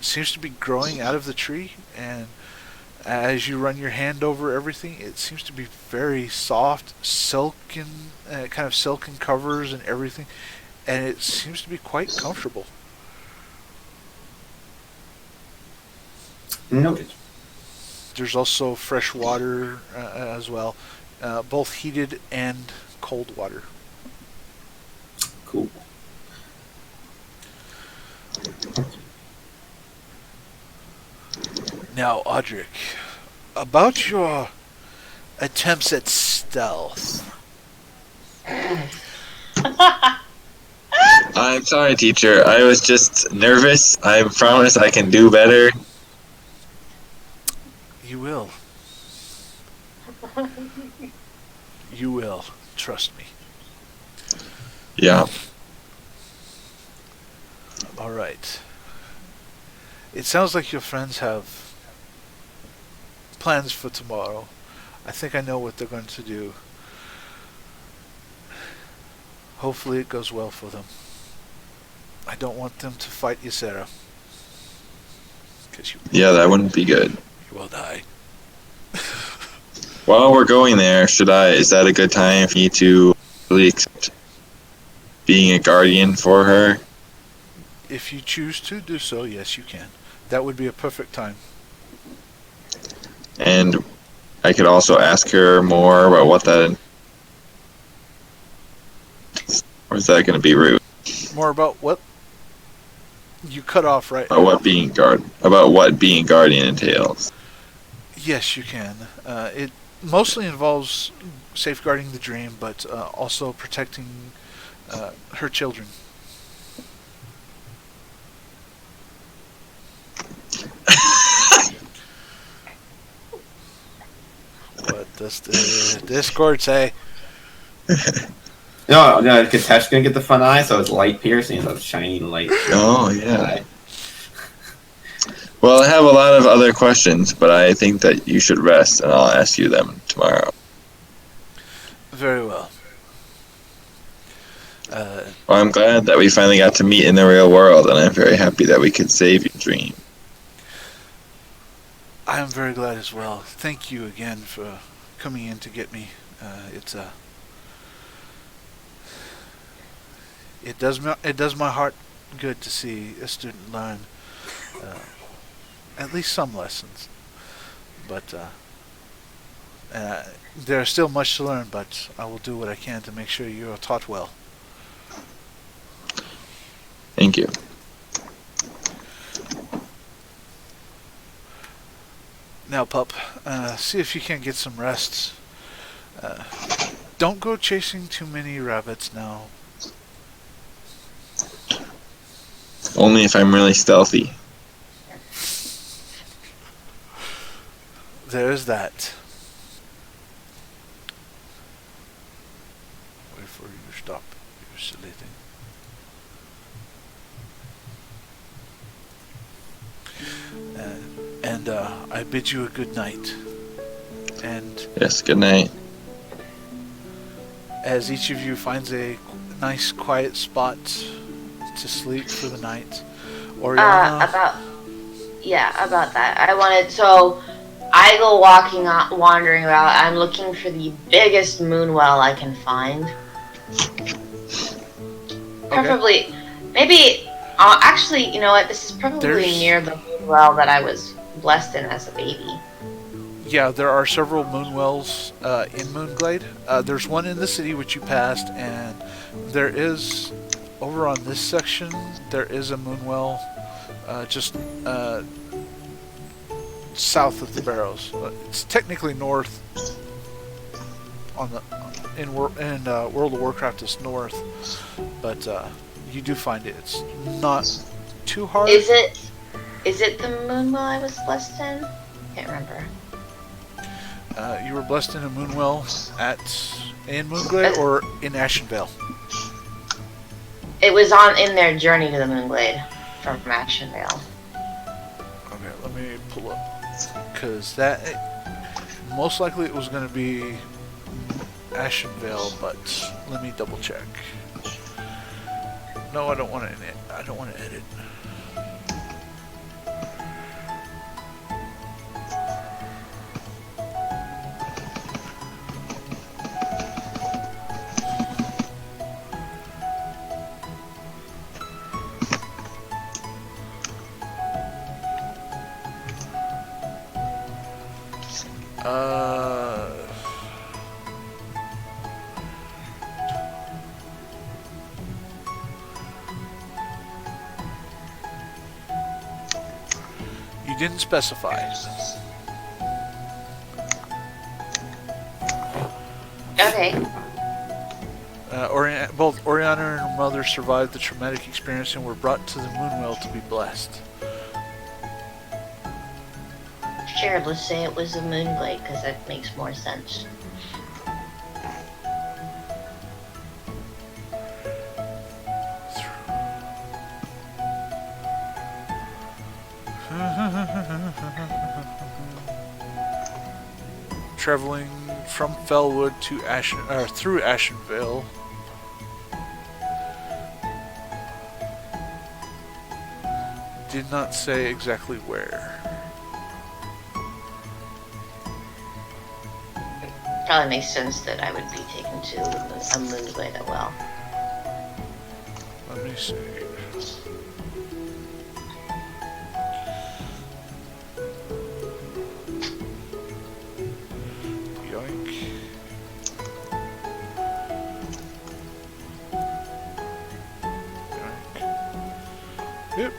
seems to be growing out of the tree, and as you run your hand over everything, it seems to be very soft, silken, kind of silken covers and everything, and it seems to be quite comfortable. noted. There's also fresh water as well, both heated and cold water. Cool. Now, Audric, about your attempts at stealth. I'm sorry, teacher. I was just nervous. I promise I can do better. You will. You will. Trust me. Yeah. All right. It sounds like your friends have plans for tomorrow. I think I know what they're going to do. Hopefully it goes well for them. I don't want them to fight Ysera. Yeah, that wouldn't be good. You will die. While we're going there, is that a good time for me to really accept being a guardian for her? If you choose to do so, yes, you can. That would be a perfect time. And I could also ask her more about what that... Or is that going to be rude? More about what? You cut off right About what being guardian entails. Yes, you can. It mostly involves safeguarding the dream, but also protecting her children. What does the Discord say? No, because Tesh's gonna get the fun eye, so it's light piercing, so it's shiny light. Oh, yeah. Well, I have a lot of other questions, but I think that you should rest, and I'll ask you them tomorrow. Very well. Well, I'm glad that we finally got to meet in the real world, and I'm very happy that we could save your dream. I am very glad as well. Thank you again for coming in to get me. It does my heart good to see a student learn at least some lessons. But there is still much to learn. But I will do what I can to make sure you are taught well. Thank you. Now, pup, see if you can get some rest. Don't go chasing too many rabbits now. Only if I'm really stealthy. There's that. Wait for you to stop, you silly thing. And I bid you a good night. And Yes, good night. as each of you finds a nice quiet spot to sleep for the night, Oriana, About that. I go wandering about. I'm looking for the biggest moonwell I can find. Preferably, maybe. Actually, you know what? This is probably near the moonwell that I was blessed in as a baby. Yeah, there are several moonwells in Moonglade. There's one in the city which you passed, and there is over on this section. There is a moonwell just south of the Barrows. It's technically north. In World of Warcraft, it's north, but you do find it. It's not too hard. Is it the moonwell I was blessed in? Can't remember. You were blessed in a moonwell in Moonglade or in Ashenvale? It was in their journey to the Moonglade from Ashenvale. Okay, let me pull up, because that most likely it was going to be Ashenvale, but let me double check. No, I don't want to edit. I don't want to edit. You didn't specify. Okay. Both Oriana and her mother survived the traumatic experience and were brought to the Moonwell to be blessed. Sure, let's say it was the Moonglade, because that makes more sense. Traveling from Fellwood to through Ashenvale. Did not say exactly where. Probably makes sense that I would be taken to a Moonglade as well. Let me see. Yoink. Yoink. Yep.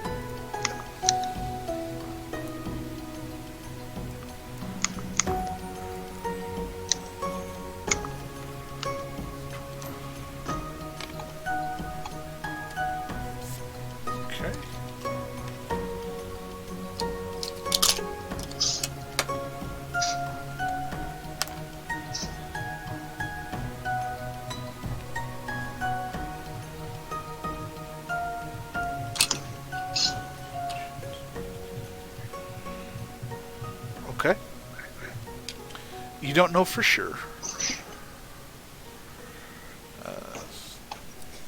You don't know for sure.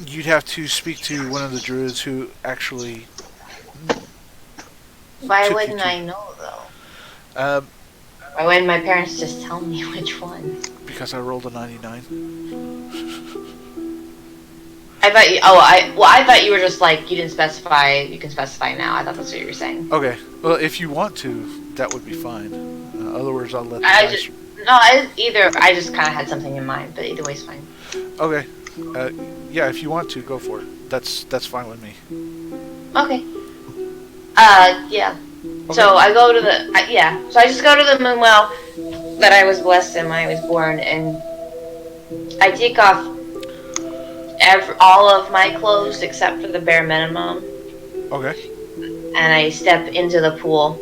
You'd have to speak to one of the druids who actually. Why took you wouldn't to- I know though? Um, Why wouldn't my parents just tell me which one? because I rolled a 99. I thought you. I thought you were just like you didn't specify. You can specify now. I thought that's what you were saying. Okay. Well, if you want to, that would be fine. Otherwise, I'll let the I dice. just I just kind of had something in mind, but either way's fine. Okay. Yeah, if you want to, go for it. That's fine with me. Okay. Yeah. Okay. So I go to the So I just go to the moonwell that I was blessed in when I was born, and I take off all of my clothes except for the bare minimum, Okay. and I step into the pool.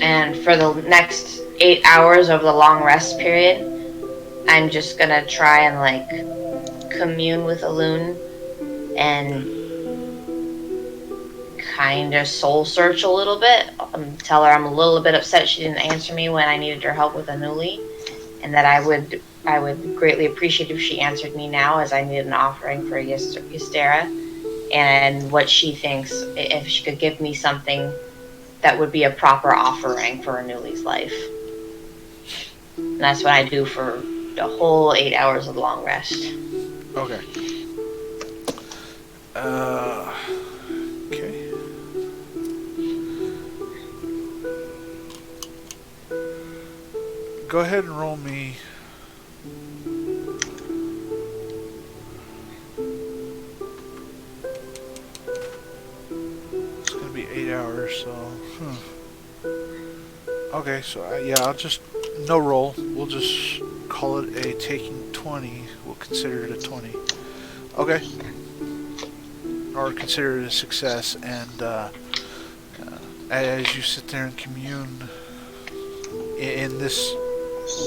And for the next 8 hours of the long rest period, I'm just gonna try and like commune with Elune and kind of soul search a little bit. Tell her I'm a little bit upset she didn't answer me when I needed her help with Anuli, and that I would greatly appreciate if she answered me now, as I need an offering for Ystera, and what she thinks if she could give me something that would be a proper offering for Anuli's life. And that's what I do for the whole 8 hours of long rest. Okay. Okay. Go ahead and roll me. It's gonna be 8 hours, so. Okay, so yeah, I'll just no roll. We'll just call it a taking 20. We'll consider it a 20. Okay. Or consider it a success, and as you sit there and commune in this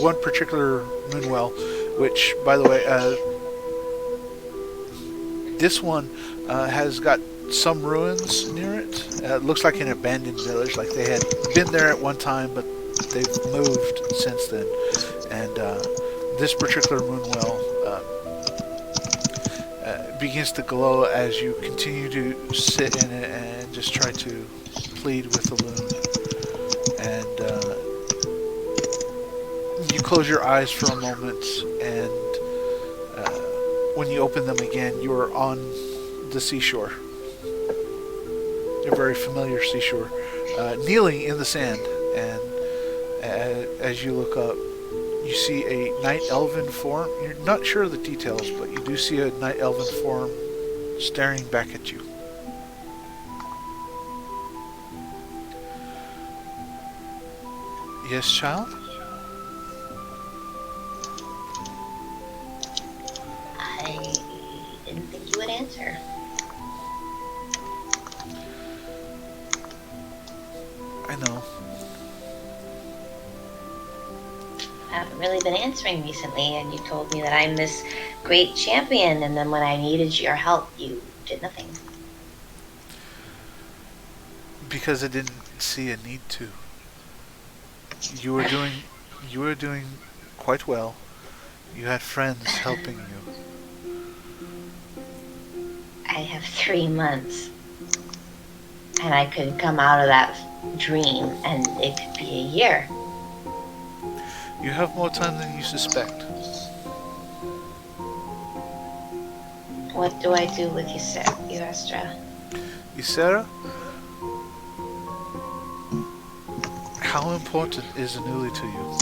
one particular moonwell, which, by the way, this one has got some ruins near it. It looks like an abandoned village, like they had been there at one time, but they've moved since then. And this particular moonwell begins to glow as you continue to sit in it and just try to plead with the loon. And you close your eyes for a moment, and when you open them again, you are on the seashore. A very familiar seashore, kneeling in the sand, and as you look up, you see a night elven form. You're not sure of the details, but you do see a night elven form staring back at you. Yes, child? I didn't think you would answer. I know. I haven't really been answering recently, and you told me that I'm this great champion, and then when I needed your help, you did nothing. Because I didn't see a need to. You were doing quite well. You had friends helping you. I have 3 months, and I could come out of that dream, and it could be a year. You have more time than you suspect. What do I do with Ystra? Ysera? How important is Anuli to you?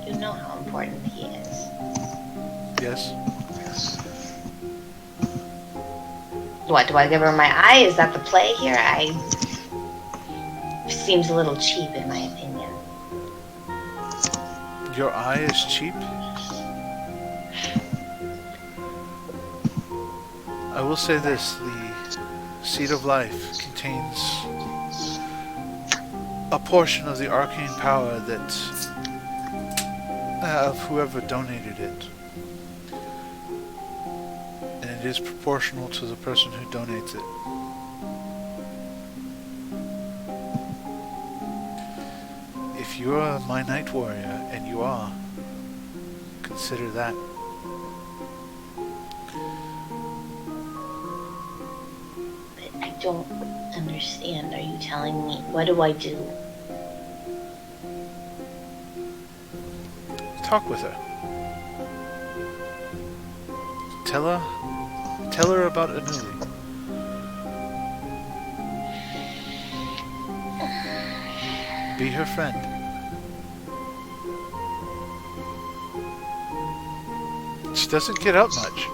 You know how important he is. Yes? What, do I give her my eye? Is that the play here? Seems a little cheap in my opinion. Your eye is cheap? I will say this, the Seed of Life contains a portion of the arcane power that of whoever donated it. And it is proportional to the person who donates it. If you are my night warrior, and you are, consider that. But I don't understand. Are you telling me? What do I do? Talk with her. Tell her about Anuli. Be her friend. She doesn't get out much.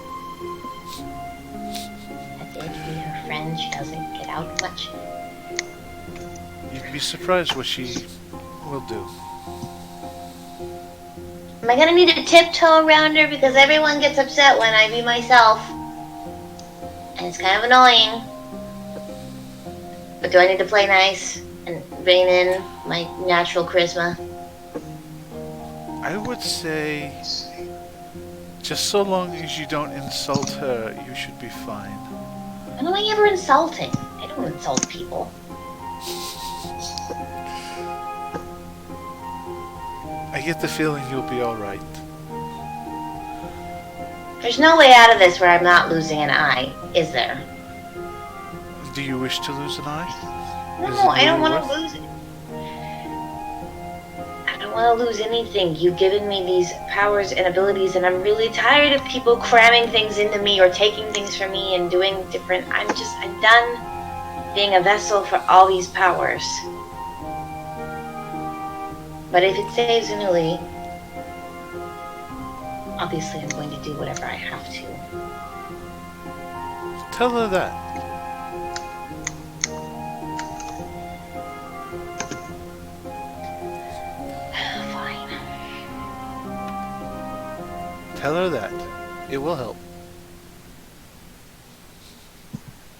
I did be her friend. She doesn't get out much. You'd be surprised what she will do. Am I gonna need to tiptoe around her because everyone gets upset when I be myself? And it's kind of annoying. But do I need to play nice and rein in my natural charisma? I would say, just so long as you don't insult her, you should be fine. When am I ever insulting? I don't insult people. I get the feeling you'll be alright. There's no way out of this where I'm not losing an eye, is there? Do you wish to lose an eye? No, Is it I don't really want to worth- lose it. I don't want to lose anything. You've given me these powers and abilities, and I'm really tired of people cramming things into me or taking things from me and doing different. I'm done being a vessel for all these powers. But if it saves Anuli, obviously I'm going to do whatever I have to. Tell her that. Fine. Tell her that. It will help.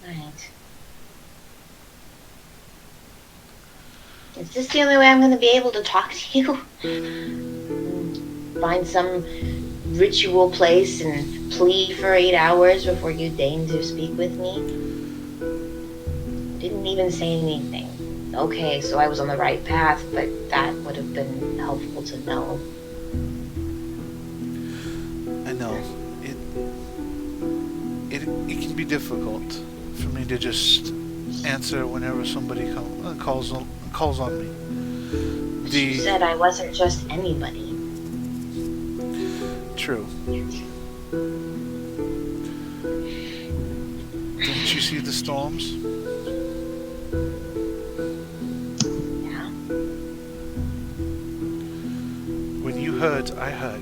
Right. Is this the only way I'm going to be able to talk to you? Find some ritual place and plead for 8 hours before you deign to speak with me? Didn't even say anything. Okay, so I was on the right path, but that would have been helpful to know. I know. It can be difficult for me to just answer whenever somebody calls on me. But you said I wasn't just anybody. True. Didn't you see the storms? Yeah. When you heard, I heard.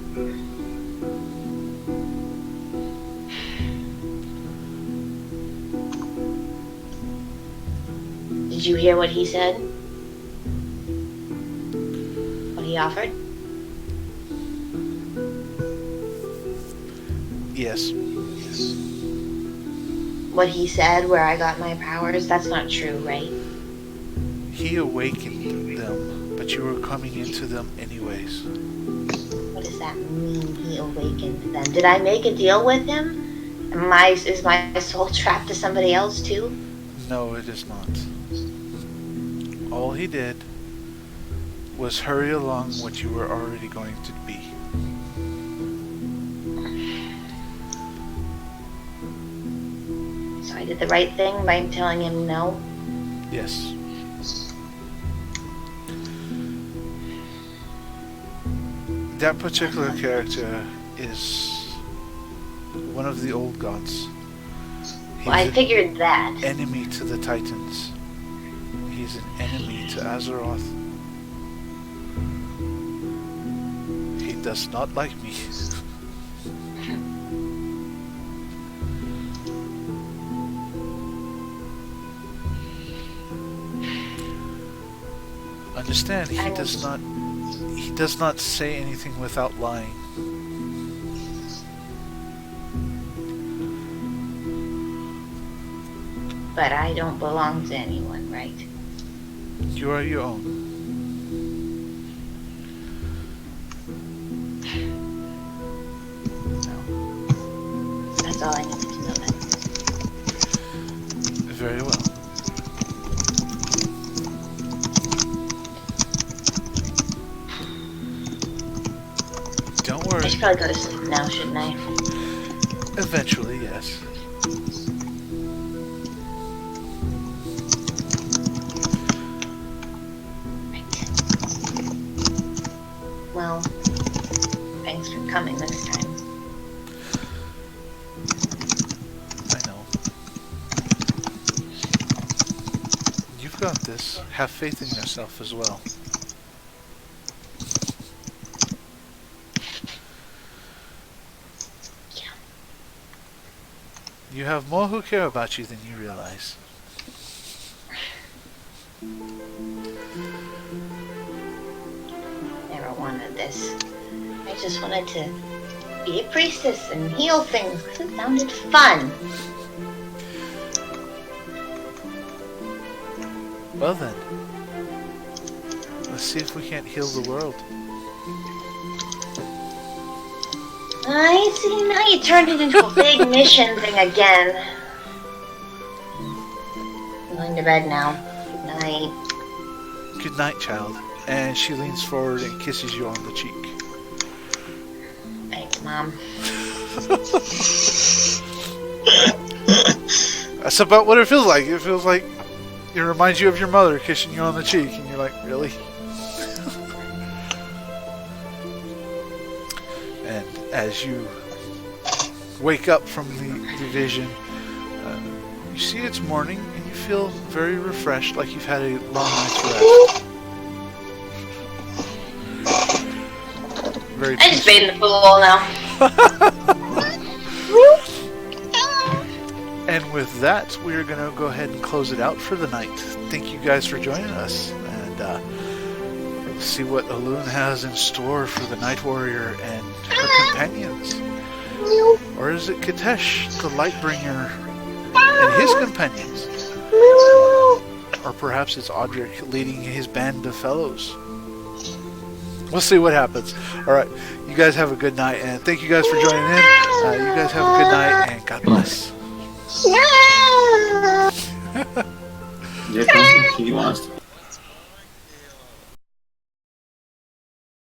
Did you hear what he said? What he offered? Yes. What he said, where I got my powers? That's not true, right? He awakened them, but you were coming into them anyways. What does that mean, he awakened them? Did I make a deal with him? Is my soul trapped to somebody else too? No, it is not. All he did was hurry along what you were already going to be. So I did the right thing by telling him no? Yes. That particular character is one of the old gods. He's Well, I an figured that. enemy to the Titans. He's an enemy to Azeroth. He does not like me. Understand, he does not say anything without lying. But I don't belong to anyone, right? You are your own. So that's all I needed to know then. Very well. I should probably go to sleep now, shouldn't I? Eventually, yes. Well, thanks for coming this time. I know. You've got this. Have faith in yourself as well. Yeah. You have more who care about you than you realize. Never wanted this. I just wanted to be a priestess and heal things because it sounded fun. Well then, let's see if we can't heal the world. I see, now you turned it into a big mission thing again. I'm going to bed now. Good night. Good night, child. And she leans forward and kisses you on the cheek. Thanks, Mom. That's about what it feels like. It feels like it reminds you of your mother kissing you on the cheek, and you're like, really? And as you wake up from the vision, you see it's morning, and you feel very refreshed, like you've had a long night's rest. Very I just bathe in the pool now. And with that, we are going to go ahead and close it out for the night. Thank you guys for joining us, and see what Alun has in store for the Night Warrior and her companions. Or is it Katesh, the Lightbringer, and his companions? Or perhaps it's Audric leading his band of fellows. We'll see what happens. Alright, you guys have a good night, and thank you guys for joining in. You guys have a good night, and God bless. He wants to